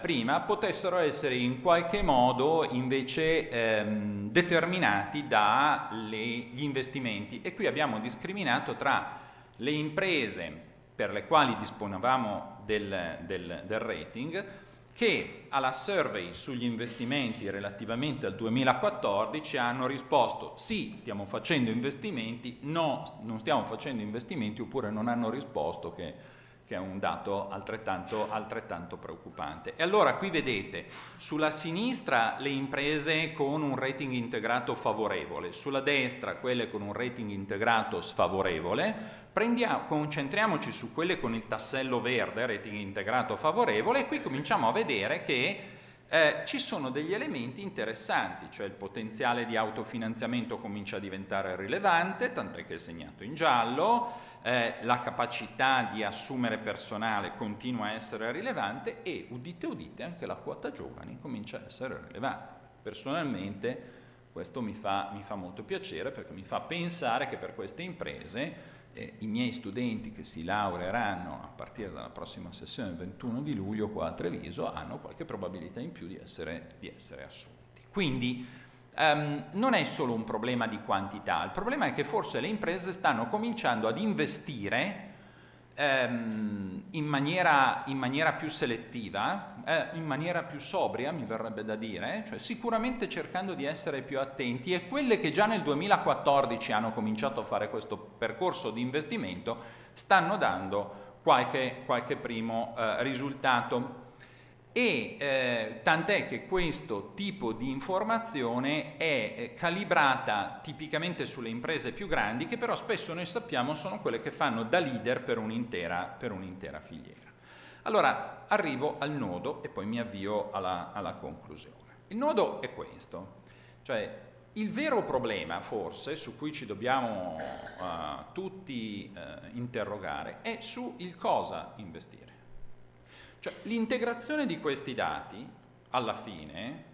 prima potessero essere in qualche modo invece determinati dagli investimenti, e qui abbiamo discriminato tra le imprese per le quali disponevamo del rating, che alla survey sugli investimenti relativamente al 2014 hanno risposto sì, stiamo facendo investimenti, no, non stiamo facendo investimenti, oppure non hanno risposto, che è un dato altrettanto preoccupante. E allora qui vedete sulla sinistra le imprese con un rating integrato favorevole, sulla destra quelle con un rating integrato sfavorevole. Concentriamoci su quelle con il tassello verde, rating integrato favorevole, e qui cominciamo a vedere che ci sono degli elementi interessanti, cioè il potenziale di autofinanziamento comincia a diventare rilevante, tant'è che è segnato in giallo, la capacità di assumere personale continua a essere rilevante e, udite udite, anche la quota giovani comincia a essere rilevante. Personalmente questo mi fa molto piacere, perché mi fa pensare che per queste imprese i miei studenti che si laureeranno a partire dalla prossima sessione del 21 di luglio qua a Treviso hanno qualche probabilità in più di essere assunti. Quindi non è solo un problema di quantità, il problema è che forse le imprese stanno cominciando ad investire in maniera più selettiva, in maniera più sobria, mi verrebbe da dire, cioè sicuramente cercando di essere più attenti, e quelle che già nel 2014 hanno cominciato a fare questo percorso di investimento stanno dando qualche primo risultato. E tant'è che questo tipo di informazione è calibrata tipicamente sulle imprese più grandi, che però spesso noi sappiamo sono quelle che fanno da leader per un'intera filiera. Allora arrivo al nodo e poi mi avvio alla conclusione. Il nodo è questo, cioè il vero problema forse su cui ci dobbiamo tutti interrogare è su il cosa investire. Cioè, l'integrazione di questi dati, alla fine,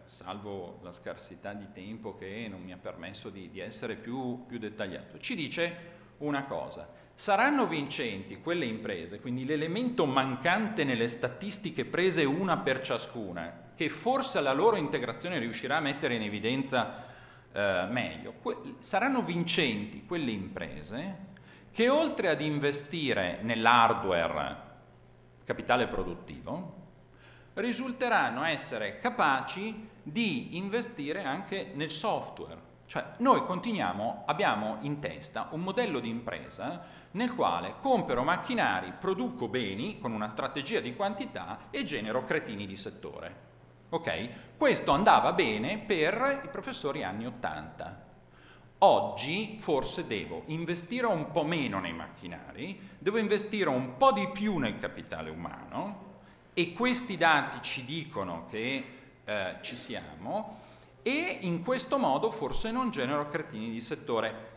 salvo la scarsità di tempo che non mi ha permesso di essere più dettagliato, ci dice una cosa: saranno vincenti quelle imprese, quindi l'elemento mancante nelle statistiche prese una per ciascuna, che forse la loro integrazione riuscirà a mettere in evidenza meglio, saranno vincenti quelle imprese che, oltre ad investire nell'hardware, capitale produttivo, risulteranno essere capaci di investire anche nel software. Cioè noi abbiamo in testa un modello di impresa nel quale compro macchinari, produco beni con una strategia di quantità e genero cretini di settore. Ok? Questo andava bene per i professori anni 80. Oggi forse devo investire un po' meno nei macchinari, devo investire un po' di più nel capitale umano, e questi dati ci dicono che ci siamo, e in questo modo forse non genero cretini di settore.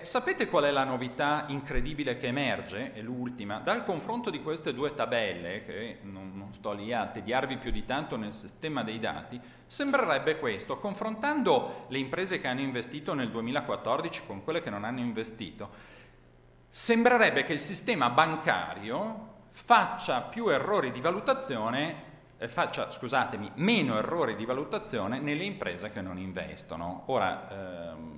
Sapete qual è la novità incredibile che emerge? È l'ultima. Dal confronto di queste due tabelle, che non sto lì a tediarvi più di tanto nel sistema dei dati, sembrerebbe questo: confrontando le imprese che hanno investito nel 2014 con quelle che non hanno investito, sembrerebbe che il sistema bancario faccia meno errori di valutazione nelle imprese che non investono. Ora,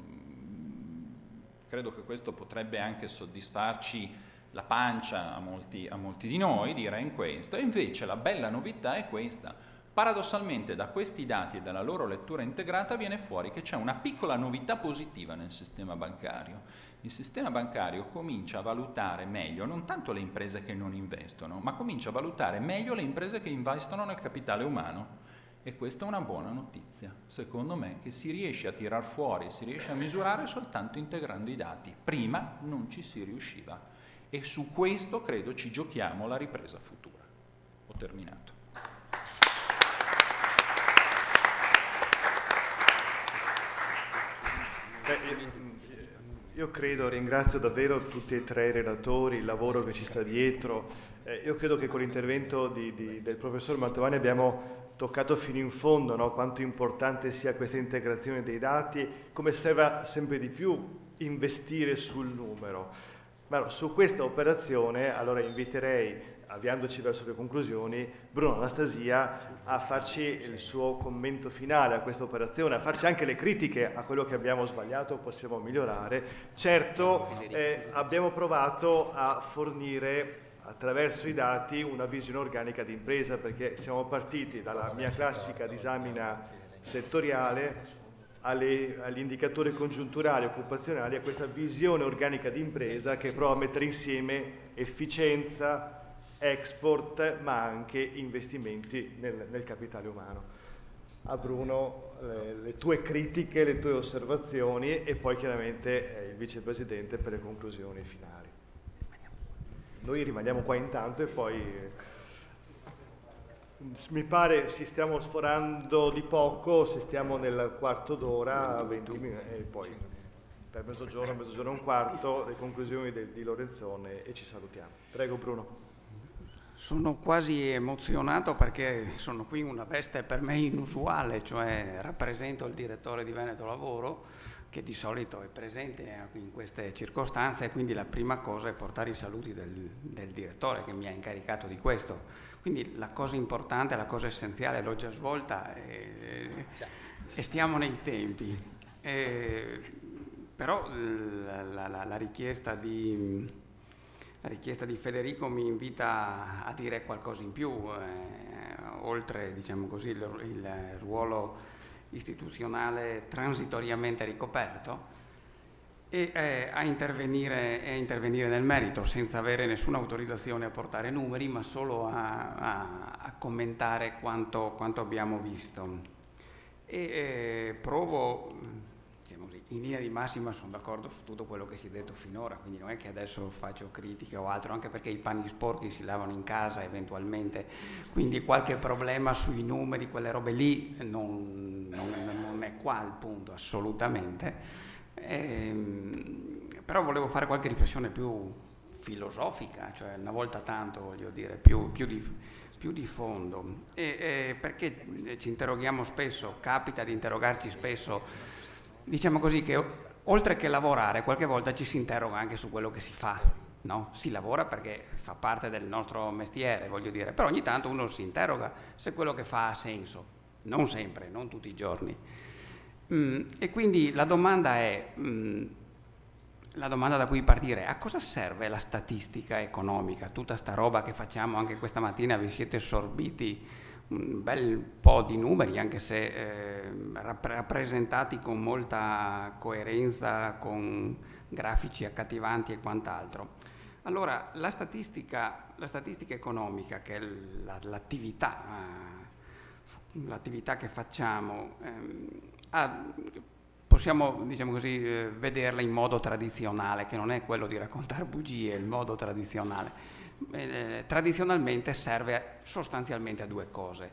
credo che questo potrebbe anche soddisfarci la pancia a molti di noi, dire in questo, e invece la bella novità è questa. Paradossalmente da questi dati e dalla loro lettura integrata viene fuori che c'è una piccola novità positiva nel sistema bancario. Il sistema bancario comincia a valutare meglio non tanto le imprese che non investono, ma comincia a valutare meglio le imprese che investono nel capitale umano. E questa è una buona notizia, secondo me, che si riesce a tirar fuori, si riesce a misurare soltanto integrando i dati. Prima non ci si riusciva, e su questo credo ci giochiamo la ripresa futura. Ho terminato. Io credo, ringrazio davvero tutti e tre i relatori, il lavoro che ci sta dietro. Io credo che con l'intervento del professor Mantovani abbiamo toccato fino in fondo, no? Quanto importante sia questa integrazione dei dati, come serva sempre di più investire sul numero. Ma su questa operazione allora inviterei, avviandoci verso le conclusioni, Bruno Anastasia a farci il suo commento finale a questa operazione, a farci anche le critiche a quello che abbiamo sbagliato, possiamo migliorare. Certo, abbiamo provato a fornire attraverso i dati una visione organica di impresa, perché siamo partiti dalla mia classica disamina settoriale agli indicatori congiunturali, occupazionali, a questa visione organica di impresa che prova a mettere insieme efficienza, export, ma anche investimenti nel capitale umano. A Bruno le tue critiche, le tue osservazioni, e poi chiaramente il vicepresidente per le conclusioni finali. Noi rimaniamo qua intanto e poi Mi pare si stiamo sforando di poco, se stiamo nel quarto d'ora, 20 minuti, e poi per mezzogiorno e un quarto, le conclusioni di Lorenzone e ci salutiamo. Prego Bruno. Sono quasi emozionato perché sono qui in una veste per me inusuale, cioè rappresento il direttore di Veneto Lavoro, che di solito è presente in queste circostanze, e quindi la prima cosa è portare i saluti del direttore che mi ha incaricato di questo. Quindi la cosa importante, la cosa essenziale l'ho già svolta e stiamo nei tempi. Però la richiesta di Federico mi invita a dire qualcosa in più, oltre, diciamo così, il ruolo istituzionale transitoriamente ricoperto, e a intervenire nel merito senza avere nessuna autorizzazione a portare numeri, ma solo a commentare quanto abbiamo visto. Provo, diciamo così, in linea di massima sono d'accordo su tutto quello che si è detto finora, quindi non è che adesso faccio critiche o altro, anche perché i panni sporchi si lavano in casa eventualmente, quindi qualche problema sui numeri, quelle robe lì non è qua il punto, assolutamente. Però volevo fare qualche riflessione più filosofica, cioè una volta tanto, voglio dire, più di fondo, perché ci interroghiamo spesso, capita di interrogarci spesso, diciamo così, che oltre che lavorare qualche volta ci si interroga anche su quello che si fa, no? Si lavora perché fa parte del nostro mestiere, voglio dire, però ogni tanto uno si interroga se quello che fa ha senso, non sempre, non tutti i giorni. E quindi la domanda da cui partire è: a cosa serve la statistica economica? Tutta sta roba che facciamo, anche questa mattina vi siete sorbiti un bel po' di numeri, anche se rappresentati con molta coerenza, con grafici accattivanti e quant'altro. Allora, la statistica economica, che è l'attività che facciamo, possiamo, diciamo così, vederla in modo tradizionale, che non è quello di raccontare bugie, il modo tradizionale. Tradizionalmente serve sostanzialmente a due cose.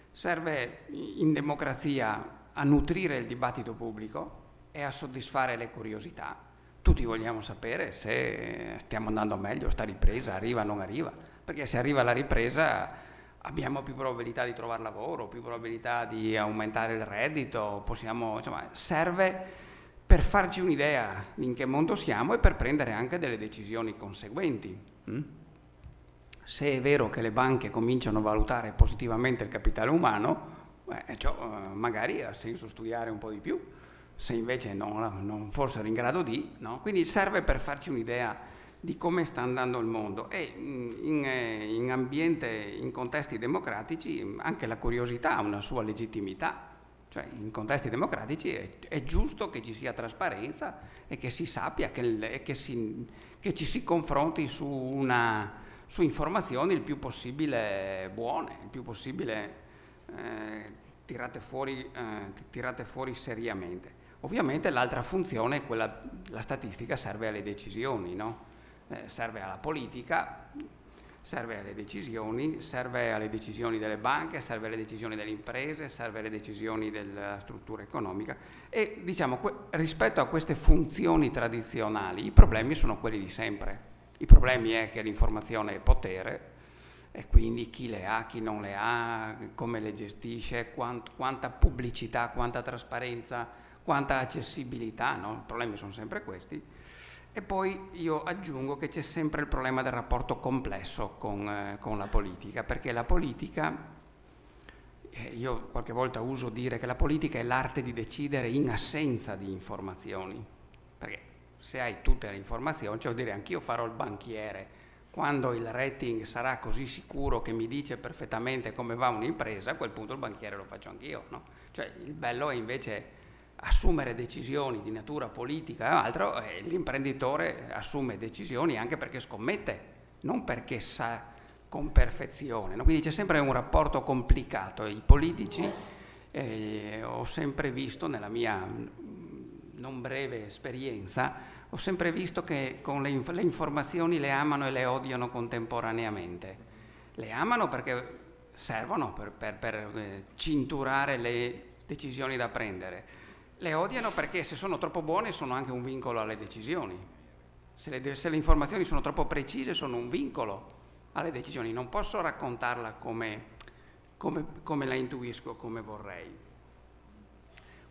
Serve in democrazia a nutrire il dibattito pubblico e a soddisfare le curiosità. Tutti vogliamo sapere se stiamo andando meglio, sta ripresa arriva o non arriva, perché se arriva la ripresa abbiamo più probabilità di trovare lavoro, più probabilità di aumentare il reddito, insomma, serve per farci un'idea di in che mondo siamo e per prendere anche delle decisioni conseguenti. Se è vero che le banche cominciano a valutare positivamente il capitale umano, magari ha senso studiare un po' di più, se invece non fossero in grado di, no? Quindi serve per farci un'idea di come sta andando il mondo, e in contesti democratici anche la curiosità ha una sua legittimità, cioè in contesti democratici è giusto che ci sia trasparenza e che si sappia che ci si confronti su informazioni il più possibile buone, il più possibile tirate fuori seriamente. Ovviamente l'altra funzione è quella, la statistica serve alle decisioni, no? Serve alla politica, serve alle decisioni delle banche, serve alle decisioni delle imprese, serve alle decisioni della struttura economica, e diciamo rispetto a queste funzioni tradizionali i problemi sono quelli di sempre. I problemi è che l'informazione è potere, e quindi chi le ha, chi non le ha, come le gestisce, quanta pubblicità, quanta trasparenza, quanta accessibilità, no? I problemi sono sempre questi. E poi io aggiungo che c'è sempre il problema del rapporto complesso con la politica, perché la politica, io qualche volta uso dire che la politica è l'arte di decidere in assenza di informazioni, perché se hai tutte le informazioni, cioè dire anch'io farò il banchiere, quando il rating sarà così sicuro che mi dice perfettamente come va un'impresa, a quel punto il banchiere lo faccio anch'io, no? Cioè il bello è invece assumere decisioni di natura politica e altro, e l'imprenditore assume decisioni anche perché scommette, non perché sa con perfezione, no? Quindi c'è sempre un rapporto complicato. I politici, ho sempre visto nella mia non breve esperienza, ho sempre visto che con le informazioni le amano e le odiano contemporaneamente. Le amano perché servono per cinturare le decisioni da prendere. Le odiano perché se sono troppo buone sono anche un vincolo alle decisioni. Se le informazioni sono troppo precise sono un vincolo alle decisioni. Non posso raccontarla come la intuisco, come vorrei.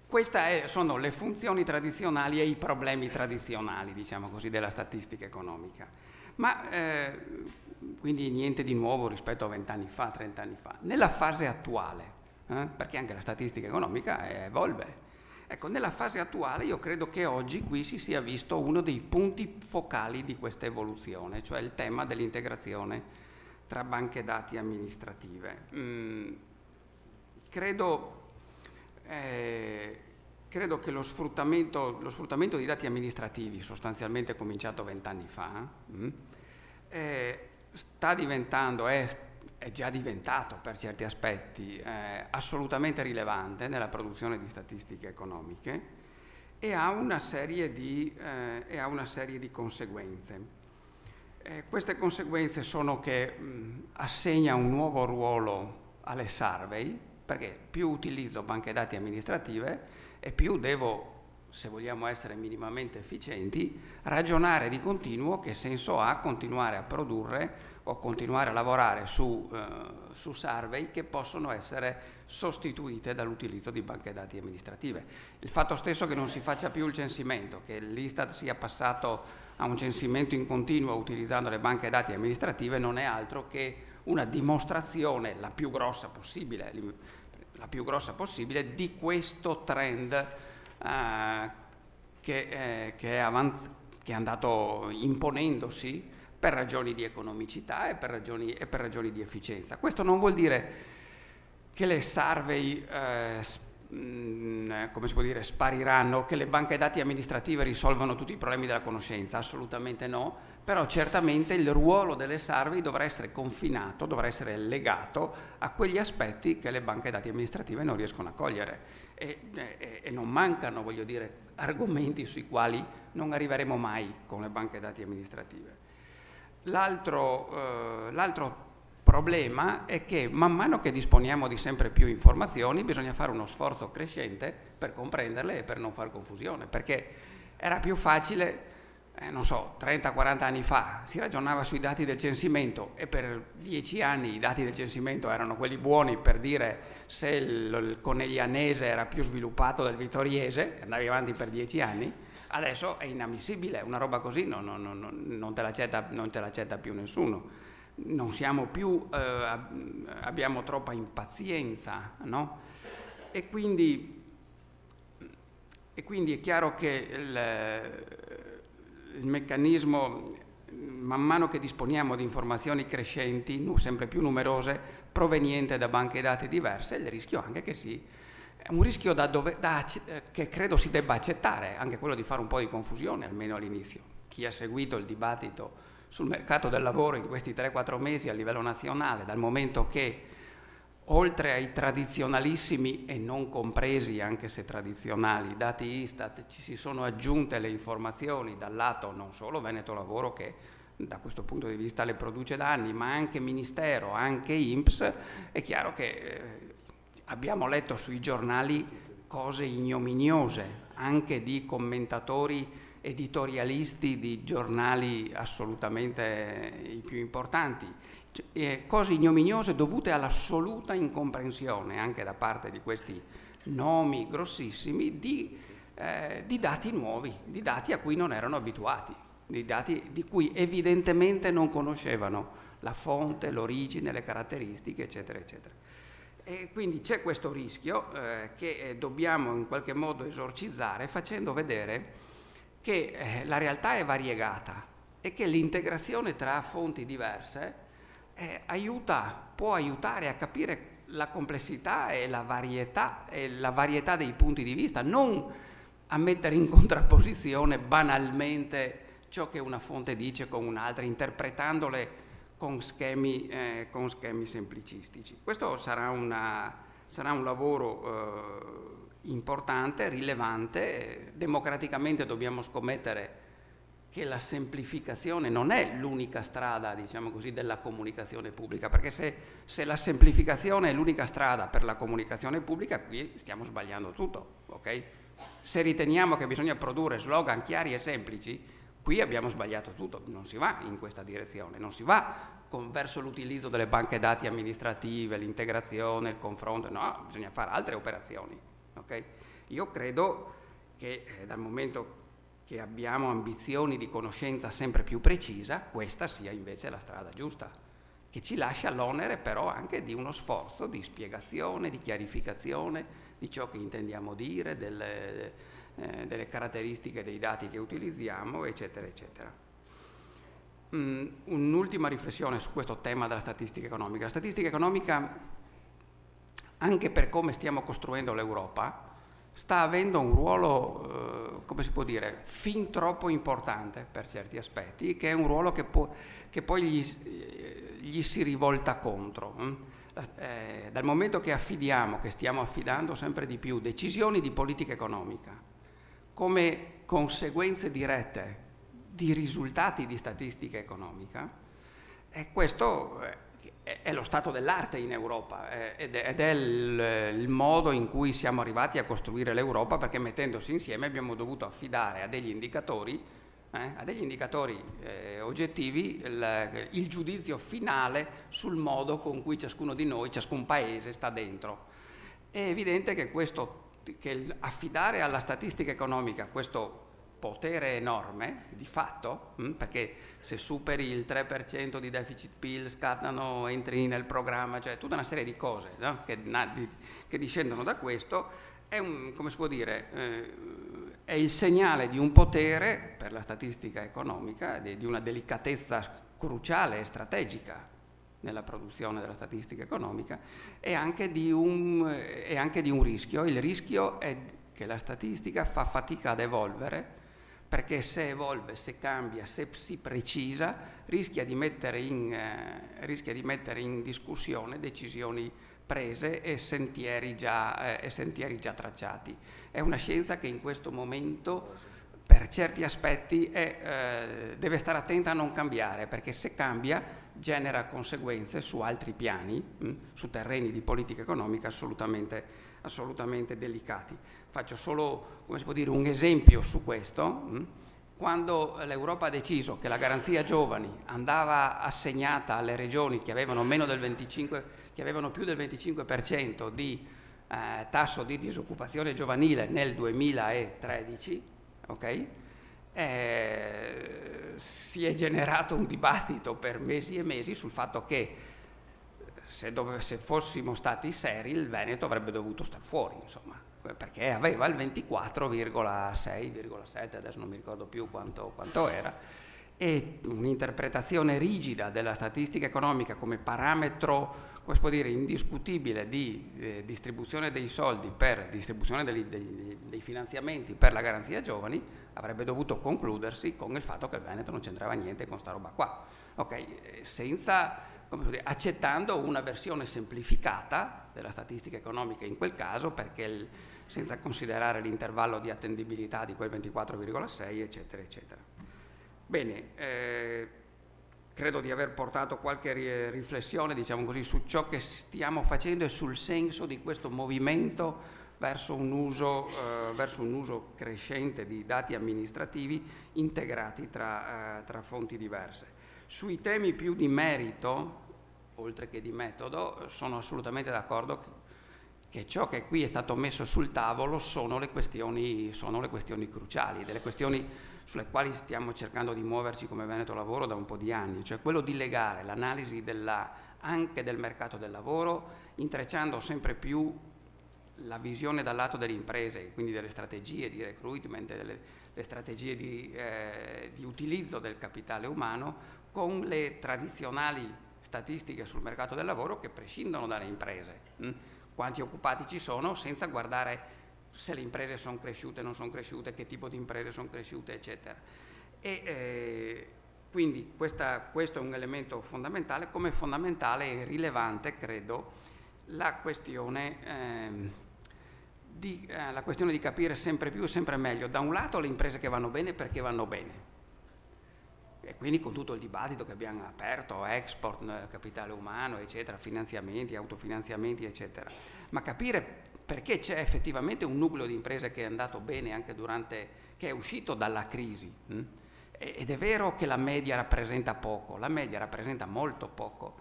Queste sono le funzioni tradizionali e i problemi tradizionali, diciamo così, della statistica economica. Ma quindi niente di nuovo rispetto a 20 anni fa, 30 anni fa. Nella fase attuale, perché anche la statistica economica evolve. Ecco, nella fase attuale io credo che oggi qui si sia visto uno dei punti focali di questa evoluzione, cioè il tema dell'integrazione tra banche dati amministrative. Credo che lo sfruttamento di dati amministrativi, sostanzialmente cominciato 20 anni fa, sta diventando, è già diventato per certi aspetti assolutamente rilevante nella produzione di statistiche economiche e ha una serie di conseguenze. Queste conseguenze sono che assegna un nuovo ruolo alle survey, perché più utilizzo banche dati amministrative e più devo, se vogliamo essere minimamente efficienti, ragionare di continuo che senso ha continuare a produrre o continuare a lavorare su survey che possono essere sostituite dall'utilizzo di banche dati amministrative. Il fatto stesso che non si faccia più il censimento, che l'Istat sia passato a un censimento in continuo utilizzando le banche dati amministrative non è altro che una dimostrazione la più grossa possibile di questo trend che è andato imponendosi per ragioni di economicità e per ragioni di efficienza. Questo non vuol dire che le survey come si può dire, spariranno, che le banche dati amministrative risolvono tutti i problemi della conoscenza, assolutamente no, però certamente il ruolo delle survey dovrà essere confinato, dovrà essere legato a quegli aspetti che le banche dati amministrative non riescono a cogliere e non mancano, voglio dire, argomenti sui quali non arriveremo mai con le banche dati amministrative. L'altro problema è che man mano che disponiamo di sempre più informazioni bisogna fare uno sforzo crescente per comprenderle e per non far confusione, perché era più facile, non so, 30-40 anni fa si ragionava sui dati del censimento e per 10 anni i dati del censimento erano quelli buoni per dire se il coneglianese era più sviluppato del vittoriese, andavi avanti per 10 anni. Adesso è inammissibile, una roba così non te l'accetta più nessuno. Non siamo più, abbiamo troppa impazienza, no? E quindi è chiaro che il meccanismo, man mano che disponiamo di informazioni crescenti, sempre più numerose, provenienti da banche dati diverse, il rischio anche che è un rischio che credo si debba accettare, anche quello di fare un po' di confusione, almeno all'inizio. Chi ha seguito il dibattito sul mercato del lavoro in questi 3-4 mesi a livello nazionale, dal momento che oltre ai tradizionalissimi e non compresi, anche se tradizionali, dati Istat, ci si sono aggiunte le informazioni dal lato non solo Veneto Lavoro, che da questo punto di vista le produce da anni, ma anche Ministero, anche INPS, è chiaro che abbiamo letto sui giornali cose ignominiose, anche di commentatori editorialisti di giornali assolutamente i più importanti, cose ignominiose dovute all'assoluta incomprensione anche da parte di questi nomi grossissimi di dati nuovi, di dati a cui non erano abituati, di dati di cui evidentemente non conoscevano la fonte, l'origine, le caratteristiche, eccetera, eccetera. E quindi c'è questo rischio che dobbiamo in qualche modo esorcizzare facendo vedere che la realtà è variegata e che l'integrazione tra fonti diverse può aiutare a capire la complessità e la varietà dei punti di vista, non a mettere in contrapposizione banalmente ciò che una fonte dice con un'altra, interpretandole con schemi semplicistici. Questo sarà un lavoro importante, rilevante. Democraticamente dobbiamo scommettere che la semplificazione non è l'unica strada, diciamo così, della comunicazione pubblica, perché se la semplificazione è l'unica strada per la comunicazione pubblica, qui stiamo sbagliando tutto, ok? Se riteniamo che bisogna produrre slogan chiari e semplici, qui abbiamo sbagliato tutto, non si va in questa direzione, non si va verso l'utilizzo delle banche dati amministrative, l'integrazione, il confronto, no, bisogna fare altre operazioni, ok? Io credo che dal momento che abbiamo ambizioni di conoscenza sempre più precisa, questa sia invece la strada giusta, che ci lascia l'onere però anche di uno sforzo di spiegazione, di chiarificazione di ciò che intendiamo dire, delle caratteristiche dei dati che utilizziamo, eccetera, eccetera. Un'ultima riflessione su questo tema della statistica economica. La statistica economica, anche per come stiamo costruendo l'Europa, sta avendo un ruolo, come si può dire, fin troppo importante per certi aspetti, che è un ruolo che poi gli si rivolta contro. Dal momento che stiamo affidando sempre di più decisioni di politica economica come conseguenze dirette di risultati di statistica economica, questo è lo stato dell'arte in Europa ed è il modo in cui siamo arrivati a costruire l'Europa, perché mettendosi insieme abbiamo dovuto affidare a degli indicatori oggettivi il giudizio finale sul modo con cui ciascuno di noi, ciascun paese sta dentro. È evidente che affidare alla statistica economica questo potere enorme, di fatto, perché se superi il 3% di deficit PIL entri nel programma, cioè tutta una serie di cose, no? che discendono da questo, come si può dire, è il segnale di un potere per la statistica economica, di una delicatezza cruciale e strategica nella produzione della statistica economica, e anche di un rischio. Il rischio è che la statistica fa fatica ad evolvere, perché se evolve, se cambia, se si precisa, rischia di mettere in discussione decisioni prese e sentieri già tracciati. È una scienza che in questo momento, per certi aspetti, deve stare attenta a non cambiare, perché se cambia genera conseguenze su altri piani, su terreni di politica economica assolutamente delicati. Faccio solo, come si può dire, un esempio su questo. Quando l'Europa ha deciso che la garanzia giovani andava assegnata alle regioni che avevano più del 25% di tasso di disoccupazione giovanile nel 2013, ok? Si è generato un dibattito per mesi e mesi sul fatto che se fossimo stati seri il Veneto avrebbe dovuto star fuori, insomma, perché aveva il 24,6,7, adesso non mi ricordo più quanto era, e un'interpretazione rigida della statistica economica come parametro, come si può dire, indiscutibile di distribuzione dei soldi, per distribuzione dei finanziamenti per la garanzia giovani, avrebbe dovuto concludersi con il fatto che il Veneto non c'entrava niente con sta roba qua, ok? Accettando una versione semplificata della statistica economica in quel caso, perché senza considerare l'intervallo di attendibilità di quel 24,6, eccetera, eccetera. Bene, credo di aver portato qualche riflessione, diciamo così, su ciò che stiamo facendo e sul senso di questo movimento verso un uso crescente di dati amministrativi integrati tra fonti diverse. Sui temi più di merito, oltre che di metodo, sono assolutamente d'accordo che ciò che qui è stato messo sul tavolo sono le questioni cruciali, delle questioni sulle quali stiamo cercando di muoverci come Veneto Lavoro da un po' di anni, cioè quello di legare l'analisi anche del mercato del lavoro, intrecciando sempre più la visione dal lato delle imprese, quindi delle strategie di recruitment, delle strategie di utilizzo del capitale umano, con le tradizionali statistiche sul mercato del lavoro che prescindono dalle imprese. Quanti occupati ci sono, senza guardare se le imprese sono cresciute, non sono cresciute, che tipo di imprese sono cresciute, eccetera. Quindi questo è un elemento fondamentale, come fondamentale e rilevante, credo, la questione di capire sempre più e sempre meglio, da un lato, le imprese che vanno bene perché vanno bene, E quindi con tutto il dibattito che abbiamo aperto, export, capitale umano, eccetera, finanziamenti, autofinanziamenti, eccetera. Ma capire perché c'è effettivamente un nucleo di imprese che è andato bene anche che è uscito dalla crisi. Ed è vero che la media rappresenta poco, la media rappresenta molto poco.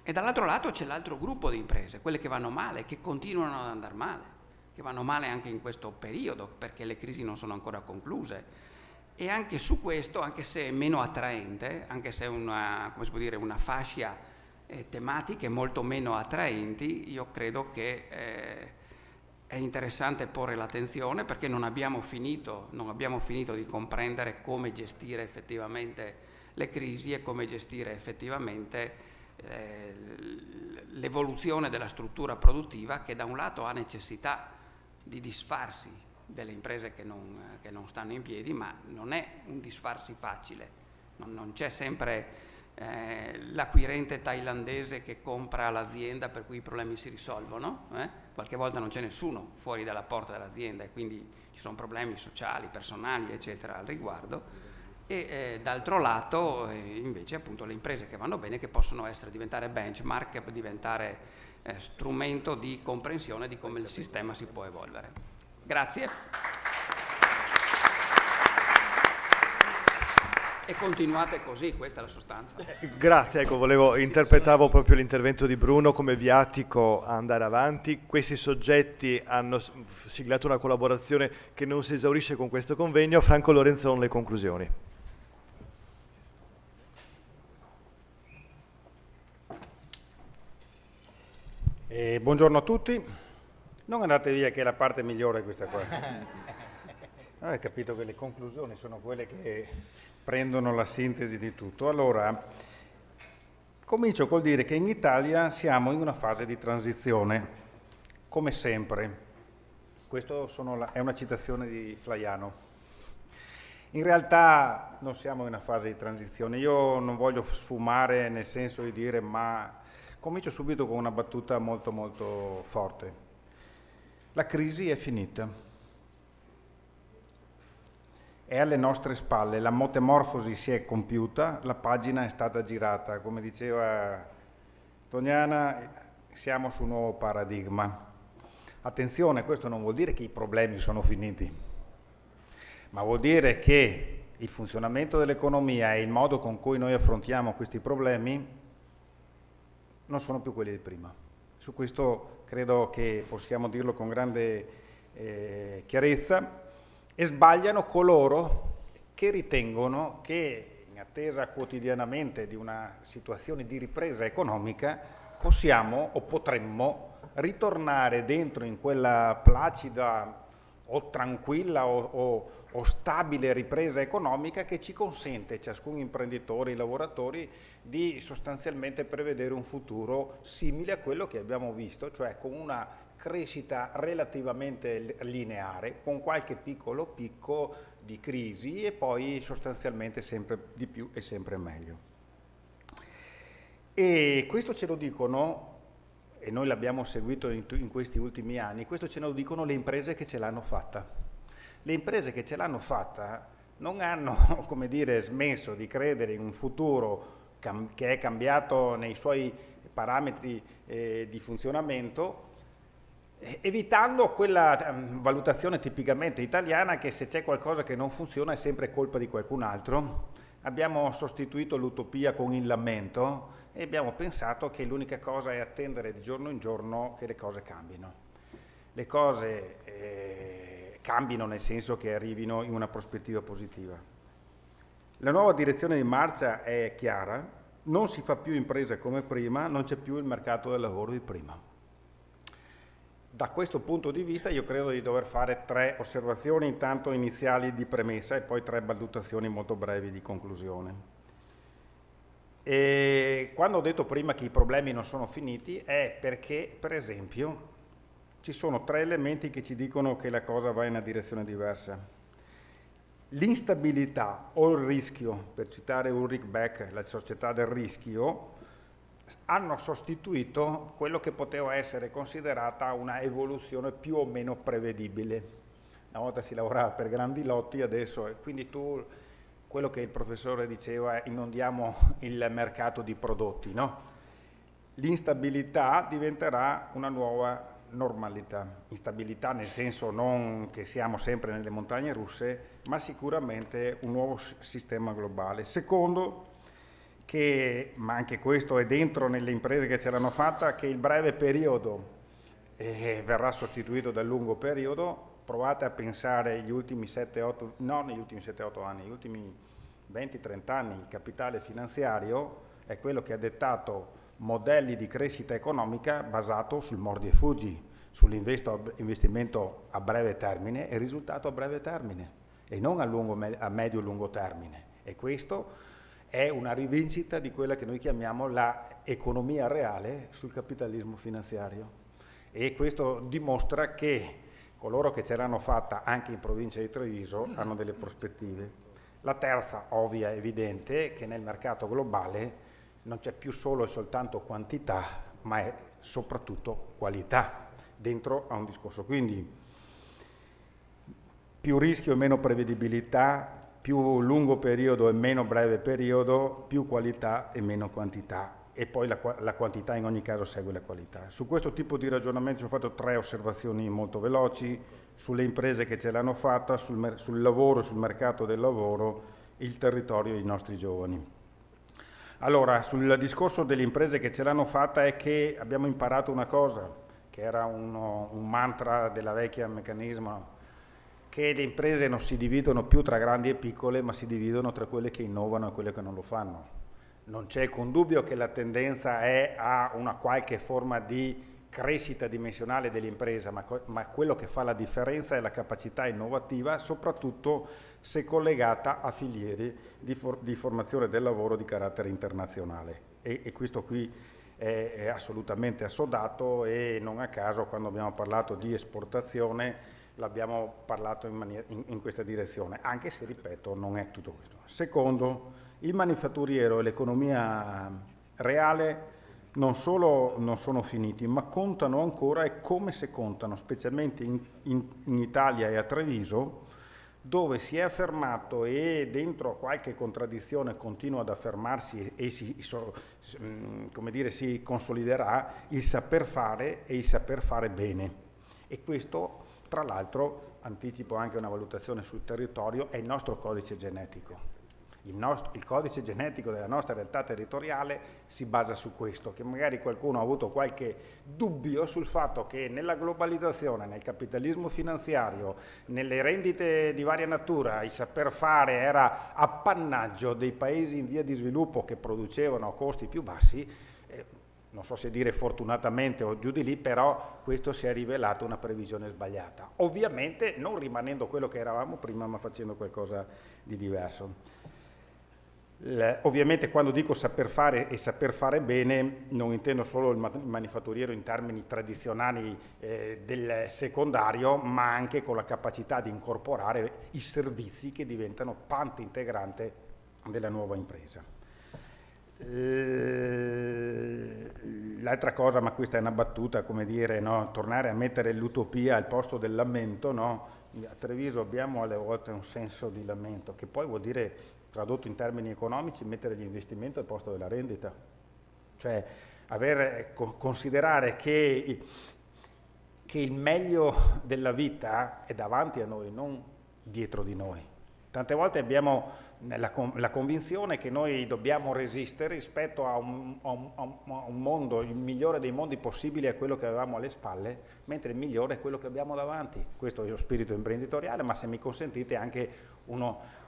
E dall'altro lato c'è l'altro gruppo di imprese, quelle che vanno male, che continuano ad andare male, che vanno male anche in questo periodo, perché le crisi non sono ancora concluse. E anche su questo, anche se è meno attraente, anche se è una fascia tematiche molto meno attraenti, io credo che è interessante porre l'attenzione, perché non abbiamo finito di comprendere come gestire effettivamente le crisi e come gestire effettivamente l'evoluzione della struttura produttiva, che da un lato ha necessità di disfarsi delle imprese che non stanno in piedi, ma non è un disfarsi facile, non c'è sempre l'acquirente thailandese che compra l'azienda per cui i problemi si risolvono, qualche volta non c'è nessuno fuori dalla porta dell'azienda e quindi ci sono problemi sociali, personali, eccetera al riguardo. E d'altro lato invece appunto le imprese che vanno bene, che possono diventare benchmark, diventare strumento di comprensione di come il sistema si può evolvere. Grazie. E continuate così, questa è la sostanza. Grazie, ecco, interpretavo proprio l'intervento di Bruno come viatico a andare avanti. Questi soggetti hanno siglato una collaborazione che non si esaurisce con questo convegno. Franco Lorenzon, le conclusioni. Buongiorno a tutti. Non andate via, che è la parte migliore questa qua. Hai capito che le conclusioni sono quelle che prendono la sintesi di tutto. Allora, comincio col dire che in Italia siamo in una fase di transizione, come sempre. Questa è una citazione di Flaiano. In realtà non siamo in una fase di transizione. Io non voglio sfumare nel senso di dire, ma comincio subito con una battuta molto molto forte. La crisi è finita, è alle nostre spalle, la metamorfosi si è compiuta, la pagina è stata girata, come diceva Tognana, siamo su un nuovo paradigma. Attenzione, questo non vuol dire che i problemi sono finiti, ma vuol dire che il funzionamento dell'economia e il modo con cui noi affrontiamo questi problemi non sono più quelli di prima. Su questo credo che possiamo dirlo con grande chiarezza, e sbagliano coloro che ritengono che, in attesa quotidianamente di una situazione di ripresa economica, possiamo o potremmo ritornare dentro in quella placida o tranquilla o stabile ripresa economica che ci consente, ciascun imprenditore, i lavoratori, di sostanzialmente prevedere un futuro simile a quello che abbiamo visto, cioè con una crescita relativamente lineare, con qualche piccolo picco di crisi e poi sostanzialmente sempre di più e sempre meglio. E questo ce lo dicono, e noi l'abbiamo seguito in questi ultimi anni, questo ce lo dicono le imprese che ce l'hanno fatta. Le imprese che ce l'hanno fatta non hanno, come dire, smesso di credere in un futuro che è cambiato nei suoi parametri di funzionamento, evitando quella valutazione tipicamente italiana che se c'è qualcosa che non funziona è sempre colpa di qualcun altro. Abbiamo sostituito l'utopia con il lamento e abbiamo pensato che l'unica cosa è attendere di giorno in giorno che le cose cambino. Le cose cambino nel senso che arrivino in una prospettiva positiva. La nuova direzione di marcia è chiara, non si fa più impresa come prima, non c'è più il mercato del lavoro di prima. Da questo punto di vista io credo di dover fare 3 osservazioni intanto iniziali di premessa e poi 3 valutazioni molto brevi di conclusione. E quando ho detto prima che i problemi non sono finiti è perché, per esempio, ci sono 3 elementi che ci dicono che la cosa va in una direzione diversa. L'instabilità o il rischio, per citare Ulrich Beck, la società del rischio, hanno sostituito quello che poteva essere considerata una evoluzione più o meno prevedibile. Una volta si lavorava per grandi lotti, adesso, quindi tu quello che il professore diceva, inondiamo il mercato di prodotti, no? L'instabilità diventerà una nuova normalità. Instabilità nel senso non che siamo sempre nelle montagne russe, ma sicuramente un nuovo sistema globale. Secondo, ma anche questo è dentro nelle imprese che ce l'hanno fatta, che il breve periodo verrà sostituito dal lungo periodo. Provate a pensare gli ultimi 7-8, non negli ultimi 7-8 anni, gli ultimi 20-30 anni, il capitale finanziario è quello che ha dettato modelli di crescita economica basato sul mordi e fuggi, sull'investimento a breve termine e risultato a breve termine e non a medio-lungo termine. E questo è una rivincita di quella che noi chiamiamo l'economia reale sul capitalismo finanziario. E questo dimostra che coloro che ce l'hanno fatta anche in provincia di Treviso hanno delle prospettive. La terza, ovvia, evidente, che nel mercato globale non c'è più solo e soltanto quantità, ma è soprattutto qualità dentro a un discorso. Quindi più rischio e meno prevedibilità, più lungo periodo e meno breve periodo, più qualità e meno quantità. E poi la quantità in ogni caso segue la qualità. Su questo tipo di ragionamento ho fatto 3 osservazioni molto veloci, sulle imprese che ce l'hanno fatta, sul lavoro, sul mercato del lavoro, il territorio e i nostri giovani. Allora, sul discorso delle imprese che ce l'hanno fatta è che abbiamo imparato una cosa, che era un mantra della vecchia meccanismo, che le imprese non si dividono più tra grandi e piccole, ma si dividono tra quelle che innovano e quelle che non lo fanno. Non c'è alcun dubbio che la tendenza è a una qualche forma di crescita dimensionale dell'impresa, ma quello che fa la differenza è la capacità innovativa, soprattutto se collegata a filiere di formazione del lavoro di carattere internazionale. E questo qui è assolutamente assodato e non a caso quando abbiamo parlato di esportazione l'abbiamo parlato in questa direzione, anche se, ripeto, non è tutto questo. Secondo, il manifatturiero e l'economia reale non solo non sono finiti, ma contano ancora e come se contano, specialmente in Italia e a Treviso, dove si è affermato e dentro qualche contraddizione continua ad affermarsi e si consoliderà il saper fare e il saper fare bene. E questo, tra l'altro, anticipo anche una valutazione sul territorio, è il nostro codice genetico. Il codice genetico della nostra realtà territoriale si basa su questo, che magari qualcuno ha avuto qualche dubbio sul fatto che nella globalizzazione, nel capitalismo finanziario, nelle rendite di varia natura, il saper fare era appannaggio dei paesi in via di sviluppo che producevano a costi più bassi. Non so se dire fortunatamente o giù di lì, però questo si è rivelato una previsione sbagliata. Ovviamente non rimanendo quello che eravamo prima, ma facendo qualcosa di diverso. Ovviamente quando dico saper fare e saper fare bene non intendo solo il manifatturiero in termini tradizionali del secondario, ma anche con la capacità di incorporare i servizi che diventano parte integrante della nuova impresa. L'altra cosa, ma questa è una battuta, come dire, no? Tornare a mettere l'utopia al posto del lamento, no? A Treviso abbiamo alle volte un senso di lamento, che poi vuol dire, tradotto in termini economici, mettere gli investimenti al posto della rendita. Cioè considerare che il meglio della vita è davanti a noi, non dietro di noi. Tante volte abbiamo la convinzione che noi dobbiamo resistere rispetto a un mondo, il migliore dei mondi possibili è quello che avevamo alle spalle, mentre il migliore è quello che abbiamo davanti. Questo è lo spirito imprenditoriale, ma se mi consentite anche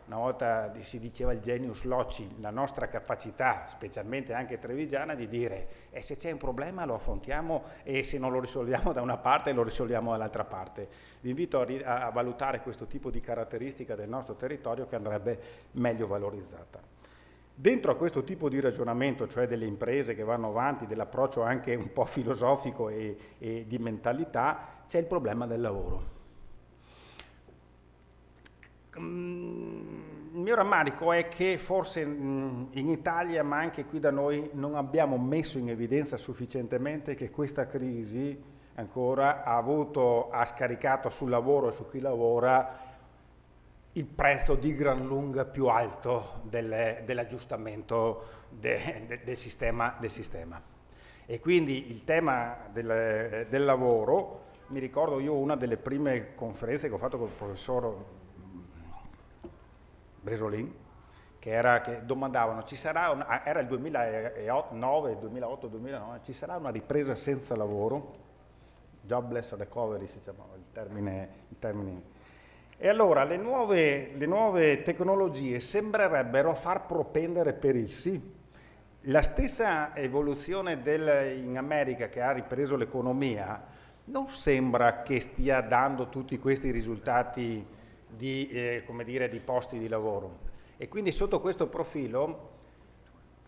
una volta si diceva il genius loci, la nostra capacità, specialmente anche trevigiana, di dire se c'è un problema lo affrontiamo e se non lo risolviamo da una parte lo risolviamo dall'altra parte. Vi invito a valutare questo tipo di caratteristica del nostro territorio che andrebbe meglio valorizzata. Dentro a questo tipo di ragionamento, cioè delle imprese che vanno avanti, dell'approccio anche un po' filosofico e di mentalità, c'è il problema del lavoro. Il mio rammarico è che forse in Italia, ma anche qui da noi, non abbiamo messo in evidenza sufficientemente che questa crisi ancora ha scaricato sul lavoro e su chi lavora il prezzo di gran lunga più alto dell'aggiustamento del sistema. E quindi il tema del lavoro, mi ricordo io una delle prime conferenze che ho fatto con il professor Bresolin, che domandavano, era il 2008, 2009, ci sarà una ripresa senza lavoro? Jobless recovery si chiamava il termine. E allora le nuove tecnologie sembrerebbero far propendere per il sì. La stessa evoluzione in America che ha ripreso l'economia non sembra che stia dando tutti questi risultati di posti di lavoro. E quindi sotto questo profilo,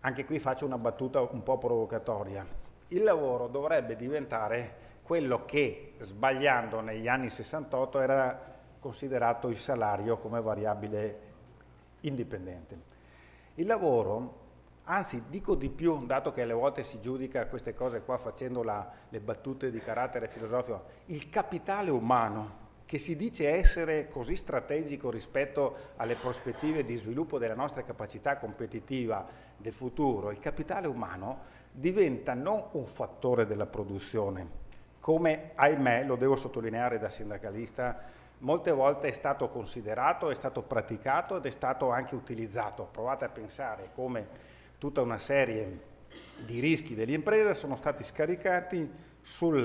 anche qui faccio una battuta un po' provocatoria, il lavoro dovrebbe diventare quello che, sbagliando negli anni 68, era considerato il salario come variabile indipendente. Il lavoro, anzi dico di più, dato che alle volte si giudica queste cose qua facendo le battute di carattere filosofico, il capitale umano, che si dice essere così strategico rispetto alle prospettive di sviluppo della nostra capacità competitiva del futuro, il capitale umano diventa non un fattore della produzione, come, ahimè, lo devo sottolineare da sindacalista, molte volte è stato considerato, è stato praticato ed è stato anche utilizzato. Provate a pensare come tutta una serie di rischi dell'impresa sono stati scaricati sui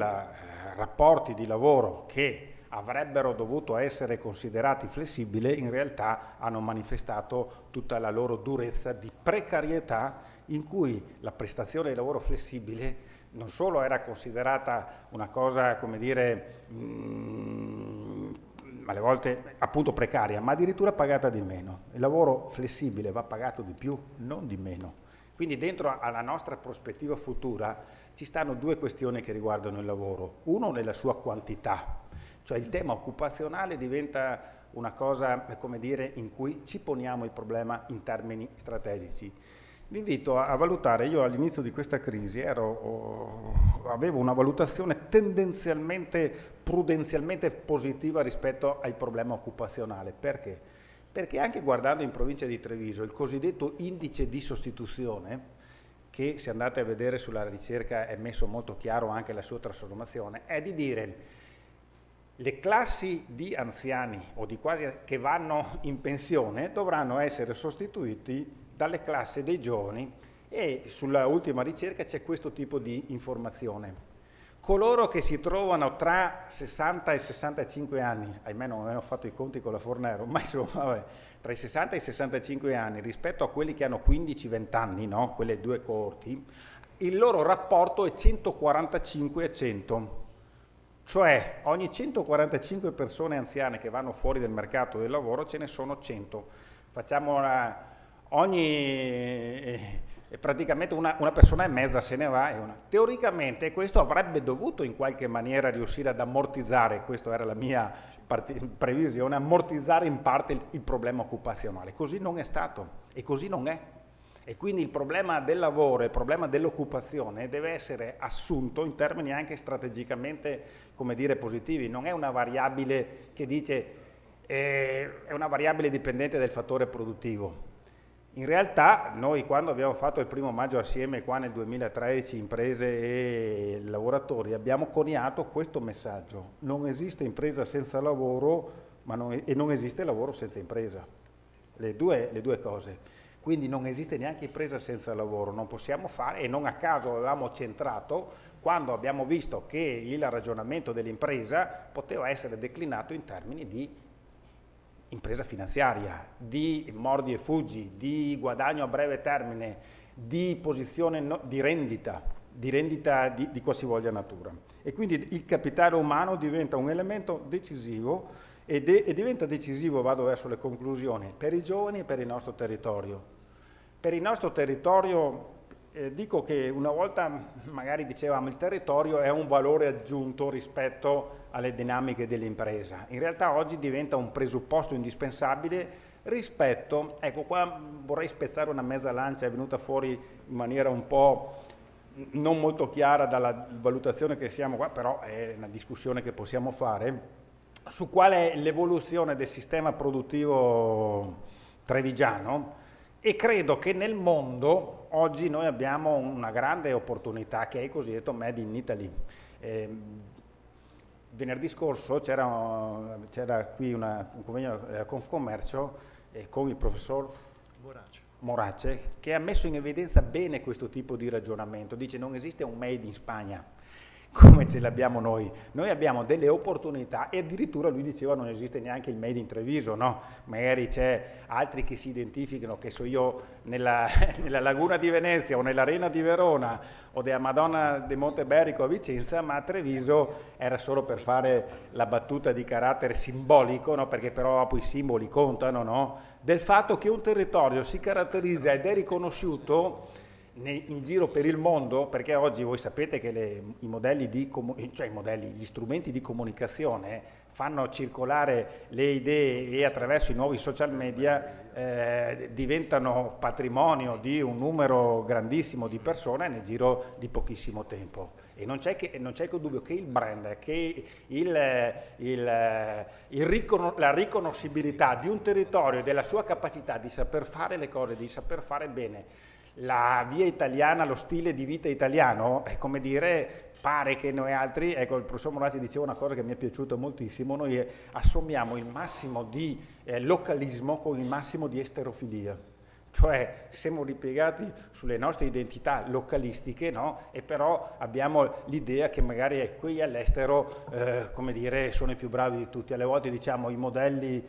rapporti di lavoro che avrebbero dovuto essere considerati flessibili, in realtà hanno manifestato tutta la loro durezza di precarietà, in cui la prestazione di lavoro flessibile non solo era considerata una cosa, come dire, alle volte appunto precaria, ma addirittura pagata di meno. Il lavoro flessibile va pagato di più, non di meno. Quindi dentro alla nostra prospettiva futura ci stanno due questioni che riguardano il lavoro. Uno nella sua quantità, cioè il tema occupazionale diventa una cosa, come dire, in cui ci poniamo il problema in termini strategici. Vi invito a valutare, io all'inizio di questa crisi avevo una valutazione tendenzialmente, prudenzialmente positiva rispetto al problema occupazionale. Perché? Perché anche guardando in provincia di Treviso il cosiddetto indice di sostituzione, che se andate a vedere sulla ricerca è messo molto chiaro anche la sua trasformazione, è di dire le classi di anziani o di quasi che vanno in pensione dovranno essere sostituiti dalle classi dei giovani, e sulla ultima ricerca c'è questo tipo di informazione. Coloro che si trovano tra 60 e 65 anni, ahimè non avevo fatto i conti con la Fornero, ma insomma vabbè, tra i 60 e i 65 anni rispetto a quelli che hanno 15-20 anni, no? Quelle due coorti, il loro rapporto è 145 a 100. Cioè ogni 145 persone anziane che vanno fuori del mercato del lavoro ce ne sono 100. Facciamo praticamente una persona e mezza se ne va. Teoricamente questo avrebbe dovuto in qualche maniera riuscire ad ammortizzare, questa era la mia previsione, ammortizzare in parte il problema occupazionale. Così non è stato e così non è. E quindi il problema del lavoro, il problema dell'occupazione deve essere assunto in termini anche strategicamente, come dire, positivi. Non è una variabile che dice è una variabile dipendente dal fattore produttivo. In realtà noi quando abbiamo fatto il 1° maggio assieme qua nel 2013, imprese e lavoratori, abbiamo coniato questo messaggio: non esiste impresa senza lavoro e non esiste lavoro senza impresa, le due cose. Quindi non esiste neanche impresa senza lavoro, non possiamo fare, e non a caso avevamo centrato quando abbiamo visto che il ragionamento dell'impresa poteva essere declinato in termini di impresa finanziaria, di mordi e fuggi, di guadagno a breve termine, di posizione di rendita di qualsivoglia natura. E quindi il capitale umano diventa un elemento decisivo e diventa decisivo, vado verso le conclusioni, per i giovani e per il nostro territorio. Per il nostro territorio dico che una volta magari dicevamo il territorio è un valore aggiunto rispetto alle dinamiche dell'impresa. In realtà oggi diventa un presupposto indispensabile rispetto, ecco qua vorrei spezzare una mezza lancia, è venuta fuori in maniera un po' non molto chiara dalla valutazione che siamo qua, però è una discussione che possiamo fare. su qual è l'evoluzione del sistema produttivo trevigiano e credo che nel mondo oggi noi abbiamo una grande opportunità che è il cosiddetto Made in Italy. Venerdì scorso c'era qui un convegno Confcommercio con il professor Morace che ha messo in evidenza bene questo tipo di ragionamento. Dice non esiste un Made in Spagna come ce l'abbiamo noi abbiamo delle opportunità e addirittura lui diceva non esiste neanche il Made in Treviso, no? Magari c'è altri che si identificano, che so io, nella laguna di Venezia o nell'arena di Verona o della Madonna di Monteberico a Vicenza, ma a Treviso era solo per fare la battuta di carattere simbolico, no? Perché però poi i simboli contano, no? Del fatto che un territorio si caratterizza ed è riconosciuto in giro per il mondo, perché oggi voi sapete che gli strumenti di comunicazione fanno circolare le idee e attraverso i nuovi social media diventano patrimonio di un numero grandissimo di persone nel giro di pochissimo tempo. E non c'è dubbio che il brand, che la riconoscibilità di un territorio e della sua capacità di saper fare le cose, di saper fare bene, la via italiana, lo stile di vita italiano, è come dire, pare che noi altri, ecco il professor Morazzi diceva una cosa che mi è piaciuta moltissimo, noi assommiamo il massimo di localismo con il massimo di esterofilia, cioè siamo ripiegati sulle nostre identità localistiche, no? E però abbiamo l'idea che magari qui all'estero, come dire, sono i più bravi di tutti. Alle volte diciamo i modelli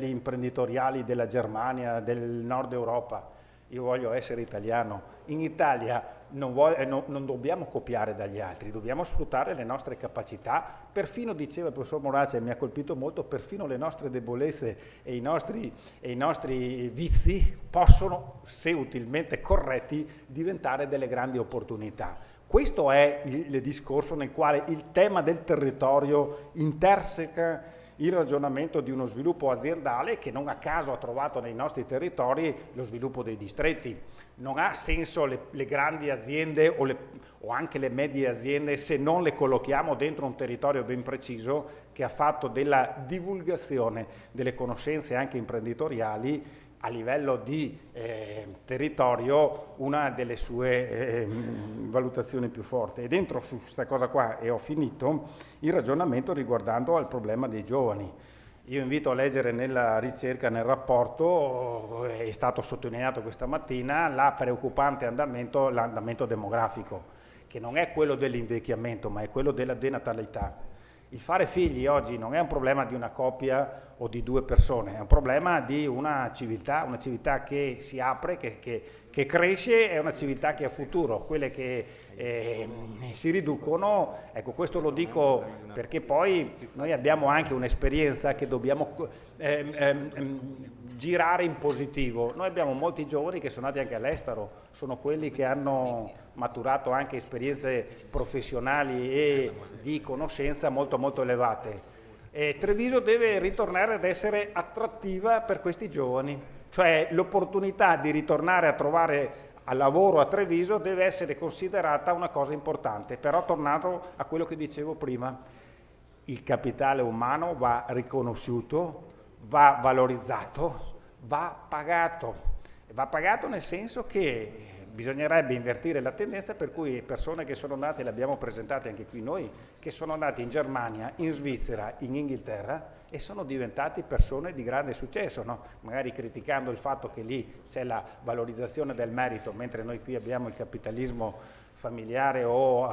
imprenditoriali della Germania, del nord Europa. Io voglio essere italiano. In Italia non dobbiamo copiare dagli altri, dobbiamo sfruttare le nostre capacità, perfino, diceva il professor Morazzi, e mi ha colpito molto, perfino le nostre debolezze e i nostri vizi possono, se utilmente corretti, diventare delle grandi opportunità. Questo è il discorso nel quale il tema del territorio interseca il ragionamento di uno sviluppo aziendale che non a caso ha trovato nei nostri territori lo sviluppo dei distretti. Non ha senso le grandi aziende o anche le medie aziende se non le collochiamo dentro un territorio ben preciso che ha fatto della divulgazione delle conoscenze anche imprenditoriali a livello di territorio una delle sue valutazioni più forti. E dentro su questa cosa qua, e ho finito, il ragionamento riguardando al problema dei giovani. Io invito a leggere nella ricerca, nel rapporto, è stato sottolineato questa mattina, la preoccupante l'andamento demografico, che non è quello dell'invecchiamento, ma è quello della denatalità. Il fare figli oggi non è un problema di una coppia o di due persone, è un problema di una civiltà che si apre, che cresce, è una civiltà che ha futuro. Quelle che si riducono, ecco, questo lo dico perché poi noi abbiamo anche un'esperienza che dobbiamo girare in positivo. Noi abbiamo molti giovani che sono andati anche all'estero, sono quelli che hanno maturato anche esperienze professionali e di conoscenza molto molto elevate. E Treviso deve ritornare ad essere attrattiva per questi giovani, cioè l'opportunità di ritornare a trovare al lavoro a Treviso deve essere considerata una cosa importante. Però tornando a quello che dicevo prima, il capitale umano va riconosciuto, va valorizzato, va pagato nel senso che bisognerebbe invertire la tendenza per cui persone che sono andate, le abbiamo presentate anche qui noi, che sono andate in Germania, in Svizzera, in Inghilterra e sono diventati persone di grande successo, no? Magari criticando il fatto che lì c'è la valorizzazione del merito, mentre noi qui abbiamo il capitalismo familiare o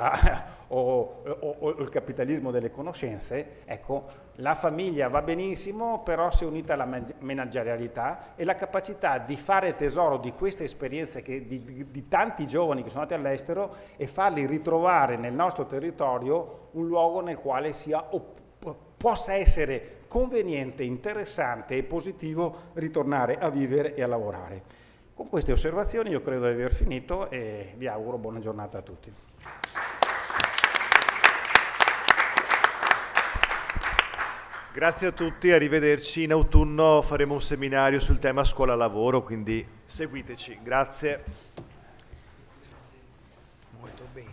il capitalismo delle conoscenze. Ecco, la famiglia va benissimo, però se unita alla managerialità e la capacità di fare tesoro di queste esperienze di tanti giovani che sono andati all'estero e farli ritrovare nel nostro territorio un luogo nel quale possa essere conveniente, interessante e positivo ritornare a vivere e a lavorare. Con queste osservazioni io credo di aver finito e vi auguro buona giornata a tutti. Grazie a tutti, arrivederci. In autunno faremo un seminario sul tema scuola-lavoro, quindi seguiteci. Grazie. Molto bene.